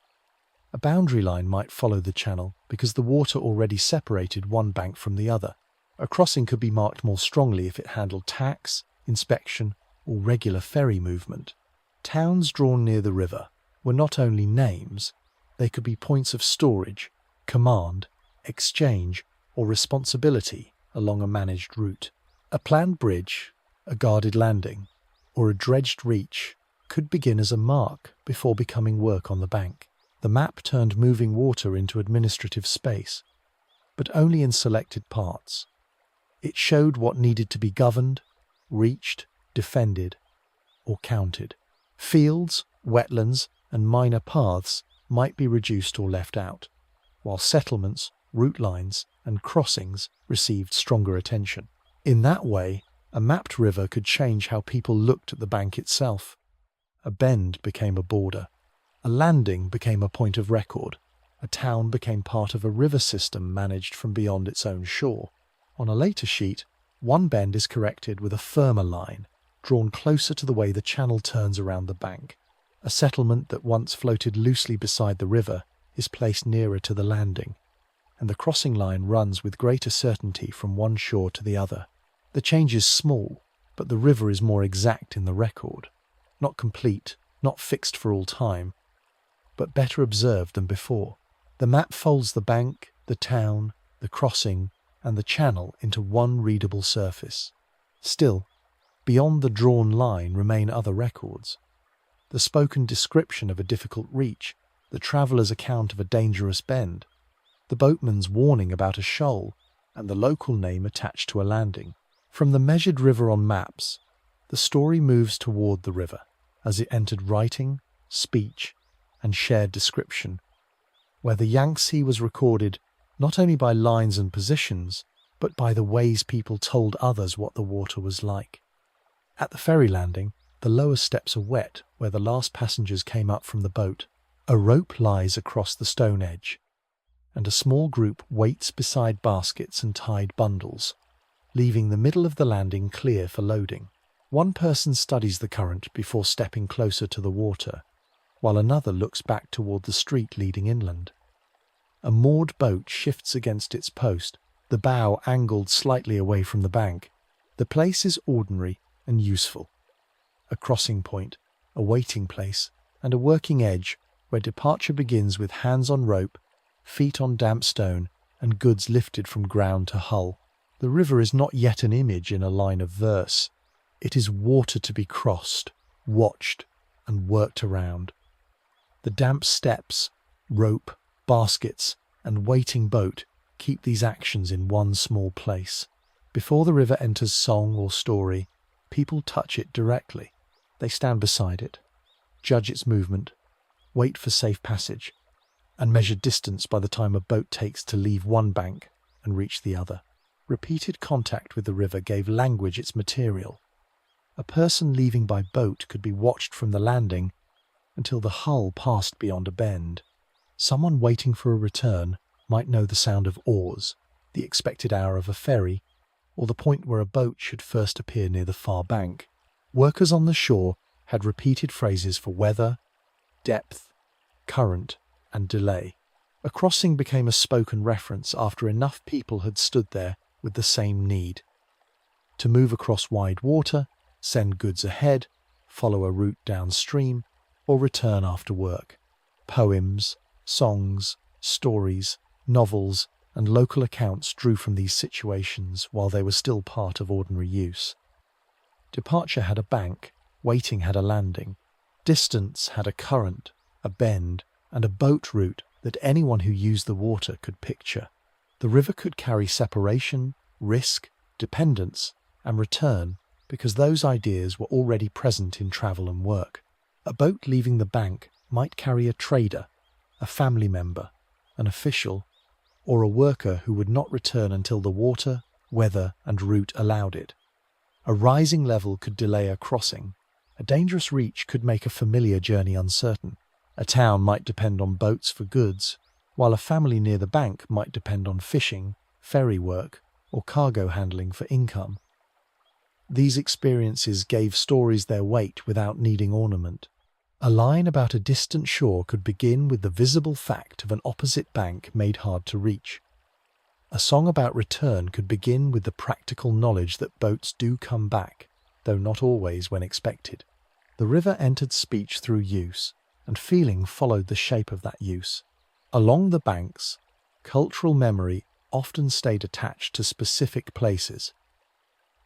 A boundary line might follow the channel because the water already separated one bank from the other. A crossing could be marked more strongly if it handled tax, inspection, or regular ferry movement. Towns drawn near the river were not only names, they could be points of storage, command, exchange, or responsibility along a managed route. A planned bridge, a guarded landing, or a dredged reach could begin as a mark before becoming work on the bank. The map turned moving water into administrative space, but only in selected parts. It showed what needed to be governed, reached, defended, or counted. Fields, wetlands, and minor paths might be reduced or left out, while settlements, route lines, and crossings received stronger attention. In that way, a mapped river could change how people looked at the bank itself. A bend became a border. A landing became a point of record. A town became part of a river system managed from beyond its own shore. On a later sheet, one bend is corrected with a firmer line, drawn closer to the way the channel turns around the bank. A settlement that once floated loosely beside the river is placed nearer to the landing, and the crossing line runs with greater certainty from one shore to the other. The change is small, but the river is more exact in the record. Not complete, not fixed for all time, but better observed than before. The map folds the bank, the town, the crossing, and the channel into one readable surface. Still, beyond the drawn line remain other records. The spoken description of a difficult reach, the traveller's account of a dangerous bend, the boatman's warning about a shoal, and the local name attached to a landing. From the measured river on maps, the story moves toward the river as it entered writing, speech, and shared description, where the Yangtze was recorded not only by lines and positions, but by the ways people told others what the water was like. At the ferry landing, the lower steps are wet where the last passengers came up from the boat. A rope lies across the stone edge, and a small group waits beside baskets and tied bundles, leaving the middle of the landing clear for loading. One person studies the current before stepping closer to the water, while another looks back toward the street leading inland. A moored boat shifts against its post, the bow angled slightly away from the bank. The place is ordinary and useful. A crossing point, a waiting place, and a working edge where departure begins with hands on rope, feet on damp stone, and goods lifted from ground to hull. The river is not yet an image in a line of verse. It is water to be crossed, watched, and worked around. The damp steps, rope, baskets, and waiting boat keep these actions in one small place. Before the river enters song or story, people touch it directly. They stand beside it, judge its movement, wait for safe passage, and measure distance by the time a boat takes to leave one bank and reach the other. Repeated contact with the river gave language its material. A person leaving by boat could be watched from the landing until the hull passed beyond a bend. Someone waiting for a return might know the sound of oars, the expected hour of a ferry, or the point where a boat should first appear near the far bank. Workers on the shore had repeated phrases for weather, depth, current, and delay. A crossing became a spoken reference after enough people had stood there with the same need: to move across wide water, send goods ahead, follow a route downstream, or return after work. Poems, songs, stories, novels, and local accounts drew from these situations while they were still part of ordinary use. Departure had a bank, waiting had a landing, distance had a current, a bend, and a boat route that anyone who used the water could picture. The river could carry separation, risk, dependence, and return because those ideas were already present in travel and work. A boat leaving the bank might carry a trader, a family member, an official, or a worker who would not return until the water, weather, and route allowed it. A rising level could delay a crossing. A dangerous reach could make a familiar journey uncertain. A town might depend on boats for goods, while a family near the bank might depend on fishing, ferry work, or cargo handling for income. These experiences gave stories their weight without needing ornament. A line about a distant shore could begin with the visible fact of an opposite bank made hard to reach. A song about return could begin with the practical knowledge that boats do come back, though not always when expected. The river entered speech through use, and feeling followed the shape of that use. Along the banks, cultural memory often stayed attached to specific places.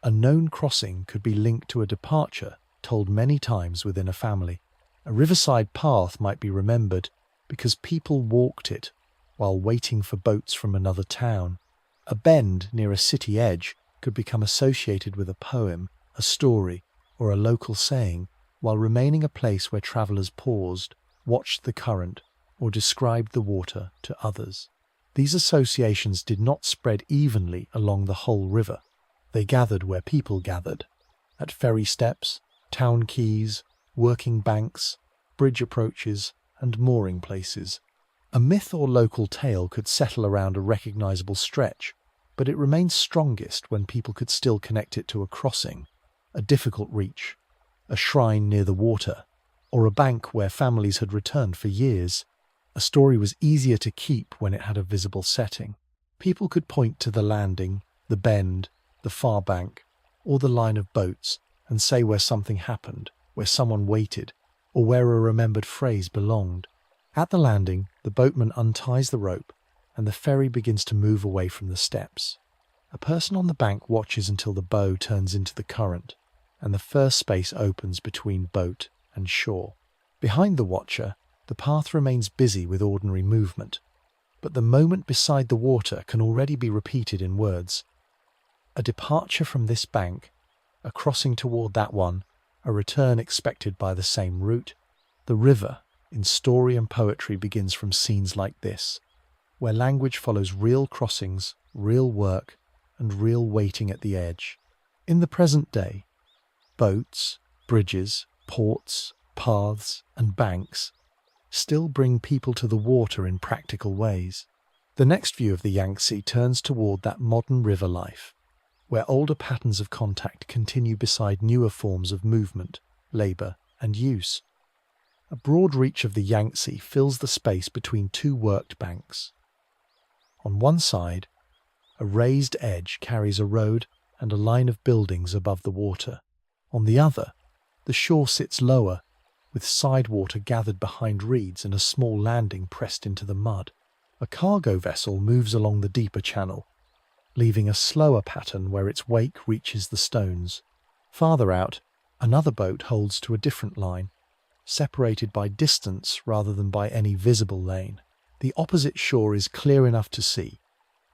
A known crossing could be linked to a departure told many times within a family. A riverside path might be remembered because people walked it while waiting for boats from another town. A bend near a city edge could become associated with a poem, a story, or a local saying, while remaining a place where travellers paused, watched the current, or described the water to others. These associations did not spread evenly along the whole river. They gathered where people gathered, at ferry steps, town quays, working banks, bridge approaches, and mooring places. A myth or local tale could settle around a recognisable stretch, but it remained strongest when people could still connect it to a crossing, a difficult reach, a shrine near the water, or a bank where families had returned for years. A story was easier to keep when it had a visible setting. People could point to the landing, the bend, the far bank, or the line of boats and say where something happened, where someone waited, or where a remembered phrase belonged. At the landing, the boatman unties the rope and the ferry begins to move away from the steps. A person on the bank watches until the bow turns into the current and the first space opens between boat and shore. Behind the watcher, the path remains busy with ordinary movement, but the moment beside the water can already be repeated in words. A departure from this bank, a crossing toward that one, a return expected by the same route. The river, in story and poetry, begins from scenes like this, where language follows real crossings, real work, and real waiting at the edge. In the present day, boats, bridges, ports, paths, and banks still bring people to the water in practical ways. The next view of the Yangtze turns toward that modern river life, where older patterns of contact continue beside newer forms of movement, labour, and use. A broad reach of the Yangtze fills the space between two worked banks. On one side, a raised edge carries a road and a line of buildings above the water. On the other, the shore sits lower, with side water gathered behind reeds and a small landing pressed into the mud. A cargo vessel moves along the deeper channel, leaving a slower pattern where its wake reaches the stones. Farther out, another boat holds to a different line, separated by distance rather than by any visible lane. The opposite shore is clear enough to see,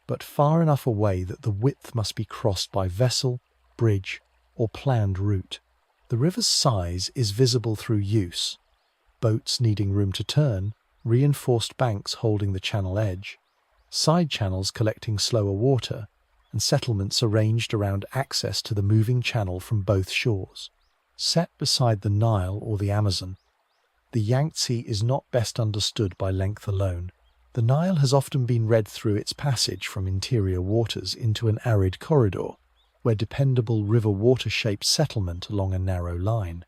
but far enough away that the width must be crossed by vessel, bridge, or planned route. The river's size is visible through use: boats needing room to turn, reinforced banks holding the channel edge, side channels collecting slower water, and settlements arranged around access to the moving channel from both shores. Set beside the Nile or the Amazon, the Yangtze is not best understood by length alone. The Nile has often been read through its passage from interior waters into an arid corridor, where dependable river water shapes settlement along a narrow line.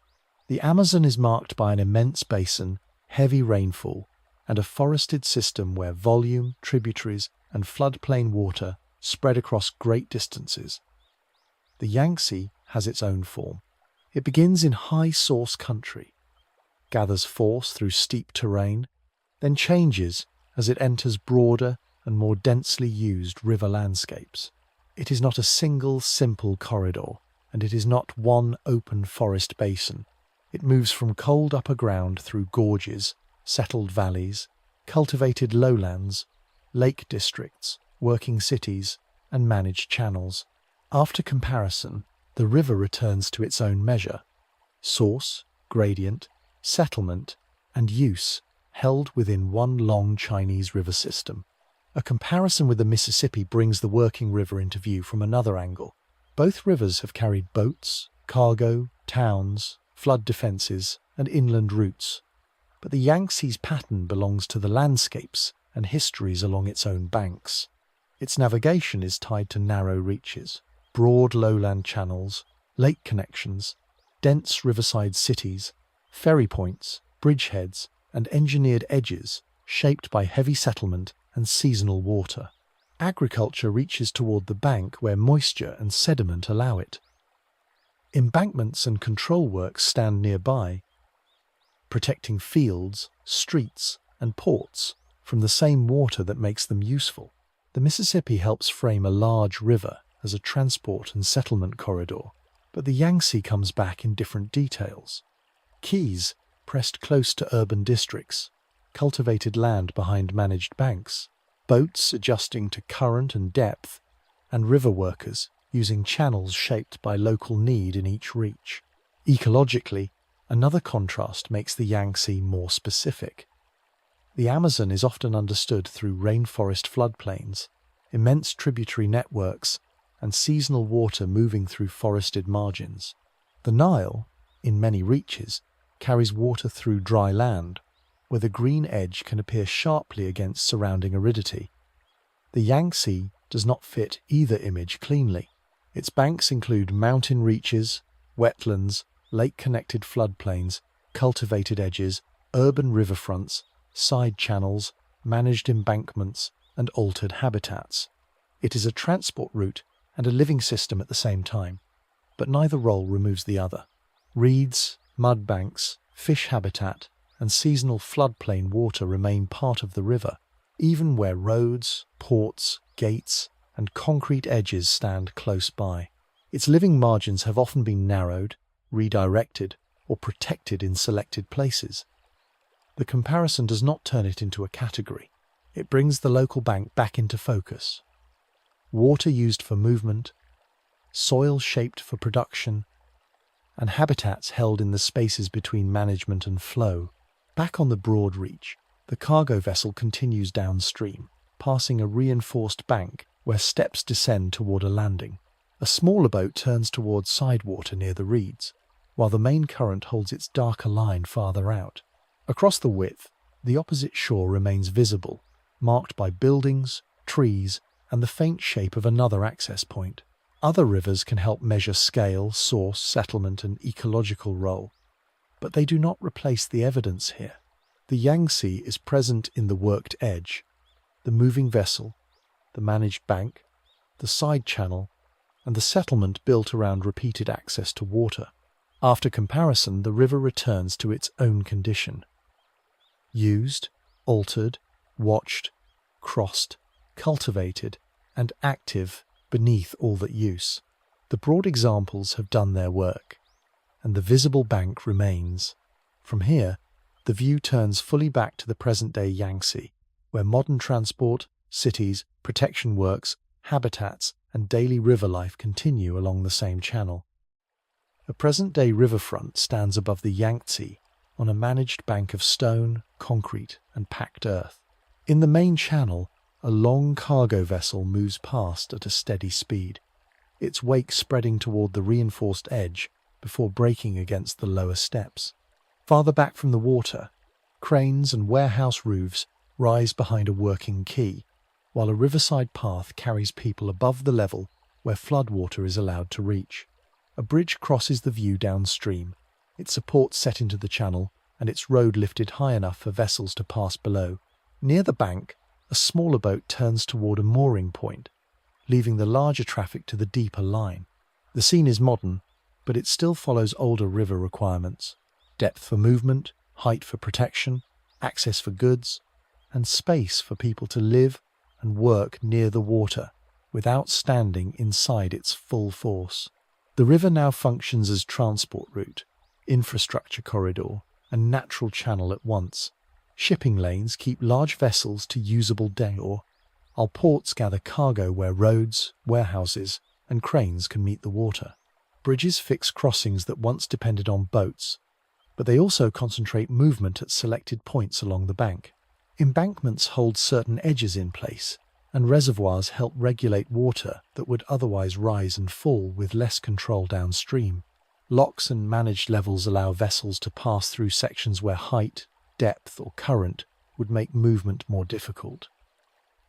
The Amazon is marked by an immense basin, heavy rainfall, and a forested system where volume, tributaries, and floodplain water spread across great distances. The Yangtze has its own form. It begins in high source country, gathers force through steep terrain, then changes as it enters broader and more densely used river landscapes. It is not a single, simple corridor, and it is not one open forest basin. It moves from cold upper ground through gorges, settled valleys, cultivated lowlands, lake districts, working cities, and managed channels. After comparison, the river returns to its own measure: source, gradient, settlement, and use held within one long Chinese river system. A comparison with the Mississippi brings the working river into view from another angle. Both rivers have carried boats, cargo, towns, flood defences, and inland routes. But the Yangtze's pattern belongs to the landscapes and histories along its own banks. Its navigation is tied to narrow reaches, broad lowland channels, lake connections, dense riverside cities, ferry points, bridgeheads, and engineered edges shaped by heavy settlement and seasonal water. Agriculture reaches toward the bank where moisture and sediment allow it. Embankments and control works stand nearby, protecting fields, streets, and ports from the same water that makes them useful. The Mississippi helps frame a large river as a transport and settlement corridor, but the Yangtze comes back in different details. Quays pressed close to urban districts, cultivated land behind managed banks, boats adjusting to current and depth, and river workers using channels shaped by local need in each reach. Ecologically, another contrast makes the Yangtze more specific. The Amazon is often understood through rainforest floodplains, immense tributary networks, and seasonal water moving through forested margins. The Nile, in many reaches, carries water through dry land, where the green edge can appear sharply against surrounding aridity. The Yangtze does not fit either image cleanly. Its banks include mountain reaches, wetlands, lake-connected floodplains, cultivated edges, urban riverfronts, side channels, managed embankments, and altered habitats. It is a transport route and a living system at the same time, but neither role removes the other. Reeds, mud banks, fish habitat, and seasonal floodplain water remain part of the river, even where roads, ports, gates, and concrete edges stand close by. Its living margins have often been narrowed, redirected, or protected in selected places. The comparison does not turn it into a category. It brings the local bank back into focus. Water used for movement, soil shaped for production, and habitats held in the spaces between management and flow. Back on the broad reach, the cargo vessel continues downstream, passing a reinforced bank where steps descend toward a landing. A smaller boat turns towards sidewater near the reeds, while the main current holds its darker line farther out. Across the width, the opposite shore remains visible, marked by buildings, trees, and the faint shape of another access point. Other rivers can help measure scale, source, settlement, and ecological role, but they do not replace the evidence here. The Yangtze is present in the worked edge, the moving vessel, the managed bank, the side channel, and the settlement built around repeated access to water. After comparison, the river returns to its own condition. Used, altered, watched, crossed, cultivated, and active beneath all that use. The broad examples have done their work, and the visible bank remains. From here, the view turns fully back to the present-day Yangtze, where modern transport, cities, protection works, habitats, and daily river life continue along the same channel. The present-day riverfront stands above the Yangtze on a managed bank of stone, concrete, and packed earth. In the main channel, a long cargo vessel moves past at a steady speed, its wake spreading toward the reinforced edge before breaking against the lower steps. Farther back from the water, cranes and warehouse roofs rise behind a working quay, while a riverside path carries people above the level where floodwater is allowed to reach. A bridge crosses the view downstream, its supports set into the channel and its road lifted high enough for vessels to pass below. Near the bank, a smaller boat turns toward a mooring point, leaving the larger traffic to the deeper line. The scene is modern, but it still follows older river requirements: depth for movement, height for protection, access for goods, and space for people to live and work near the water without standing inside its full force. The river now functions as transport route, infrastructure corridor, and natural channel at once. Shipping lanes keep large vessels to usable depth, while ports gather cargo where roads, warehouses, and cranes can meet the water. Bridges fix crossings that once depended on boats, but they also concentrate movement at selected points along the bank. Embankments hold certain edges in place, and reservoirs help regulate water that would otherwise rise and fall with less control downstream. Locks and managed levels allow vessels to pass through sections where height, depth, or current would make movement more difficult.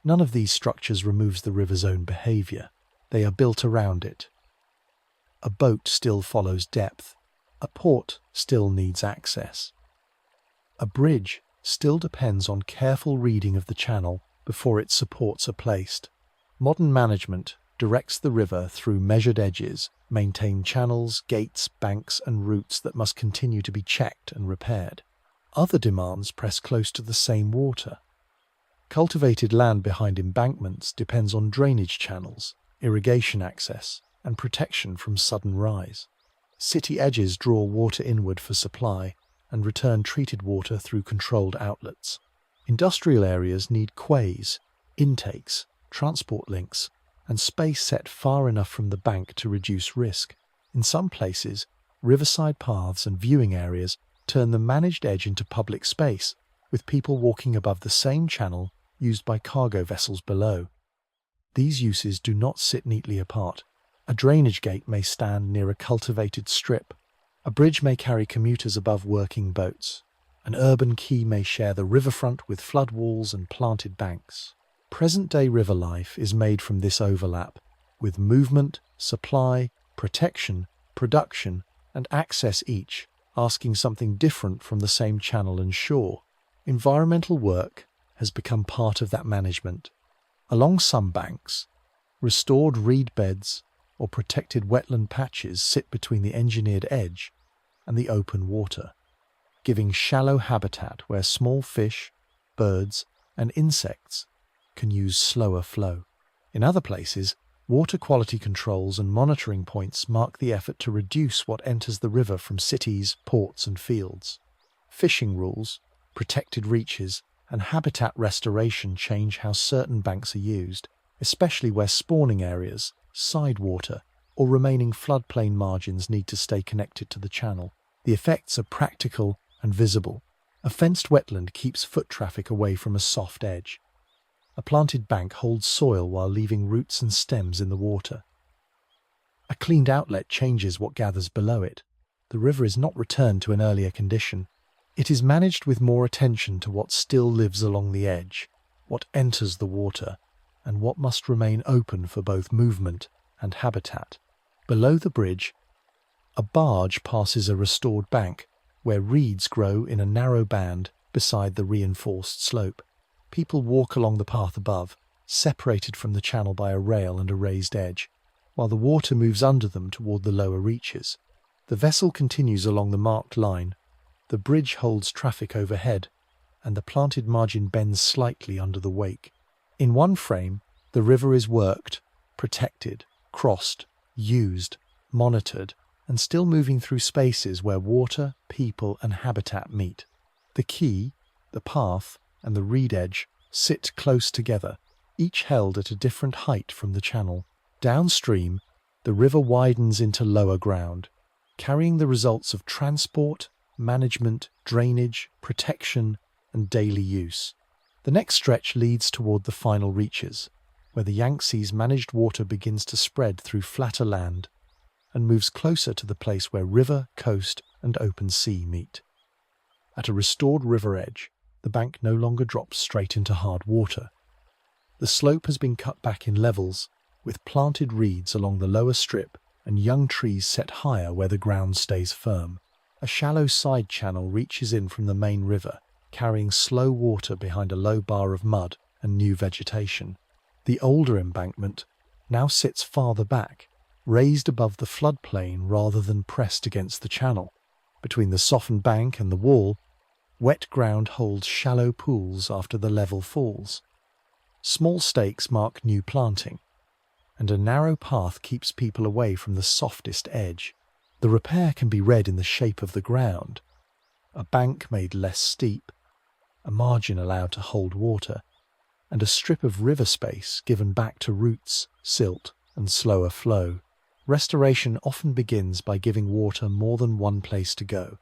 None of these structures removes the river's own behavior. They are built around it. A boat still follows depth. A port still needs access. A bridge still depends on careful reading of the channel before its supports are placed. Modern management directs the river through measured edges, maintain channels, gates, banks, and routes that must continue to be checked and repaired. Other demands press close to the same water. Cultivated land behind embankments depends on drainage channels, irrigation access, and protection from sudden rise. City edges draw water inward for supply and return treated water through controlled outlets. Industrial areas need quays, intakes, transport links, and space set far enough from the bank to reduce risk. In some places, riverside paths and viewing areas turn the managed edge into public space, with people walking above the same channel used by cargo vessels below. These uses do not sit neatly apart. A drainage gate may stand near a cultivated strip. A bridge may carry commuters above working boats. An urban quay may share the riverfront with flood walls and planted banks. Present-day river life is made from this overlap, with movement, supply, protection, production, and access each asking something different from the same channel and shore. Environmental work has become part of that management. Along some banks, restored reed beds or protected wetland patches sit between the engineered edge and the open water, giving shallow habitat where small fish, birds, and insects can use slower flow. In other places, water quality controls and monitoring points mark the effort to reduce what enters the river from cities, ports, and fields. Fishing rules, protected reaches, and habitat restoration change how certain banks are used, especially where spawning areas, side water, or remaining floodplain margins need to stay connected to the channel. The effects are practical and visible. A fenced wetland keeps foot traffic away from a soft edge. A planted bank holds soil while leaving roots and stems in the water. A cleaned outlet changes what gathers below it. The river is not returned to an earlier condition. It is managed with more attention to what still lives along the edge, what enters the water, and what must remain open for both movement and habitat. Below the bridge, a barge passes a restored bank where reeds grow in a narrow band beside the reinforced slope. People walk along the path above, separated from the channel by a rail and a raised edge, while the water moves under them toward the lower reaches. The vessel continues along the marked line. The bridge holds traffic overhead, and the planted margin bends slightly under the wake. In one frame, the river is worked, protected, crossed, used, monitored, and still moving through spaces where water, people, and habitat meet. The quay, the path, and the reed edge sit close together, each held at a different height from the channel. Downstream, the river widens into lower ground, carrying the results of transport, management, drainage, protection, and daily use. The next stretch leads toward the final reaches, where the Yangtze's managed water begins to spread through flatter land and moves closer to the place where river, coast, and open sea meet. At a restored river edge, the bank no longer drops straight into hard water. The slope has been cut back in levels, with planted reeds along the lower strip and young trees set higher where the ground stays firm. A shallow side channel reaches in from the main river, carrying slow water behind a low bar of mud and new vegetation. The older embankment, now sits farther back, raised above the floodplain rather than pressed against the channel. Between the softened bank and the wall, wet ground holds shallow pools after the level falls. Small stakes mark new planting, and a narrow path keeps people away from the softest edge. The repair can be read in the shape of the ground: a bank made less steep, a margin allowed to hold water, and a strip of river space given back to roots, silt, and slower flow. Restoration often begins by giving water more than one place to go.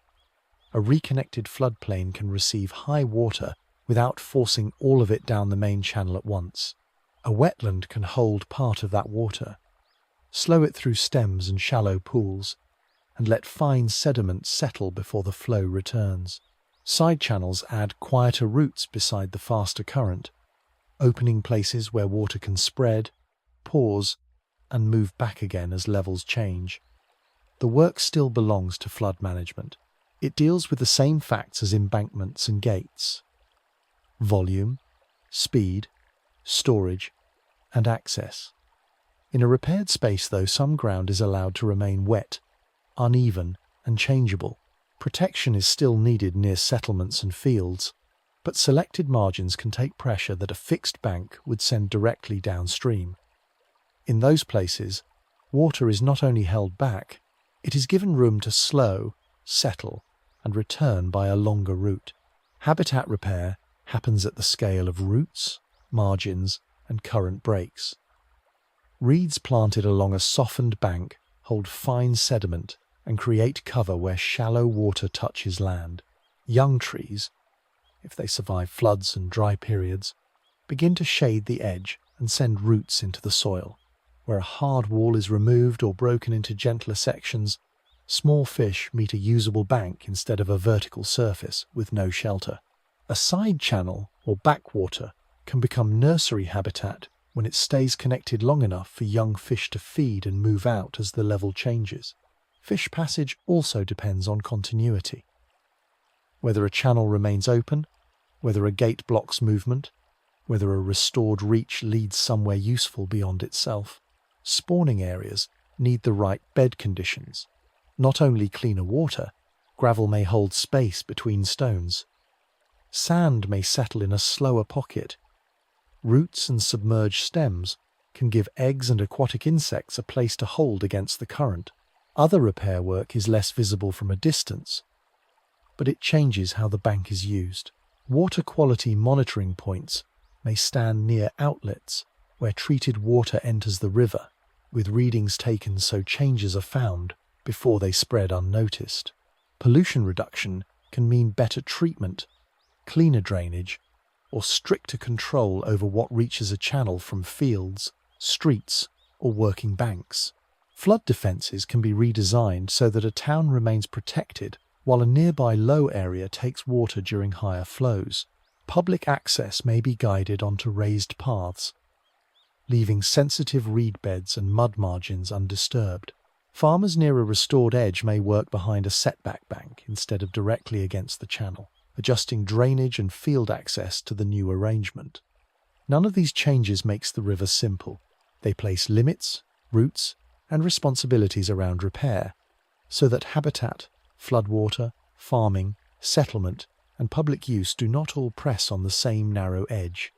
A reconnected floodplain can receive high water without forcing all of it down the main channel at once. A wetland can hold part of that water, slow it through stems and shallow pools, and let fine sediment settle before the flow returns. Side channels add quieter routes beside the faster current, opening places where water can spread, pause, and move back again as levels change. The work still belongs to flood management. It deals with the same facts as embankments and gates: volume, speed, storage, and access. In a repaired space, though, some ground is allowed to remain wet, uneven, and changeable. Protection is still needed near settlements and fields, but selected margins can take pressure that a fixed bank would send directly downstream. In those places, water is not only held back, it is given room to slow, settle, and return by a longer route. Habitat repair happens at the scale of roots, margins, and current breaks. Reeds planted along a softened bank hold fine sediment and create cover where shallow water touches land. Young trees, if they survive floods and dry periods, begin to shade the edge and send roots into the soil. Where a hard wall is removed or broken into gentler sections, small fish meet a usable bank instead of a vertical surface with no shelter. A side channel or backwater can become nursery habitat when it stays connected long enough for young fish to feed and move out as the level changes. Fish passage also depends on continuity. Whether a channel remains open, whether a gate blocks movement, whether a restored reach leads somewhere useful beyond itself. Spawning areas need the right bed conditions. Not only cleaner water, gravel may hold space between stones. Sand may settle in a slower pocket. Roots and submerged stems can give eggs and aquatic insects a place to hold against the current. Other repair work is less visible from a distance, but it changes how the bank is used. Water quality monitoring points may stand near outlets where treated water enters the river, with readings taken so changes are found before they spread unnoticed. Pollution reduction can mean better treatment, cleaner drainage, or stricter control over what reaches a channel from fields, streets, or working banks. Flood defences can be redesigned so that a town remains protected while a nearby low area takes water during higher flows. Public access may be guided onto raised paths, leaving sensitive reed beds and mud margins undisturbed. Farmers near a restored edge may work behind a setback bank instead of directly against the channel, adjusting drainage and field access to the new arrangement. None of these changes makes the river simple. They place limits, routes, and responsibilities around repair, so that habitat, floodwater, farming, settlement, and public use do not all press on the same narrow edge.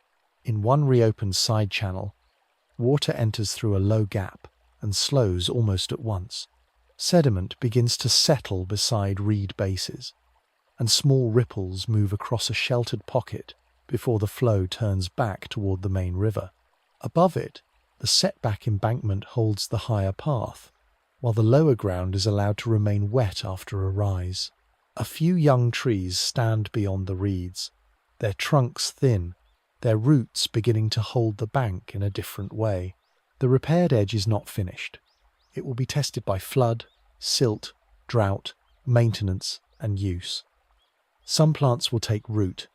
In one reopened side channel, water enters through a low gap and slows almost at once. Sediment begins to settle beside reed bases, and small ripples move across a sheltered pocket before the flow turns back toward the main river. Above it, the setback embankment holds the higher path, while the lower ground is allowed to remain wet after a rise. A few young trees stand beyond the reeds, their trunks thin, their roots beginning to hold the bank in a different way. The repaired edge is not finished. It will be tested by flood, silt, drought, maintenance, and use. Some plants will take root,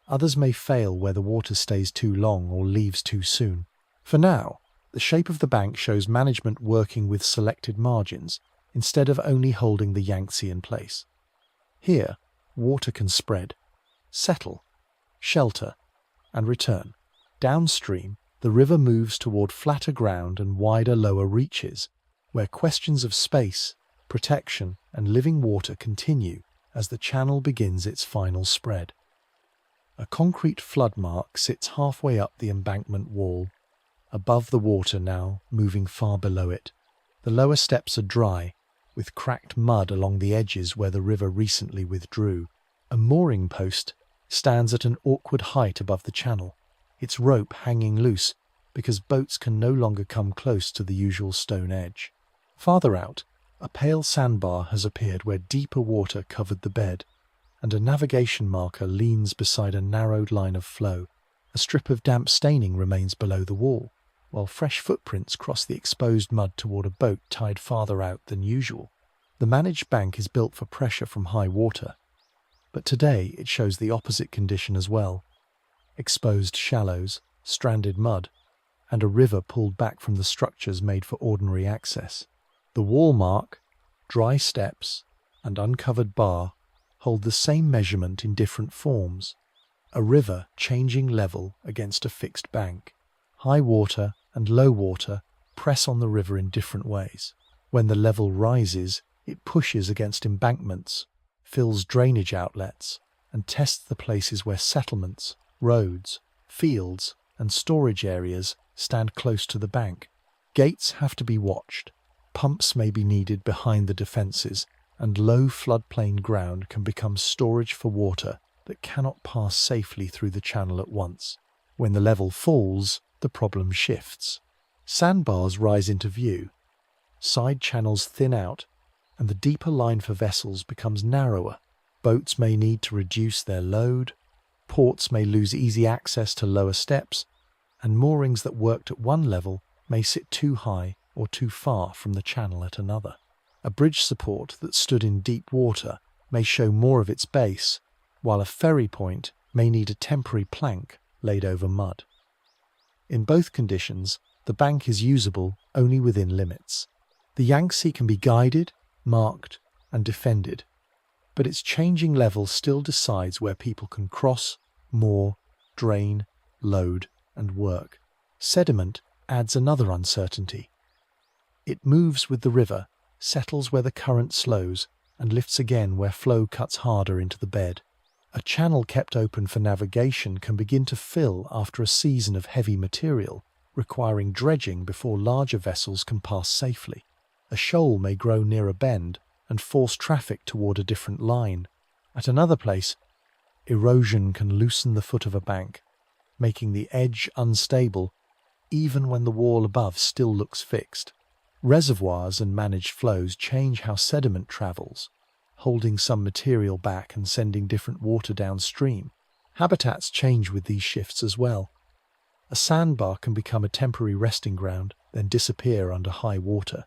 others may fail where the water stays too long or leaves too soon. For now, the shape of the bank shows management working with selected margins instead of only holding the Yangtze in place. Here, water can spread, settle, shelter, and return downstream the river moves toward flatter ground and wider lower reaches, where questions of space, protection, and living water continue as the channel begins its final spread. A concrete flood mark sits halfway up the embankment wall, above the water now moving far below it. The lower steps are dry, with cracked mud along the edges where the river recently withdrew. A mooring post stands at an awkward height above the channel, its rope hanging loose because boats can no longer come close to the usual stone edge. Farther out, a pale sandbar has appeared where deeper water covered the bed, and a navigation marker leans beside a narrowed line of flow. A strip of damp staining remains below the wall, while fresh footprints cross the exposed mud toward a boat tied farther out than usual. The managed bank is built for pressure from high water, but today it shows the opposite condition as well. Exposed shallows, stranded mud, and a river pulled back from the structures made for ordinary access. The wall mark, dry steps, and uncovered bar hold the same measurement in different forms. A river changing level against a fixed bank. High water and low water press on the river in different ways. When the level rises, it pushes against embankments, fills drainage outlets, and tests the places where settlements, roads, fields, and storage areas stand close to the bank. Gates have to be watched. Pumps may be needed behind the defences, and low floodplain ground can become storage for water that cannot pass safely through the channel at once. When the level falls, the problem shifts. Sandbars rise into view, side channels thin out, and the deeper line for vessels becomes narrower. Boats may need to reduce their load, ports may lose easy access to lower steps, and moorings that worked at one level may sit too high or too far from the channel at another. A bridge support that stood in deep water may show more of its base, while a ferry point may need a temporary plank laid over mud. In both conditions, the bank is usable only within limits. The Yangtze can be guided, marked, and defended, but its changing level still decides where people can cross, moor, drain, load, and work. Sediment adds another uncertainty. It moves with the river, settles where the current slows, and lifts again where flow cuts harder into the bed. A channel kept open for navigation can begin to fill after a season of heavy material, requiring dredging before larger vessels can pass safely. A shoal may grow near a bend and force traffic toward a different line. At another place, erosion can loosen the foot of a bank, making the edge unstable even when the wall above still looks fixed. Reservoirs and managed flows change how sediment travels, holding some material back and sending different water downstream. Habitats change with these shifts as well. A sandbar can become a temporary resting ground, then disappear under high water.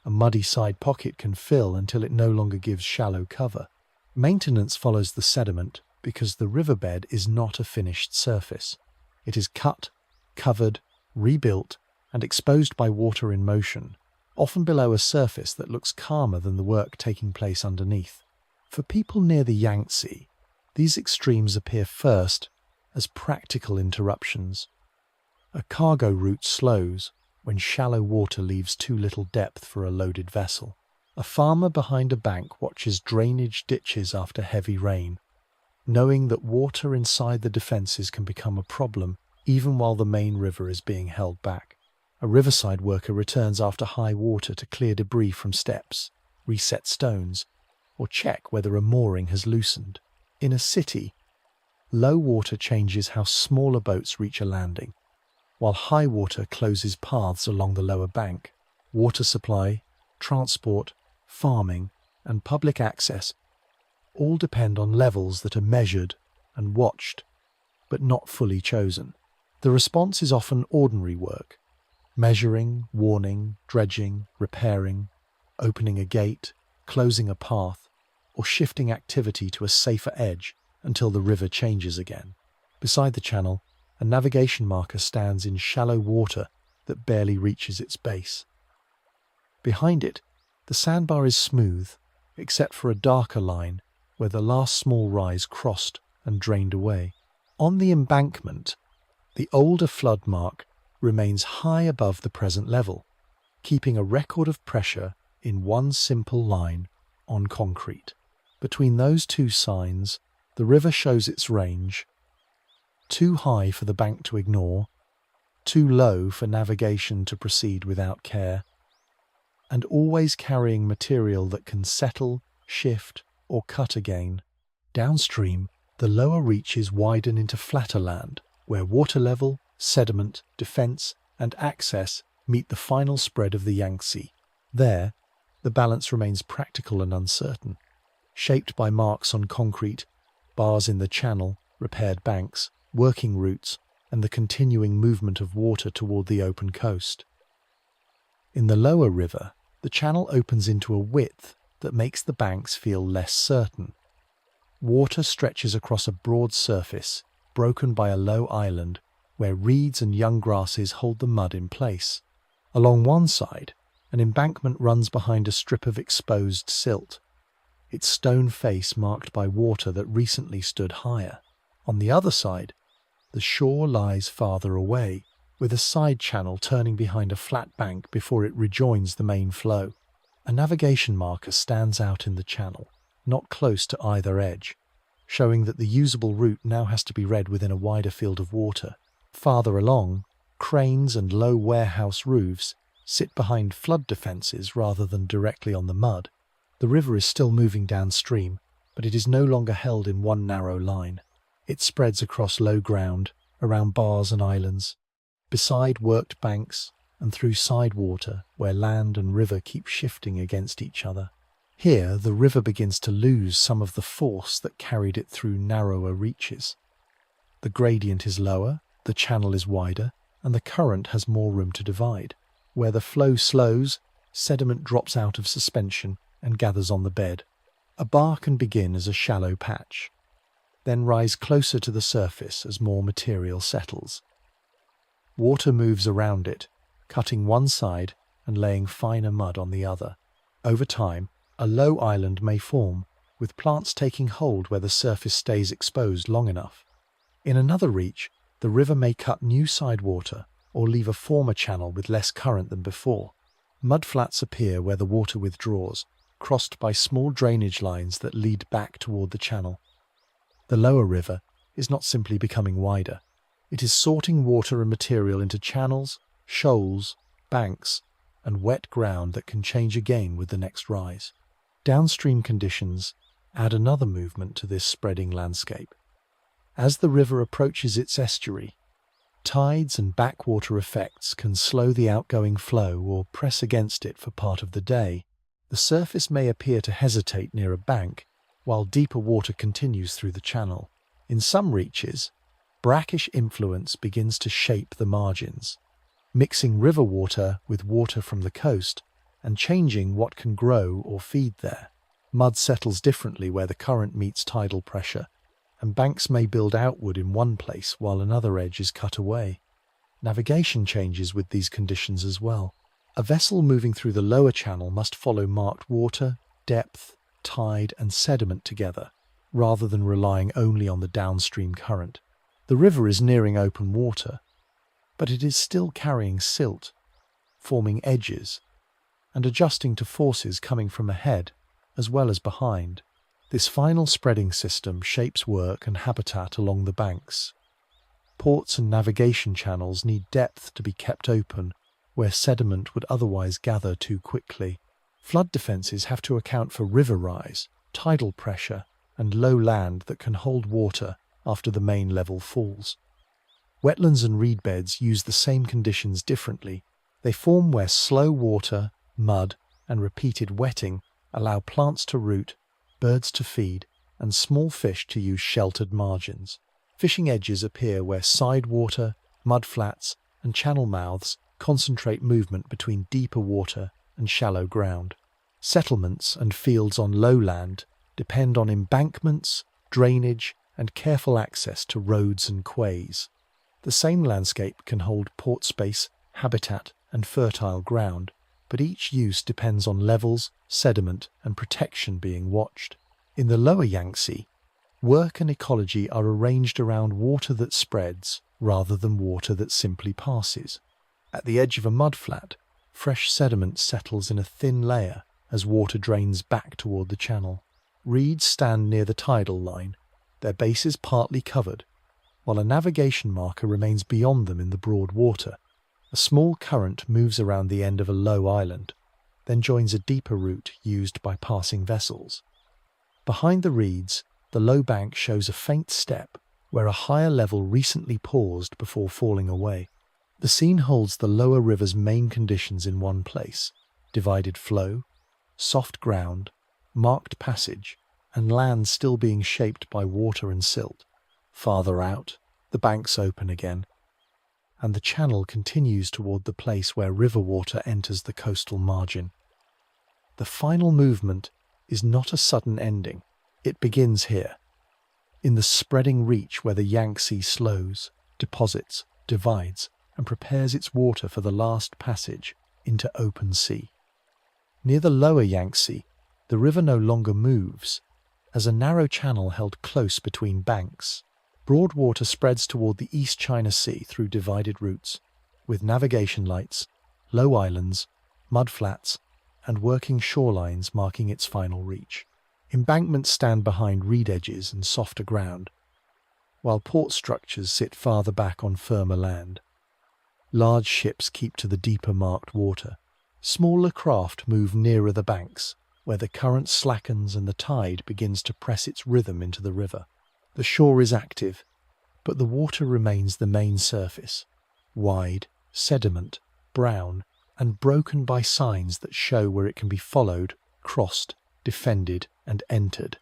A muddy side pocket can fill until it no longer gives shallow cover. Maintenance follows the sediment because the riverbed is not a finished surface. It is cut, covered, rebuilt, and exposed by water in motion, often below a surface that looks calmer than the work taking place underneath. For people near the Yangtze, these extremes appear first as practical interruptions. A cargo route slows when shallow water leaves too little depth for a loaded vessel. A farmer behind a bank watches drainage ditches after heavy rain, knowing that water inside the defences can become a problem even while the main river is being held back. A riverside worker returns after high water to clear debris from steps, reset stones, or check whether a mooring has loosened. In a city, low water changes how smaller boats reach a landing, while high water closes paths along the lower bank. Water supply, transport, farming, and public access all depend on levels that are measured and watched, but not fully chosen. The response is often ordinary work: measuring, warning, dredging, repairing, opening a gate, closing a path, or shifting activity to a safer edge until the river changes again. Beside the channel, a navigation marker stands in shallow water that barely reaches its base. Behind it, the sandbar is smooth, except for a darker line where the last small rise crossed and drained away. On the embankment, the older flood mark remains high above the present level, keeping a record of pressure in one simple line on concrete. Between those two signs, the river shows its range: too high for the bank to ignore, too low for navigation to proceed without care, and always carrying material that can settle, shift, or cut again. Downstream, the lower reaches widen into flatter land, where water level, sediment, defense, and access meet the final spread of the Yangtze. There, the balance remains practical and uncertain, shaped by marks on concrete, bars in the channel, repaired banks, working routes, and the continuing movement of water toward the open coast. In the lower river, the channel opens into a width that makes the banks feel less certain. Water stretches across a broad surface, broken by a low island where reeds and young grasses hold the mud in place. Along one side, an embankment runs behind a strip of exposed silt, its stone face marked by water that recently stood higher. On the other side, the shore lies farther away, with a side channel turning behind a flat bank before it rejoins the main flow. A navigation marker stands out in the channel, not close to either edge, showing that the usable route now has to be read within a wider field of water. Farther along, cranes and low warehouse roofs sit behind flood defences rather than directly on the mud. The river is still moving downstream, but it is no longer held in one narrow line. It spreads across low ground, around bars and islands, beside worked banks, and through side water where land and river keep shifting against each other. Here, the river begins to lose some of the force that carried it through narrower reaches. The gradient is lower, the channel is wider, and the current has more room to divide. Where the flow slows, sediment drops out of suspension and gathers on the bed. A bar can begin as a shallow patch, then rise closer to the surface as more material settles. Water moves around it, cutting one side and laying finer mud on the other. Over time, a low island may form, with plants taking hold where the surface stays exposed long enough. In another reach, the river may cut new sidewater or leave a former channel with less current than before. Mudflats appear where the water withdraws, crossed by small drainage lines that lead back toward the channel. The lower river is not simply becoming wider. It is sorting water and material into channels, shoals, banks, and wet ground that can change again with the next rise. Downstream conditions add another movement to this spreading landscape. As the river approaches its estuary, tides and backwater effects can slow the outgoing flow or press against it for part of the day. The surface may appear to hesitate near a bank, while deeper water continues through the channel. In some reaches, brackish influence begins to shape the margins, mixing river water with water from the coast and changing what can grow or feed there. Mud settles differently where the current meets tidal pressure, and banks may build outward in one place while another edge is cut away. Navigation changes with these conditions as well. A vessel moving through the lower channel must follow marked water, depth, tide, and sediment together, rather than relying only on the downstream current. The river is nearing open water, but it is still carrying silt, forming edges, and adjusting to forces coming from ahead as well as behind. This final spreading system shapes work and habitat along the banks. Ports and navigation channels need depth to be kept open where sediment would otherwise gather too quickly. Flood defences have to account for river rise, tidal pressure, and low land that can hold water after the main level falls. Wetlands and reed beds use the same conditions differently. They form where slow water, mud, and repeated wetting allow plants to root, birds to feed, and small fish to use sheltered margins. Fishing edges appear where side water, mudflats, and channel mouths concentrate movement between deeper water and shallow ground. Settlements and fields on lowland depend on embankments, drainage, and careful access to roads and quays. The same landscape can hold port space, habitat, and fertile ground, but each use depends on levels, sediment, and protection being watched. In the lower Yangtze, work and ecology are arranged around water that spreads rather than water that simply passes. At the edge of a mudflat, fresh sediment settles in a thin layer as water drains back toward the channel. Reeds stand near the tidal line, their bases partly covered, while a navigation marker remains beyond them in the broad water. A small current moves around the end of a low island, then joins a deeper route used by passing vessels. Behind the reeds, the low bank shows a faint step where a higher level recently paused before falling away. The scene holds the lower river's main conditions in one place: divided flow, soft ground, marked passage, and land still being shaped by water and silt. Farther out, the banks open again, and the channel continues toward the place where river water enters the coastal margin. The final movement is not a sudden ending. It begins here, in the spreading reach where the Yangtze slows, deposits, divides, and prepares its water for the last passage into open sea. Near the lower Yangtze, the river no longer moves, as a narrow channel held close between banks. Broad water spreads toward the East China Sea through divided routes, with navigation lights, low islands, mudflats, and working shorelines marking its final reach. Embankments stand behind reed edges and softer ground, while port structures sit farther back on firmer land. Large ships keep to the deeper marked water. Smaller craft move nearer the banks, where the current slackens and the tide begins to press its rhythm into the river. The shore is active, but the water remains the main surface, wide, sediment, brown, and broken by signs that show where it can be followed, crossed, defended, and entered.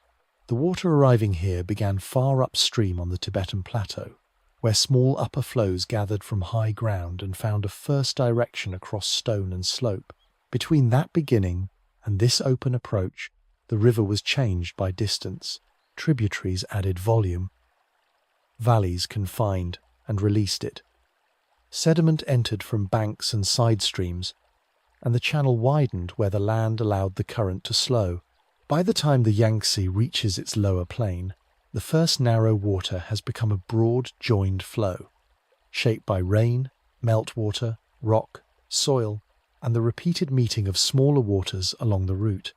The water arriving here began far upstream on the Tibetan Plateau, where small upper flows gathered from high ground and found a first direction across stone and slope. Between that beginning and this open approach, the river was changed by distance. Tributaries added volume. Valleys confined and released it. Sediment entered from banks and side streams, and the channel widened where the land allowed the current to slow. By the time the Yangtze reaches its lower plain, the first narrow water has become a broad, joined flow, shaped by rain, meltwater, rock, soil, and the repeated meeting of smaller waters along the route.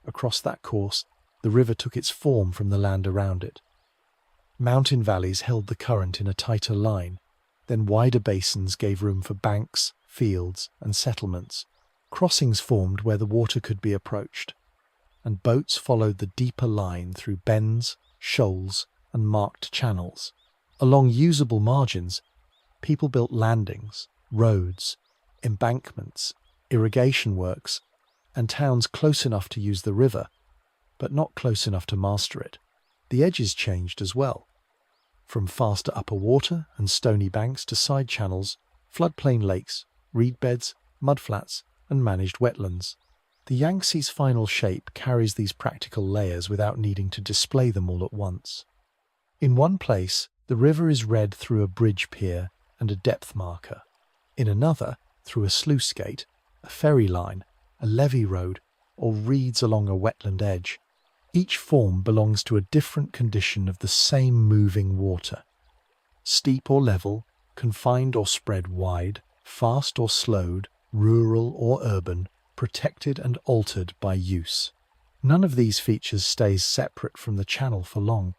Across that course, the river took its form from the land around it. Mountain valleys held the current in a tighter line, then wider basins gave room for banks, fields, and settlements. Crossings formed where the water could be approached, and boats followed the deeper line through bends, shoals, and marked channels. Along usable margins, people built landings, roads, embankments, irrigation works, and towns close enough to use the river, but not close enough to master it. The edges changed as well, from faster upper water and stony banks to side channels, floodplain lakes, reed beds, mudflats, and managed wetlands. The Yangtze's final shape carries these practical layers without needing to display them all at once. In one place, the river is read through a bridge pier and a depth marker. In another, through a sluice gate, a ferry line, a levee road, or reeds along a wetland edge. Each form belongs to a different condition of the same moving water. Steep or level, confined or spread wide, fast or slowed, rural or urban, protected and altered by use. None of these features stays separate from the channel for long.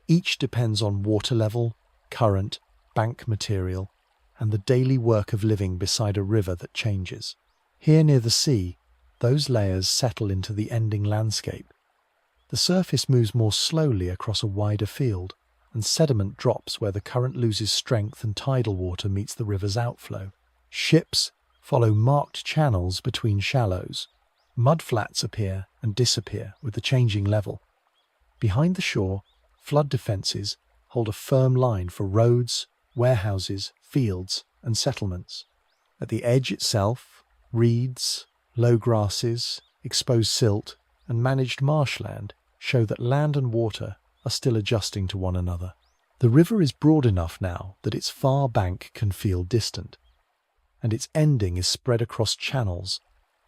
Each depends on water level, current, bank material, and the daily work of living beside a river that changes. Here near the sea, those layers settle into the ending landscape. The surface moves more slowly across a wider field, and sediment drops where the current loses strength and tidal water meets the river's outflow. Ships follow marked channels between shallows. Mudflats appear and disappear with the changing level. Behind the shore, flood defences hold a firm line for roads, warehouses, fields, and settlements. At the edge itself, reeds, low grasses, exposed silt, and managed marshland show that land and water are still adjusting to one another. The river is broad enough now that its far bank can feel distant, and its ending is spread across channels,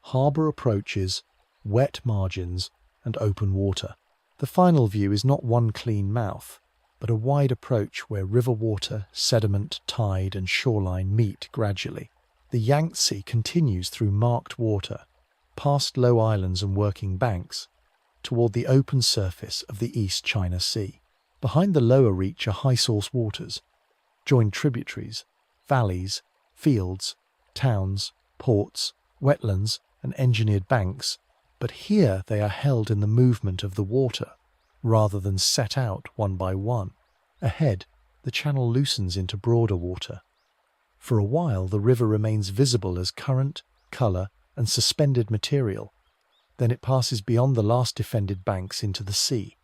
harbour approaches, wet margins, and open water. The final view is not one clean mouth, but a wide approach where river water, sediment, tide, and shoreline meet gradually. The Yangtze continues through marked water, past low islands and working banks, toward the open surface of the East China Sea. Behind the lower reach are high-source waters, joined tributaries, valleys, fields, towns, ports, wetlands, and engineered banks, but here they are held in the movement of the water, rather than set out one by one. Ahead, the channel loosens into broader water. For a while, the river remains visible as current, colour, and suspended material. Then it passes beyond the last defended banks into the sea.